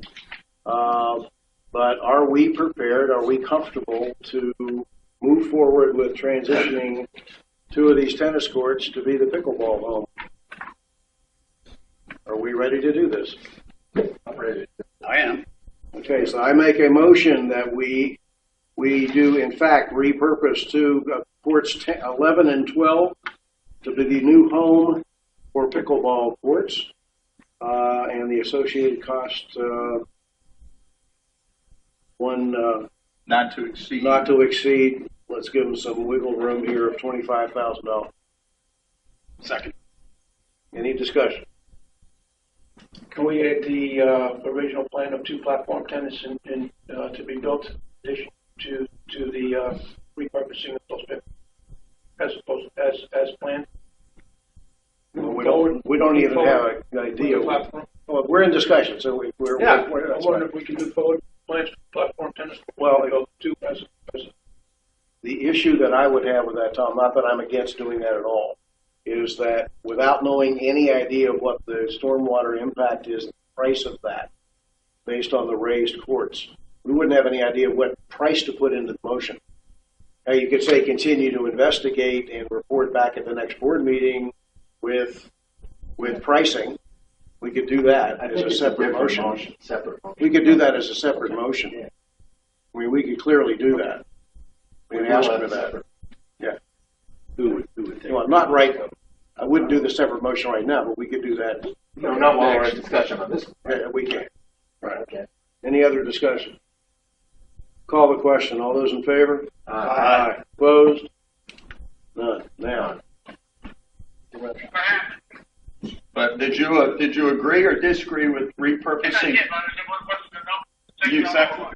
But are we prepared, are we comfortable to move forward with transitioning 2 of these tennis courts to be the pickleball home? Are we ready to do this? I'm ready. I am. Okay, so I make a motion that we do, in fact, repurpose 2 courts 11 and 12 to be the new home for pickleball courts, and the associated cost, not to exceed. Not to exceed. Let's give them some wiggle room here of $25,000. Second. Any discussion? Can we add the original plan of 2 platform tenants to be built in addition to the repurposing of those pits as planned? Well, we don't even have an idea. Well, we're in discussion, so we're I wonder if we can move forward plans for platform tenants. Well, as the issue that I would have with that, Tom, not that I'm against doing that at all, is that without knowing any idea of what the stormwater impact is, the price of that, based on the raised courts, we wouldn't have any idea what price to put into the motion. Now, you could say continue to investigate and report back at the next board meeting with pricing. We could do that as a separate motion. We could do that as a separate motion. Yeah. I mean, we could clearly do that. We can ask for that. Yeah. Who would take Well, not right. I wouldn't do the separate motion right now, but we could do that. No, not while we're in discussion on this. Yeah, we can. Right. Okay. Any other discussion? Call the question. All those in favor? Aye. Opposed? None. Now. But did you agree or disagree with repurposing?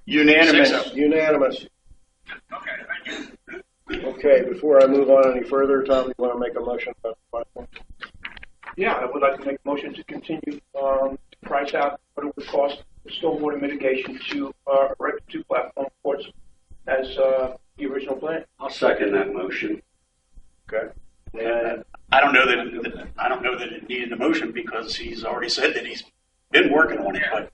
Unanimous. Unanimous. Okay, thank you. Okay, before I move on any further, Tom, you want to make a motion about the platform? Yeah, I would like to make a motion to continue to price out what it would cost for stormwater mitigation to erect 2 platform ports as the original plan. I'll second that motion. Okay. And I don't know that it needed a motion because he's already said that he's been working on it. But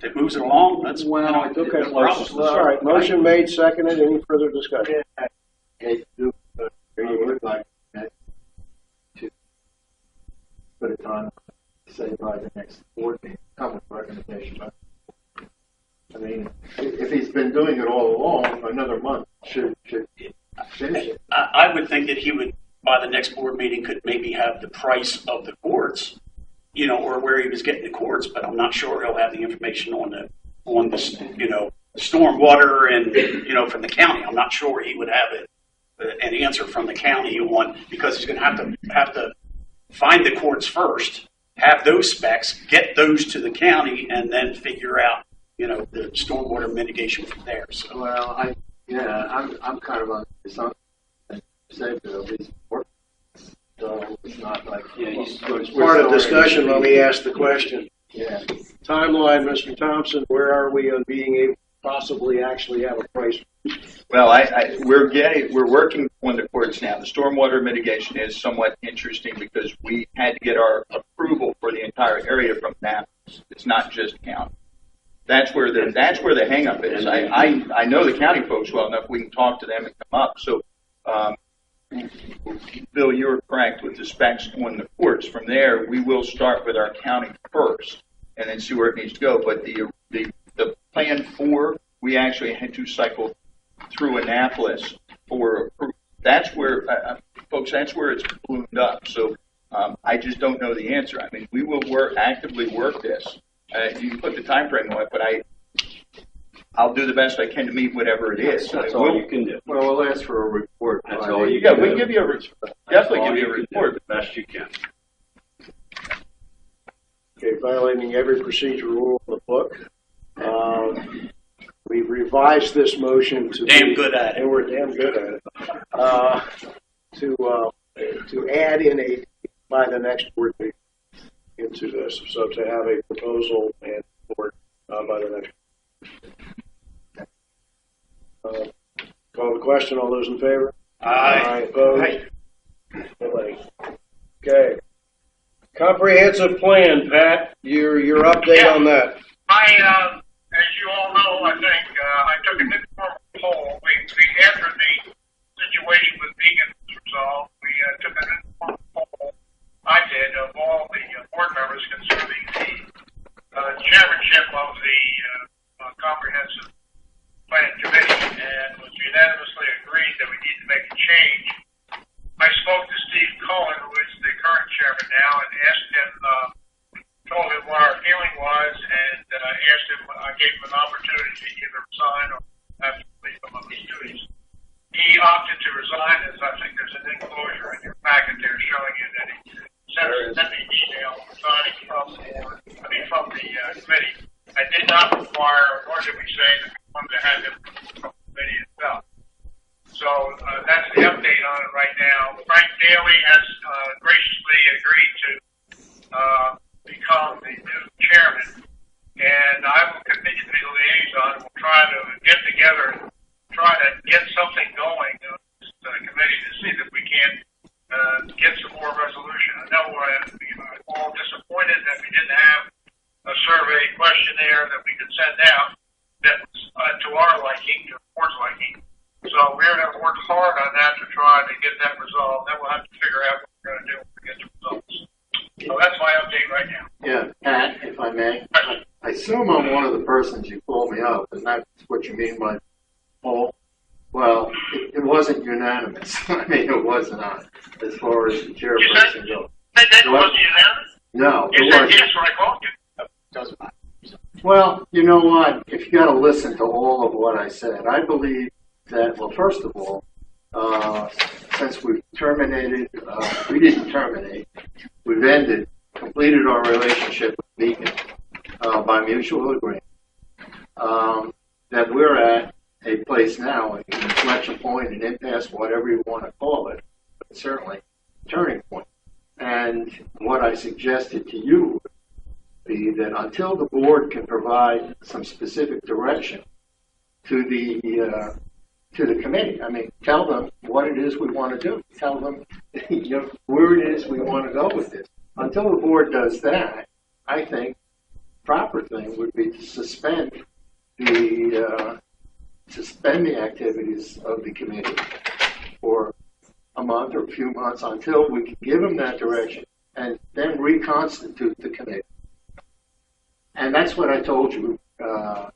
that moves it along. That's Okay. All right. Motion made, seconded. Any further discussion? Okay, you would like to put it on, say, by the next board meeting, come with a recommendation. I mean, if he's been doing it all along, another month should finish it. I would think that he would, by the next board meeting, could maybe have the price of the courts, or where he was getting the courts, but I'm not sure he'll have the information on the stormwater and, from the county. I'm not sure he would have an answer from the county on, because he's going to have to find the courts first, have those specs, get those to the county, and then figure out, the stormwater mitigation from there. So. Well, I'm kind of on the assumption that said he's working. So it's not like It's part of discussion. Let me ask the question. Yeah. Timeline, Mr. Thompson. Where are we on being able to possibly actually have a price? Well, we're working on the courts now. The stormwater mitigation is somewhat interesting because we had to get our approval for the entire area from Naples. It's not just county. That's where the hang up is. I know the county folks well enough. We can talk to them and come up. So, Bill, you're correct with the specs on the courts. From there, we will start with our county first and then see where it needs to go. But the plan 4, we actually had to cycle through Annapolis for approval. That's where, folks, that's where it's ballooned up. So I just don't know the answer. I mean, we will actively work this. You can put the time frame on it, but I'll do the best I can to meet whatever it is. That's all you can do. Well, we'll ask for a report. That's all you Yeah, can do. we can give you definitely give you a report. The best you can. Okay, violating every procedure rule in the book. We've revised this motion to Damn good at it. And we're damn good at it. To add in by the next board meeting into this. So to have a proposal and report by the next. Call the question. All those in favor? Aye. Opposed? Nobody. Okay. Comprehensive plan, Pat. Your update on that. As you all know, I think, I took an informal poll. After the situation with Beacon was resolved, we took an informal poll, I did, of all the board members concerning the chairmanship of the Comprehensive Plan Committee, and was unanimously agreed that we need to make a change. I spoke to Steve Cohen, who is the current chairman now, and asked him, told him what our feeling was, and asked him, I gave him an opportunity to either resign or have to leave some of his duties. He opted to resign, as I think there's an enclosure in your packet there showing you that he sent me an email resigning from Daly has graciously agreed to become the new chairman, and I will continue to be the liaison. We'll try to get together and try to get something going in this committee to see if we can get some more resolution. I know I'm all disappointed that we didn't have a survey questionnaire that we could send out that was to our liking, to the board's liking. So we're going to work hard on that to try to get that resolved. Then we'll have to figure out what we're going to do when we get the results. So that's my update right now. Yeah, Pat, if I may. I assume I'm one of the persons you called me up, and that's what you mean by poll. Well, it wasn't unanimous. I mean, it was not, as far as the chairperson goes. That wasn't unanimous? No, You it said wasn't. yes when I called you. Doesn't matter. Well, you know what? If you got to listen to all of what I said, I believe that, well, first of all, since we've terminated, we didn't terminate, we've ended, completed our relationship with Beacon by mutual agreement, that we're at a place now, an inflection point, an impasse, whatever you want to call it, but certainly a turning point. And what I suggested to you would be that until the board can provide some specific direction to the committee, I mean, tell them what it is we want to do. Tell them where it is we want to go with this. Until the board does that, I think proper thing would be to suspend the activities of the committee for a month or a few months until we can give them that direction and then reconstitute the committee. And that's what I told you. I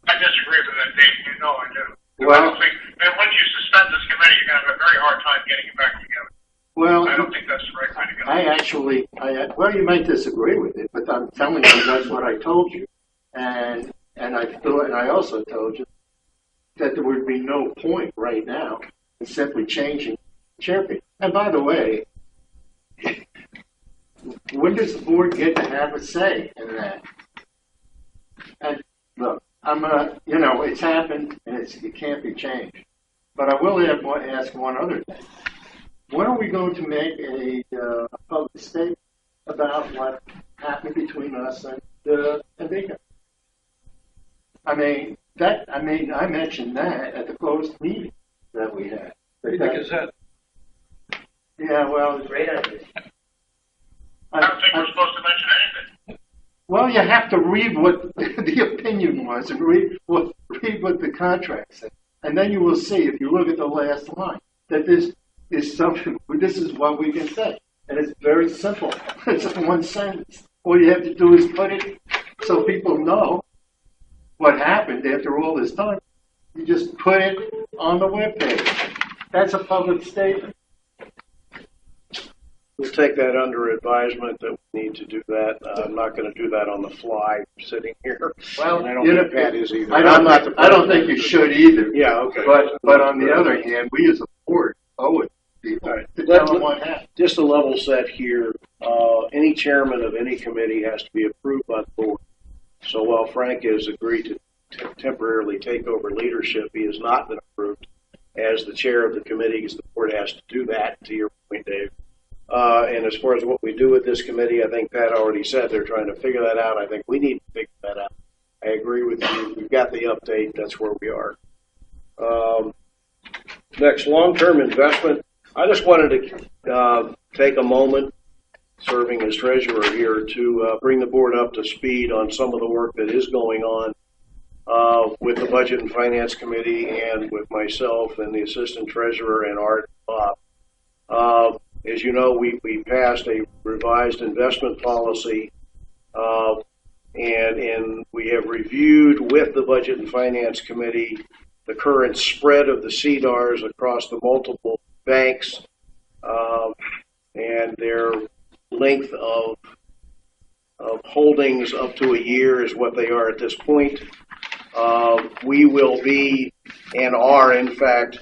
disagree with that, Dave. You know I do. Well, I don't think, and once you suspend this committee, you're going to have a very hard time getting it back together. Well, I don't think that's the right way to go. Well, you might disagree with it, but I'm telling you that's what I told you. And I also told you that there would be no point right now in simply changing champion. And by the way, when does the board get to have a say in that? And look, it's happened and it can't be changed. But I will ask one other thing. When are we going to make a public statement about what happened between us and Beacon? I mentioned that at the closed meeting that we had. Yeah, well, great idea. I don't think we're supposed to mention anything. Well, you have to read what the opinion was and read what the contract said. And then you will see, if you look at the last line, that this is something, this is what we can say. And it's very simple. It's one sentence. All you have to do is put it so people know what happened after all this time. You just put it on the webpage. That's a public statement. We'll take that under advisement that we need to do that. I'm not going to do that on the fly sitting here. Well, and I don't think Pat is either. I don't think you should either. Yeah, okay. But on the other hand, we as a board owe it to people to tell them what happened. Just a level set here. Any chairman of any committee has to be approved by the board. So while Frank has agreed to temporarily take over leadership, he has not been approved as the chair of the committees. The board has to do that, to your point, Dave. And as far as what we do with this committee, I think Pat already said they're trying to figure that out. I think we need to figure that out. I agree with you. We've got the update. That's where we are. Next, long-term investment. I just wanted to take a moment, serving as treasurer here, to bring the board up to speed on some of the work that is going on with the Budget and Finance Committee and with myself and the Assistant Treasurer and Art Bob. As you know, we passed a revised investment policy, and we have reviewed with the Budget and Finance Committee the current spread of the CDARs across the multiple banks and their length of holdings up to a year is what they are at this point. We will be and are, in fact,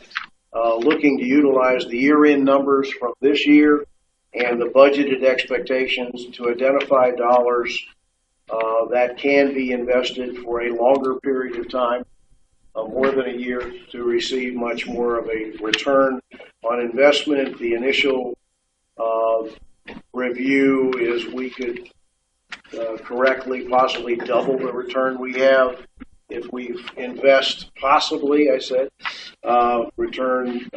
looking to utilize the year-end numbers from this year and the budgeted expectations to identify dollars that can be invested for a longer period of time, more than a year, to receive much more of a return On investment, the initial review is we could correctly possibly double the return we have if we invest possibly, I said, return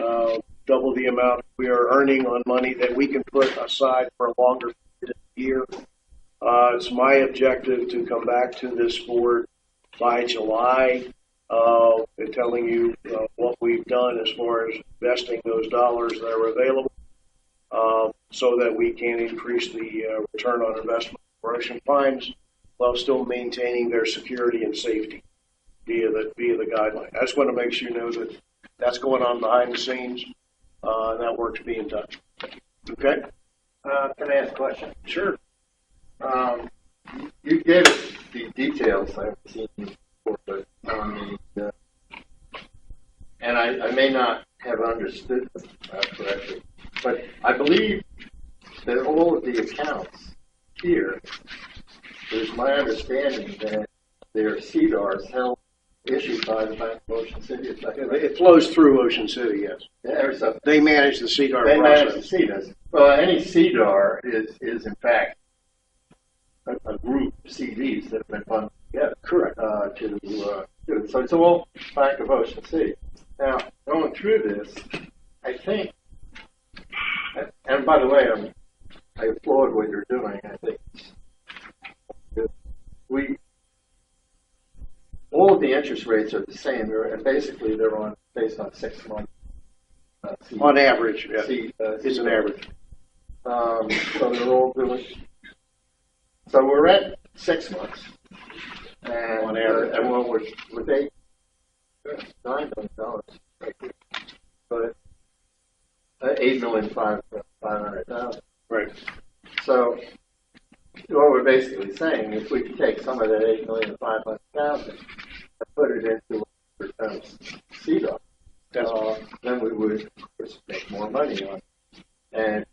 double the amount we are earning on money that we can put aside for a longer year. It's my objective to come back to this board by July and telling you what we've done as far as investing those dollars that are available so that we can increase the return on investment for ocean fines while still maintaining their security and safety via the guideline. I just want to make sure you know that that's going on behind the scenes and that work's being done. Okay? Can I ask a question? Sure. You gave us the details I haven't seen before, but and I may not have understood them correctly, but I believe that all of the accounts here, there's my understanding that they're CDRs issued by the Bank of Ocean City. Is that correct? It flows through Ocean City, yes. They manage the CDR They process. manage the CDRs. Well, any CDR is in fact a group of CDs that have been bundled together. Correct. So it's all Bank of Ocean City. Now, going through this, I think, and by the way, I applaud what you're doing. I think all of the interest rates are the same, and basically they're based on 6 months. On average, yeah. It's an average. So they're all doing. So we're at 6 months, and on average, and what we're with $9 million, but $8,500,000. Right. So what we're basically saying, if we could take some of that $8,500,000 and put it into CDR, then we would, of course, make more money on it and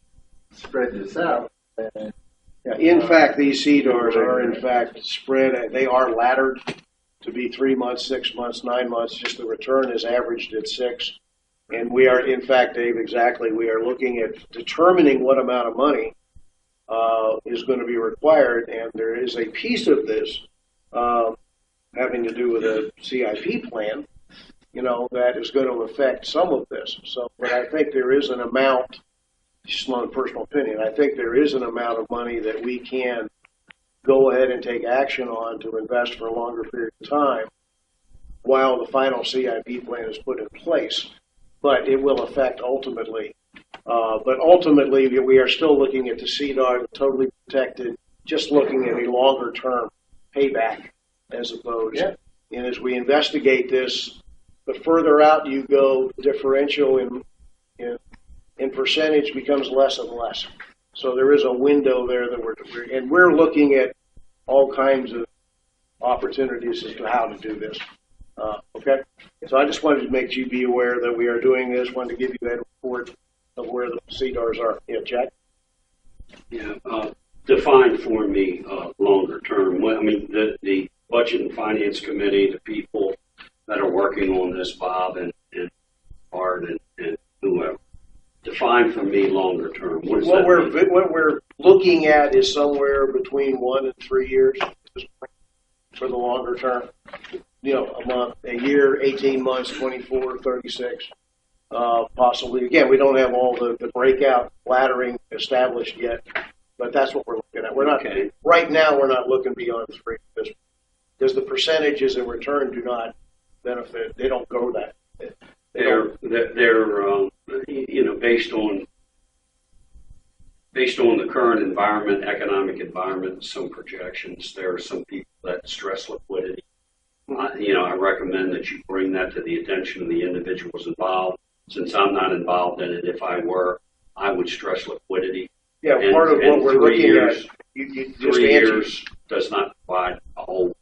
spread this out. And, in fact, these CDRs are in fact spread. They are laddered to be 3 months, 6 months, 9 months. Just the return is averaged at 6. And we are, in fact, Dave, exactly. We are looking at determining what amount of money is going to be required, and there is a piece of this having to do with a CIP plan, that is going to affect some of this. So, but I think there is an amount, just my personal opinion, I think there is an amount of money that we can go ahead and take action on to invest for a longer period of time while the final CIP plan is put in place. But it will affect ultimately. But ultimately, we are still looking at the CDR, totally protected, just looking at a longer term payback as opposed. Yeah. And as we investigate this, the further out you go, the differential in percentage becomes less and less. So there is a window there that we're looking at all kinds of opportunities as to how to do this. Okay? So I just wanted to make you be aware that we are doing this. Wanted to give you that report of where the CDRs are. Yeah, Jack? Yeah, define for me longer term. I mean, the Budget and Finance Committee, the people that are working on this, Bob and Art and whoever, define for me longer term. What we're looking at is somewhere between 1 and 3 years for the longer term. A month, a year, 18 months, 24, 36, possibly. Again, we don't have all the breakout laddering established yet, but that's what we're looking at. We're not right now. We're not looking beyond 3 because the percentages in return do not benefit. They don't go that. They're based on the current environment, economic environment, some projections. There are some people that stress liquidity. I recommend that you bring that to the attention of the individuals involved. Since I'm not involved in it, if I were, I would stress liquidity. Yeah, part of what we're looking at, you 3 years does not provide a whole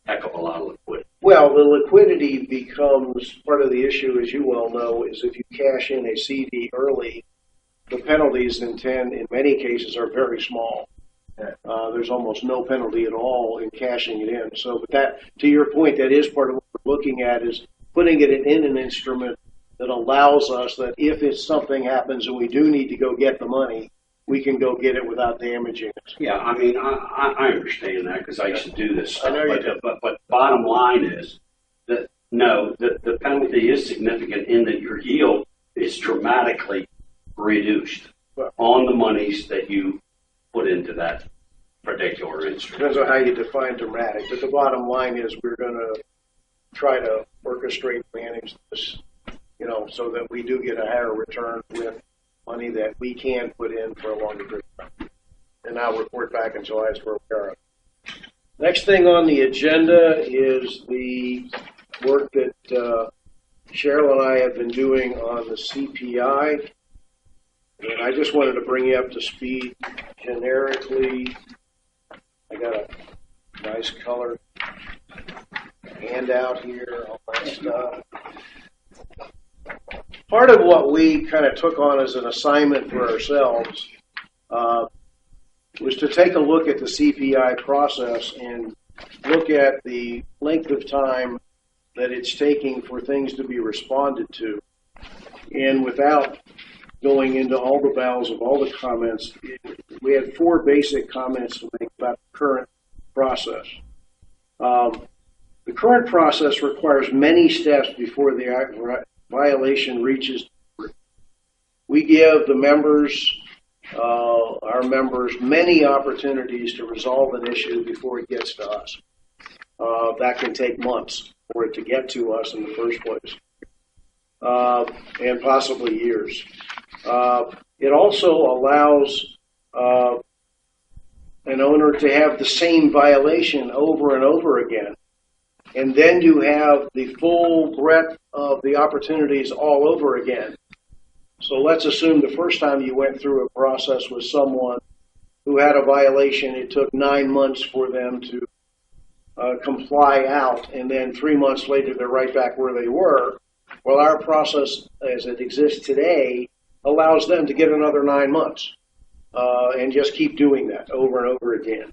heck of a lot of liquidity. Well, the liquidity becomes part of the issue, as you well know, is if you cash in a CD early, the penalties in many cases are very small. There's almost no penalty at all in cashing it in. So, but that, to your point, that is part of what we're looking at is putting it in an instrument that allows us that if it's something happens and we do need to go get the money, we can go get it without damaging it. Yeah, I mean, I understand that because I used to do this stuff. I know you do. But bottom line is that, no, the penalty is significant in that your yield is dramatically reduced on the monies that you put into that particular instrument. Depends on how you define dramatic, but the bottom line is we're going to try to orchestrate, manage this, so that we do get a higher return with money that we can put in for a longer period of time. And I'll report back in July as where we are. Next thing on the agenda is the work that Cheryl and I have been doing on the CPI. And I just wanted to bring you up to speed generically. I got a nice color handout here, all that stuff. Part of what we kind of took on as an assignment for ourselves was to take a look at the CPI process and look at the length of time that it's taking for things to be responded to. And without going into all the bowels of all the comments, we had 4 basic comments to make about the current process. The current process requires many steps before the violation reaches. We give the members, our members, many opportunities to resolve an issue before it gets to us. That can take months for it to get to us in the first place, and possibly years. It also allows an owner to have the same violation over and over again, and then you have the full breadth of the opportunities all over again. So let's assume the first time you went through a process with someone who had a violation, it took 9 months for them to comply out, and then 3 months later they're right back where they were. Well, our process as it exists today allows them to get another 9 months and just keep doing that over and over again.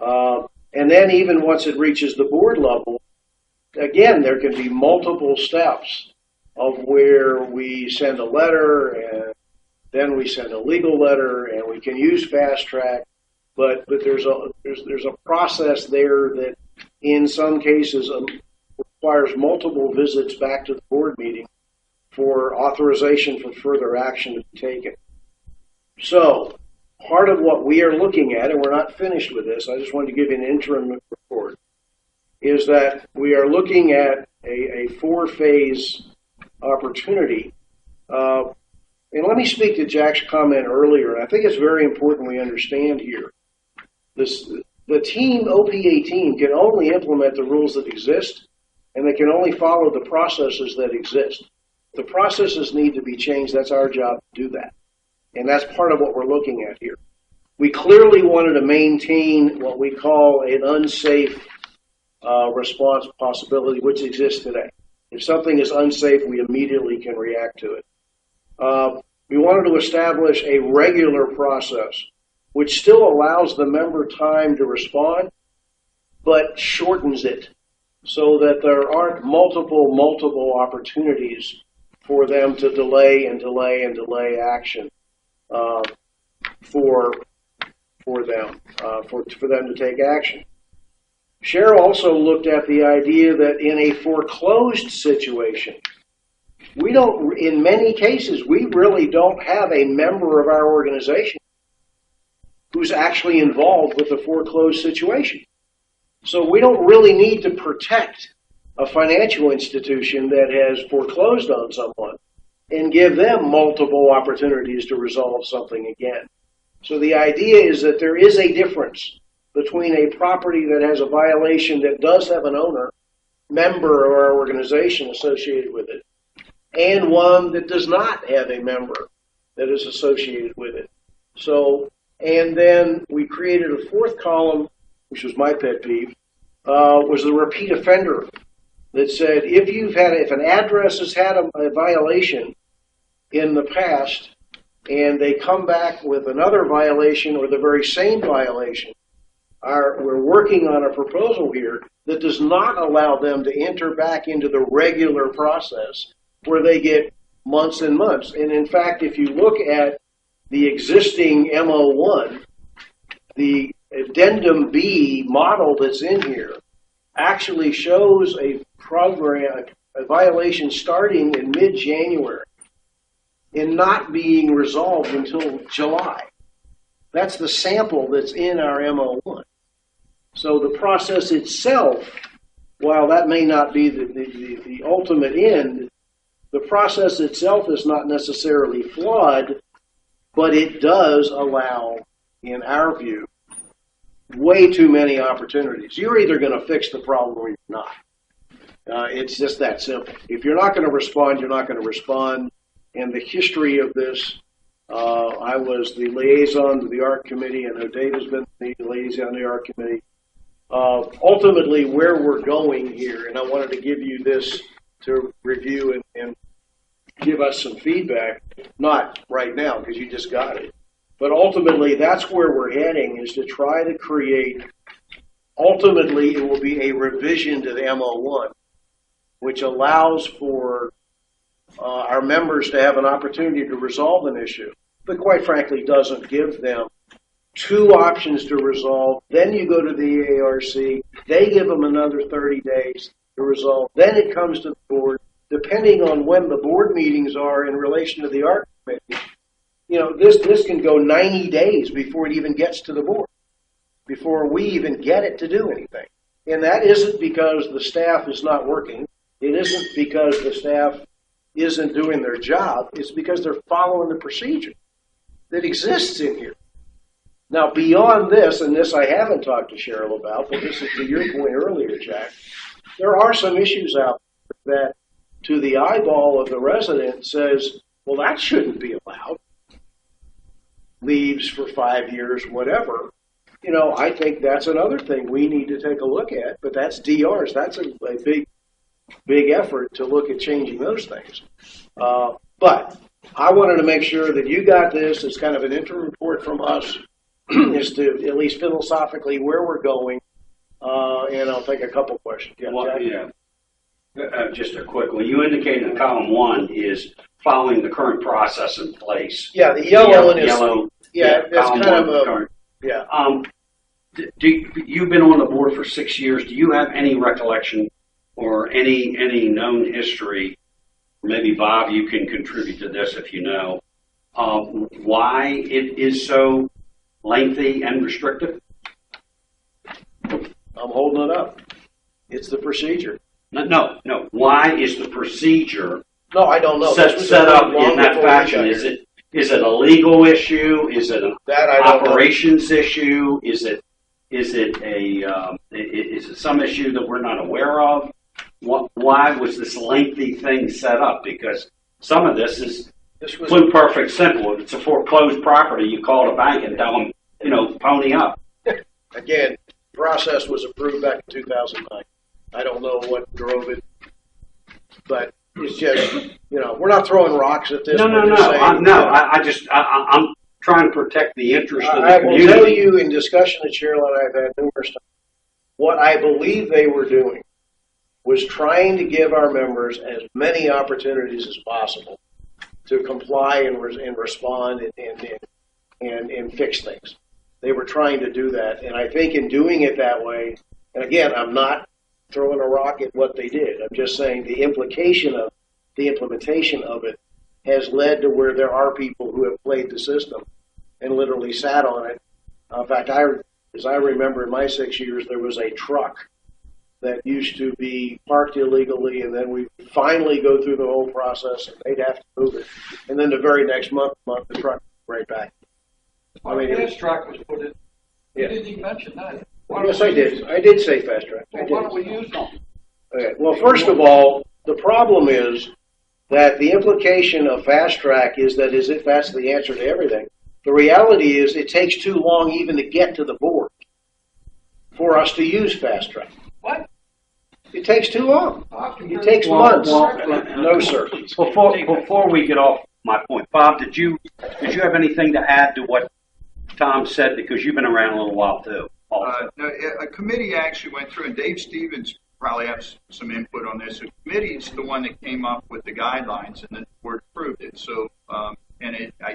And then even once it reaches the board level, again, there can be multiple steps of where we send a letter and then we send a legal letter, and we can use fast track, but there's a process there that in some cases requires multiple visits back to the board meeting for authorization for further action to be taken. So part of what we are looking at, and we're not finished with this, I just wanted to give you an interim report, is that we are looking at a 4-phase opportunity. And let me speak to Jack's comment earlier. I think it's very important we understand here. The team, OPA team, can only implement the rules that exist, and they can only follow the processes that exist. The processes need to be changed. That's our job to do that. And that's part of what we're looking at here. We clearly wanted to maintain what we call an unsafe response possibility, which exists today. If something is unsafe, we immediately can react to it. We wanted to establish a regular process, which still allows the member time to respond, but shortens it so that there aren't multiple opportunities for them to delay and delay and delay action for them to take action. Cheryl also looked at the idea that in a foreclosed situation, in many cases, we really don't have a member of our organization who's actually involved with the foreclosed situation. So we don't really need to protect a financial institution that has foreclosed on someone and give them multiple opportunities to resolve something again. So the idea is that there is a difference between a property that has a violation that does have an owner, member of our organization associated with it, and one that does not have a member that is associated with it. So, and then we created a 4th column, which was my pet peeve, was the repeat offender that said if an address has had a violation in the past and they come back with another violation or the very same violation, we're working on a proposal here that does not allow them to enter back into the regular process where they get months and months. And in fact, if you look at the existing MO1, the addendum B model that's in here actually shows a program, a violation starting in mid-January and not being resolved until July. That's the sample that's in our MO1. So the process itself, while that may not be the ultimate end, the process itself is not necessarily flawed, but it does allow, in our view, way too many opportunities. You're either going to fix the problem or you're not. It's just that simple. If you're not going to respond, you're not going to respond. And the history of this, I was the liaison to the ARC committee. I know Dave has been the liaison to the ARC committee. Ultimately, where we're going here, and I wanted to give you this to review and give us some feedback, not right now because you just got it, but ultimately that's where we're heading, is to try to create, ultimately it will be a revision to the MO1, which allows for our members to have an opportunity to resolve an issue, but quite frankly doesn't give them two options to resolve. Then you go to the ARC, they give them another 30 days to resolve. Then it comes to the board, depending on when the board meetings are in relation to the ARC committee. You know, this can go 90 days before it even gets to the board, before we even get it to do anything. And that isn't because the staff is not working. It isn't because the staff isn't doing their job. It's because they're following the procedure that exists in here. Now, beyond this, and this I haven't talked to Cheryl about, but this is to your point earlier, Jack, there are some issues out there that, to the eyeball of the resident, says, well, that shouldn't be allowed. Leaves for 5 years, whatever. You know, I think that's another thing we need to take a look at, but that's DRs. That's a big effort to look at changing those things. But I wanted to make sure that you got this as kind of an interim report from us as to at least philosophically where we're going, and I'll take a couple questions. Yeah, well, just a quick one. You indicated in column 1 is following the current process in place. Yeah, the yellow one is. Yeah, that's kind of a. Current. Yeah. You've been on the board for 6 years. Do you have any recollection or any known history? Maybe Bob, you can contribute to this if you know why it is so lengthy and restrictive. I'm holding it up. It's the procedure. No. Why is the procedure? No, I don't know. Set up in that fashion? Is it a legal issue? Is it an operations issue? Is it some issue that we're not aware of? Why was this lengthy thing set up? Because some of this is blue perfect simple. If it's a foreclosed property, you call the bank and tell them, pony up. Again, the process was approved back in 2009. I don't know what drove it, but it's just, we're not throwing rocks at this. No. I'm trying to protect the interest of the community. I will tell you, in discussion that Cheryl and I have had numerous times, what I believe they were doing was trying to give our members as many opportunities as possible to comply and respond and fix things. They were trying to do that, and I think in doing it that way, and again, I'm not throwing a rock at what they did. I'm just saying the implementation of it has led to where there are people who have played the system and literally sat on it. In fact, as I remember in my 6 years, there was a truck that used to be parked illegally, and then we finally go through the whole process, and they'd have to move it. And then the very next month, the truck right back. Gas track was put in. Yeah. You didn't even mention that. Yes, I did. I did say fast track. Well, why don't we use them? Okay. Well, first of all, the problem is that the implication of fast track is as if that's the answer to everything. The reality is it takes too long even to get to the board for us to use fast track. What? It takes too long. It takes months. No, sir. Before we get off my point, Bob, did you have anything to add to what Tom said? Because you've been around a little while too. No, a committee actually went through, and Dave Stevens probably have some input on this. The committee is the one that came up with the guidelines, and the board approved it. So, I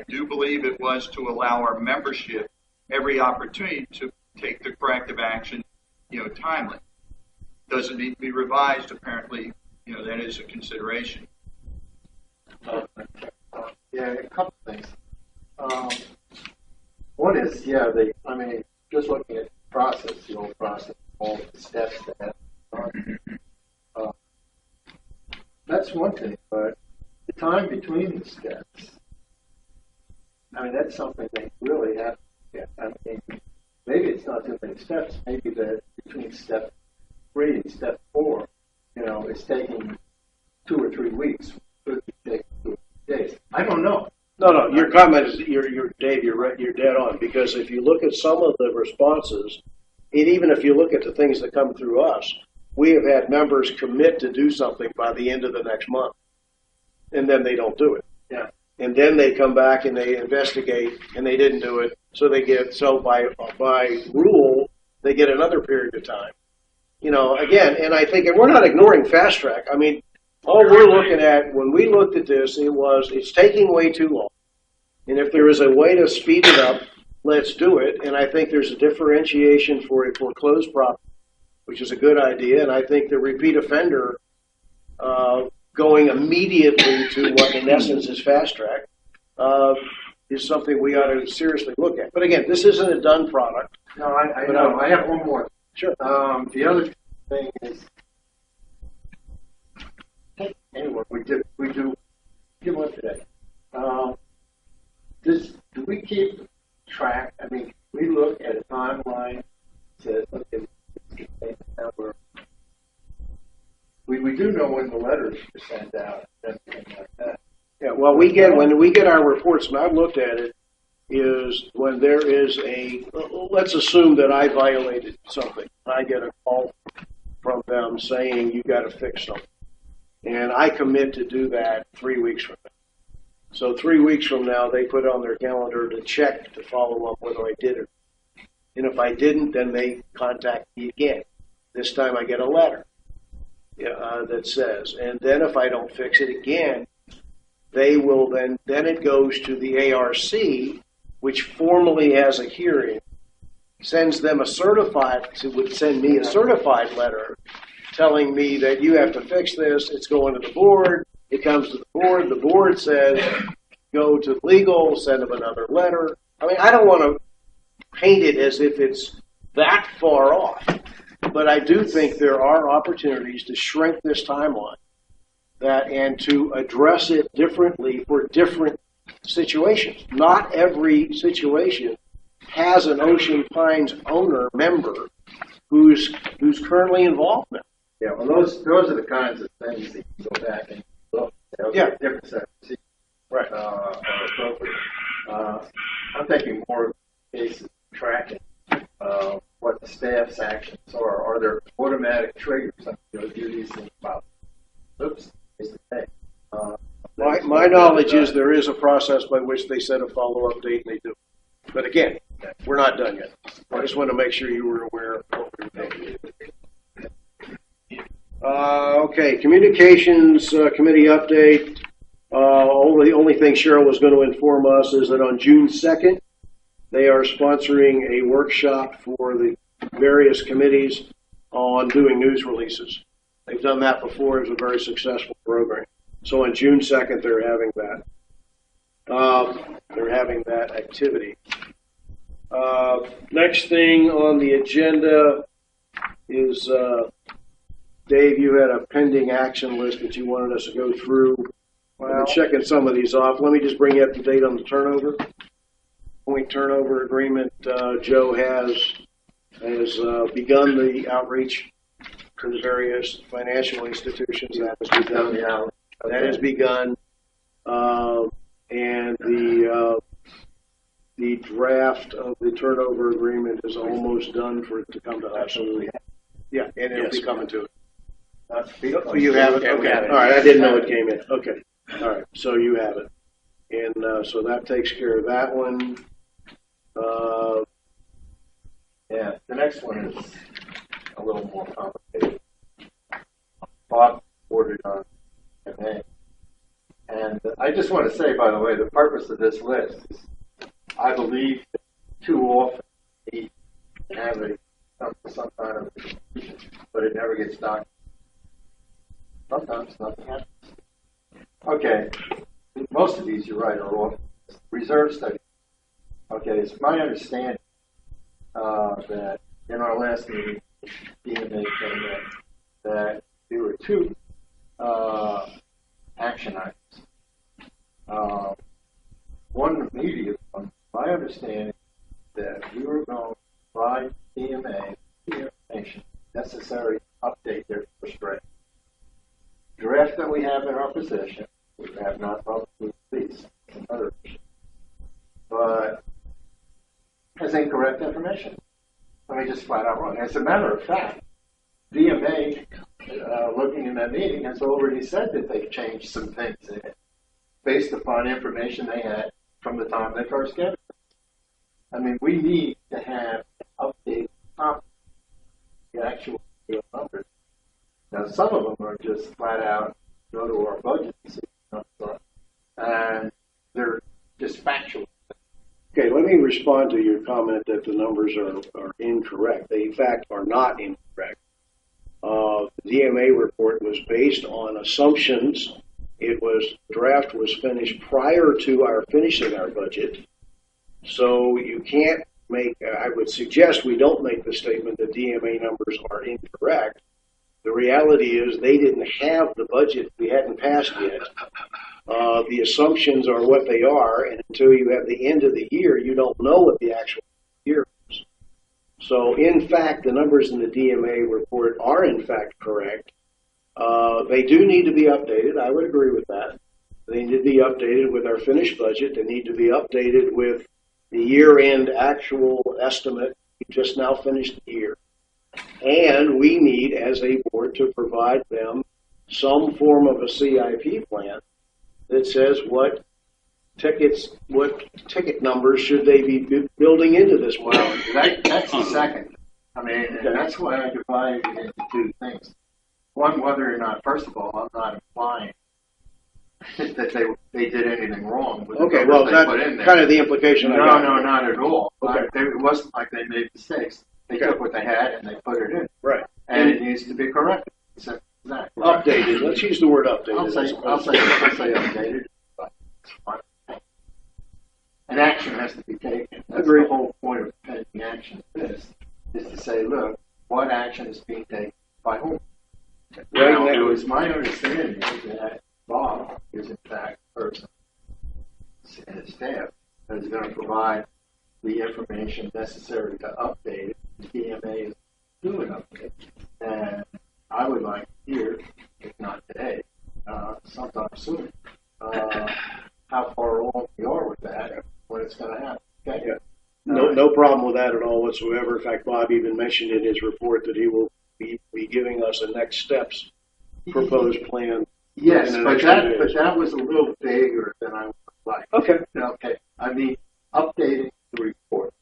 do believe it was to allow our membership every opportunity to take the corrective action, timely. Does it need to be revised? Apparently, that is a consideration. Yeah, a couple things. One is, just looking at the process, the old process, all the steps that have to be done. That's one thing, but the time between the steps, that's something they really have to get. Maybe it's not too many steps. Maybe that between step 3 and step 4, it's taking 2 or 3 weeks. Could be taking 2 or 3 days. I don't know. No, your comment is, Dave, you're dead on, because if you look at some of the responses, and even if you look at the things that come through us, we have had members commit to do something by the end of the next month, and then they don't do it. Yeah. And then they come back and they investigate, and they didn't do it, so by rule, they get another period of time. Again, and I think, and we're not ignoring Fast Track. All we're looking at, when we looked at this, it's taking way too long. And if there is a way to speed it up, let's do it. And I think there's a differentiation for a foreclosed property, which is a good idea. And I think the repeat offender going immediately to what in essence is Fast Track is something we ought to seriously look at. But again, this isn't a done product. No, I know. I have one more. Sure. The other thing is, anyway, we do one today. Do we keep track? We look at a timeline. Says, okay, we do know when the letters are sent out and everything like that. Yeah. Well, when we get our reports, and I've looked at it, is when there is let's assume that I violated something. I get a call from them saying you got to fix something. And I commit to do that 3 weeks from now. So 3 weeks from now, they put on their calendar to check to follow up whether I did it. And if I didn't, then they contact me again. This time I get a letter that says, and then if I don't fix it again, they will then it goes to the ARC, which formally has a hearing, sends them would send me a certified letter telling me that you have to fix this, it's going to the board, it comes to the board says, go to legal, send them another letter. I don't want to paint it as if it's that far off, but I do think there are opportunities to shrink this timeline and to address it differently for different situations. Not every situation has an Ocean Pines member who's currently involved now. Yeah, well, those are the kinds of things that you go back and look. Different set of procedures. Right. Are appropriate. I'm thinking more of cases tracking what the staff's actions are. Are there automatic triggers? Do these things about? Oops, is the thing. My knowledge is there is a process by which they set a follow-up date, and they do. But again, we're not done yet. I just want to make sure you were aware of what we were doing. Okay, communications committee update. The only thing Cheryl was going to inform us is that on June 2nd, they are sponsoring a workshop for the various committees on doing news releases. They've done that before. It was a very successful program. So on June 2nd, they're having that. They're having that activity. Next thing on the agenda is, Dave, you had a pending action list that you wanted us to go through. I'm checking some of these off. Let me just bring you up to date on the turnover. Point turnover agreement. Joe has begun the outreach to the various financial institutions. That has begun. That has begun. And the draft of the turnover agreement is almost done for it to come to us. Absolutely. Yeah, and it'll be coming to it. So you have it? Okay. All right. I didn't know it came in. Okay. All right. So you have it. And so that takes care of that one. Yeah. The next one is a little more complicated. Bob reported on DMA. And I just want to say, by the way, the purpose of this list is, I believe, that too often we have some kind of, but it never gets done. Sometimes nothing happens. Okay, most of these, you're right, are all reserve studies. Okay, it's my understanding that in our last meeting, DMA came in, that there were two action items. One immediate one, my understanding that we were going to provide DMA the information necessary to update their first draft. Draft that we have in our possession, we have not publicly released, another issue, but has incorrect information. Let me just flat out wrong. As a matter of fact, DMA, looking in that meeting, has already said that they've changed some things in it based upon information they had from the time they first get it. I mean, we need to have an updated copy of the actual real numbers. Now, some of them are just flat out go to our budget and see what's up, and they're just factual. Okay, let me respond to your comment that the numbers are incorrect. They, in fact, are not incorrect. The DMA report was based on assumptions. The draft was finished prior to our finishing our budget. So you can't make, I would suggest we don't make the statement that DMA numbers are incorrect. The reality is they didn't have the budget we hadn't passed yet. The assumptions are what they are, and until you have the end of the year, you don't know what the actual year is. So, in fact, the numbers in the DMA report are, in fact, correct. They do need to be updated. I would agree with that. They need to be updated with our finished budget. They need to be updated with the year-end actual estimate. We just now finished the year. And we need, as a board, to provide them some form of a CIP plan that says what ticket numbers should they be building into this plan. Well, that's the second. I mean, and that's why I divided it into two things. One, whether or not, first of all, I'm not implying that they did anything wrong with the okay, well, that's kind of the implication I got. No, not at all. Okay. It wasn't like they made mistakes. They took what they had and they put it in. Right. And it needs to be corrected. Exactly. Updated. Let's use the word updated. I'll say updated. An action has to be taken. That's the whole point of taking action is to say, look, what action is being taken by whom? Now, it was my understanding that Bob is in fact the person and his staff that is going to provide the information necessary to update it. The DMA is doing update. And I would like to hear, if not today, sometime soon, how far along we are with that and when it's going to happen. Okay? Yeah. No problem with that at all whatsoever. In fact, Bob even mentioned in his report that he will be giving us a next steps proposed plan. Yes, but that was a little vaguer than I would like. Okay. Okay. I mean, updating the report.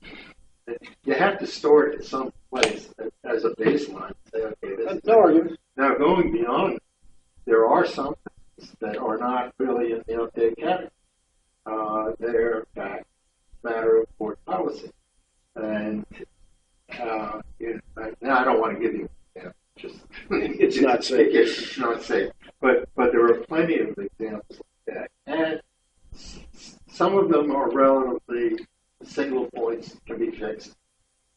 You have to store it in some place as a baseline. Say, okay, this is no argument. Now, going beyond, there are some things that are not really in the update category. They're, in fact, a matter of board policy. And now I don't want to give you, just it's not safe. It's not safe. But there are plenty of examples like that. And some of them are relatively single points can be fixed.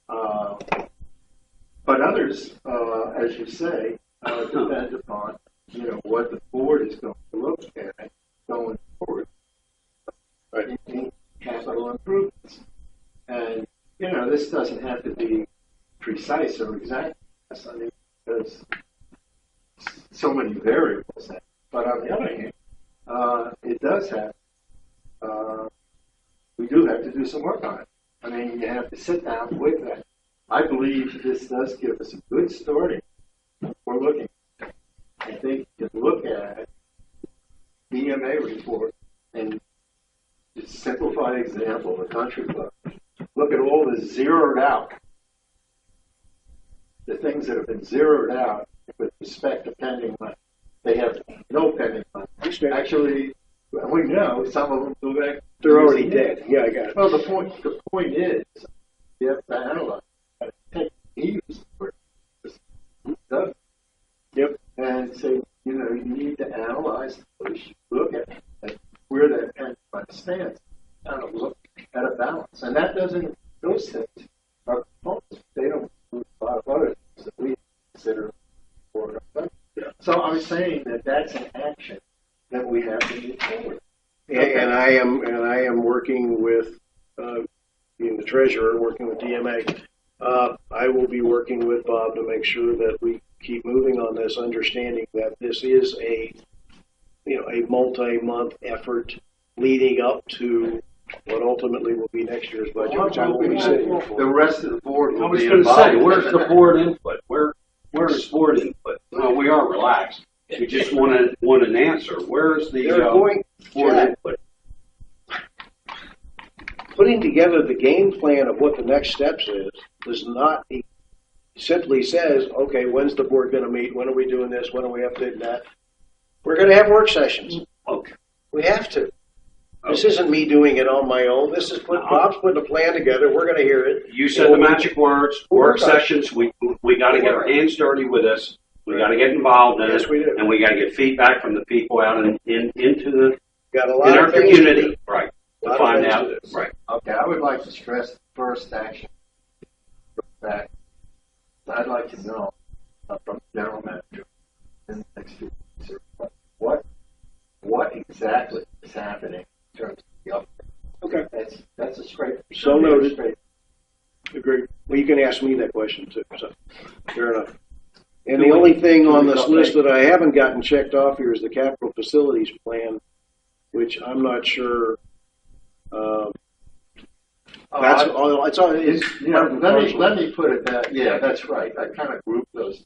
But others, as you say, depend upon, what the board is going to look at going forward. In capital improvements. And, this doesn't have to be precise or exact. I mean, there's so many variables. But on the other hand, it does have, we do have to do some work on it. I mean, you have to sit down with that. I believe this does give us a good starting. We're looking. I think you can look at the DMA report and just simplified example, the country club. Look at all the zeroed out, the things that have been zeroed out with respect to pending money. they have no pending claims. Actually, we know some of them go back. They're already dead. Yeah, I got it. Well, the point is, you have to analyze. Take years for it. Yep. And say, you need to analyze those, look at where that pension fund stands, kind of look at a balance. And that doesn't, those things are components. They don't include a lot of other things that we consider important. So I'm saying that that's an action that we have to move forward. And I am working with, being the treasurer, working with DMA. I will be working with Bob to make sure that we keep moving on this, understanding that this is a multi-month effort leading up to what ultimately will be next year's budget, which I will be sitting for. The rest of the board I will was be going to involved. say, where's the board input? Where is board input? Well, we are relaxed. We just want an answer. Where's the board input? Putting together the game plan of what the next steps is does not simply says, okay, when's the board going to meet? When are we doing this? When are we updating that? We're going to have work sessions. Okay. We have to. This isn't me doing it on my own. This is Bob's putting a plan together. We're going to hear it. You said the magic words, work sessions. We got to get our hands dirty with this. We got to get involved in Yes, it. we do. And we got to get feedback from the people out into the Got a lot in our of things to community. do. Right. A To lot of find things out. to do. Right. Okay, I would like to stress the first action. That I'd like to know from the general manager in the next few weeks what exactly is happening in terms of the update. Okay. That's a straight. So noted. Agreed. Well, you can ask me that question too. So, fair enough. And the only thing on this list that I haven't gotten checked off here is the capital facilities plan, which I'm not sure. That's all. It's all. It's let me put it that. Yeah, that's right. I kind of grouped those.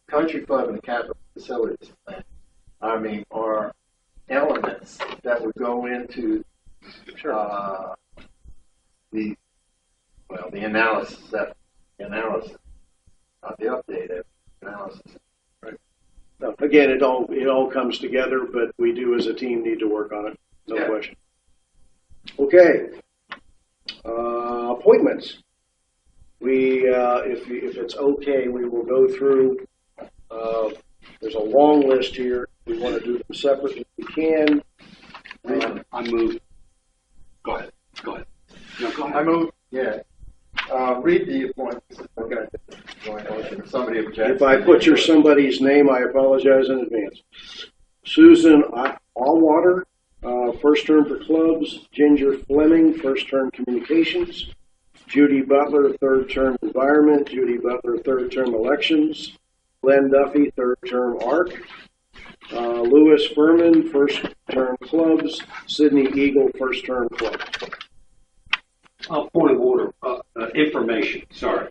Country Club and the capital facilities plan. I mean, are elements that would go into the analysis, the updated analysis. Right. No, again, it all comes together, but we do as a team need to work on it. No question. Okay. Appointments. We, if it's okay, we will go through. There's a long list here. We want to do them separately if we can. I move. Go ahead. No, go ahead. I move. Yeah. Read the appointments. Okay. If somebody objects. If I butcher somebody's name, I apologize in advance. Susan Allwater, first term for clubs. Ginger Fleming, first term communications. Judy Butler, third term environment. Judy Butler, third term elections. Glenn Duffy, third term ARC. Louis Furman, first term clubs. Sydney Eagle, first term clubs. Point of order, information, sorry.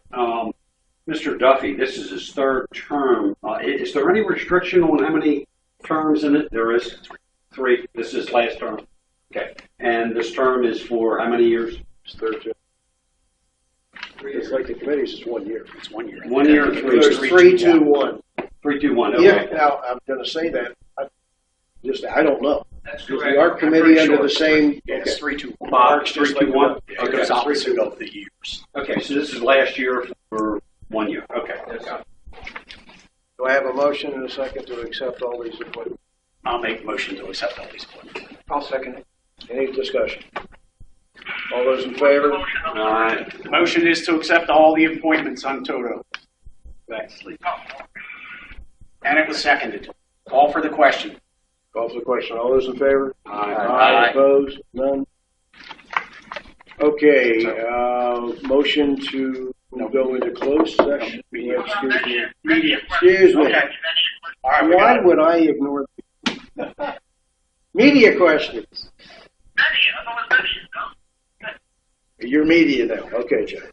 Mr. Duffy, this is his third term. Is there any restriction on how many terms in it? There is 3. This is last term. Okay. And this term is for how many years? It's third term. It's like the committees, it's 1 year. It's 1 year. 1 year and 3 There's 3, 2, 1. 3, 2, 1. Okay. Yeah, now I'm going to say that. I don't know. That's Is correct. the ARC committee under the same? It's 3, 2, 1. Bob, 3, 2, 1. It goes opposite of the years. Okay, so this is last year for 1 year. Okay. Do I have a motion and a second to accept all these appointments? I'll make a motion to accept all these appointments. I'll second it. Any discussion? All those in favor? The motion is to accept all the appointments on Toto. Back to sleep. And it was seconded. Call for the question. Call for the question. All those in favor? Aye. Opposed? None? Okay, motion to go into closed session. Excuse me. Media. Excuse me. Okay. All right, we Why got it. would I ignore media questions? You're media now. Okay, Jack.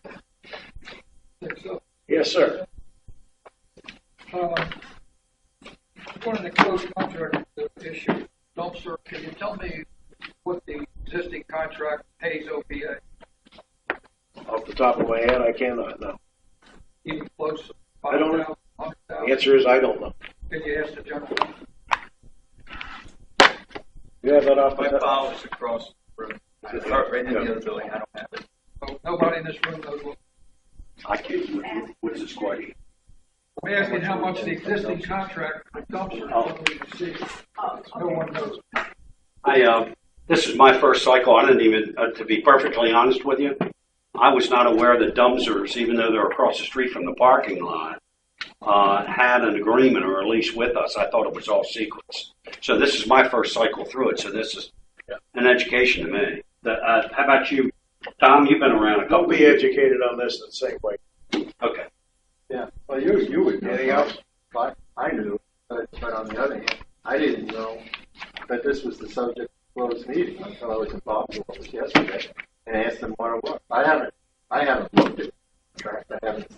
Yes, sir. One of the close contract issue, sir, can you tell me what the existing contract pays OPA? Off the top of my head, I cannot know. Even close? I don't know. The answer is I don't know. Can you ask the gentleman? You have that off My file is across the room. It's right in the other building. I don't have it. Oh, nobody in this room knows what. I can't do it. What's this question? I'm asking how much the existing contract for dumpster we received. No one knows. This is my first cycle. I didn't even, to be perfectly honest with you, I was not aware that dumpsters, even though they're across the street from the parking lot, had an agreement or a lease with us. I thought it was all secrets. So this is my first cycle through it. So this is an education to me. How about you, Tom? You've been around a couple. Don't be educated on this the same way. Okay. Yeah, well, you would know. Anything else? I knew, but on the other hand, I didn't know that this was the subject of closed meeting until I was involved with what was yesterday and asked them what it was. I haven't looked at the contract. I haven't,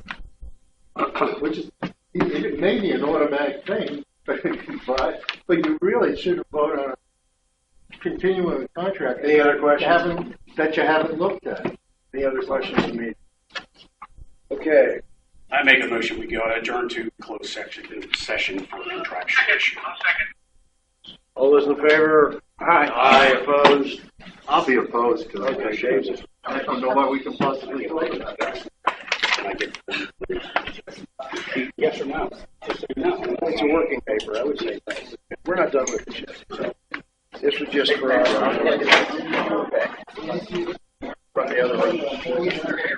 which is, it may be an automatic thing, but you really should vote on a continuing contract. Any other questions? That you haven't looked at. Any other questions from me? Okay. I make a motion, we go adjourn to closed session for contractual issue. I'll second. All those in favor? Aye. Opposed? I'll be opposed to it. Okay, James. I don't know what we can possibly do about that. Can I get Yes or no? Just say no. It's a working paper, I would say. We're not done with this yet, so this was just for our. From the other room.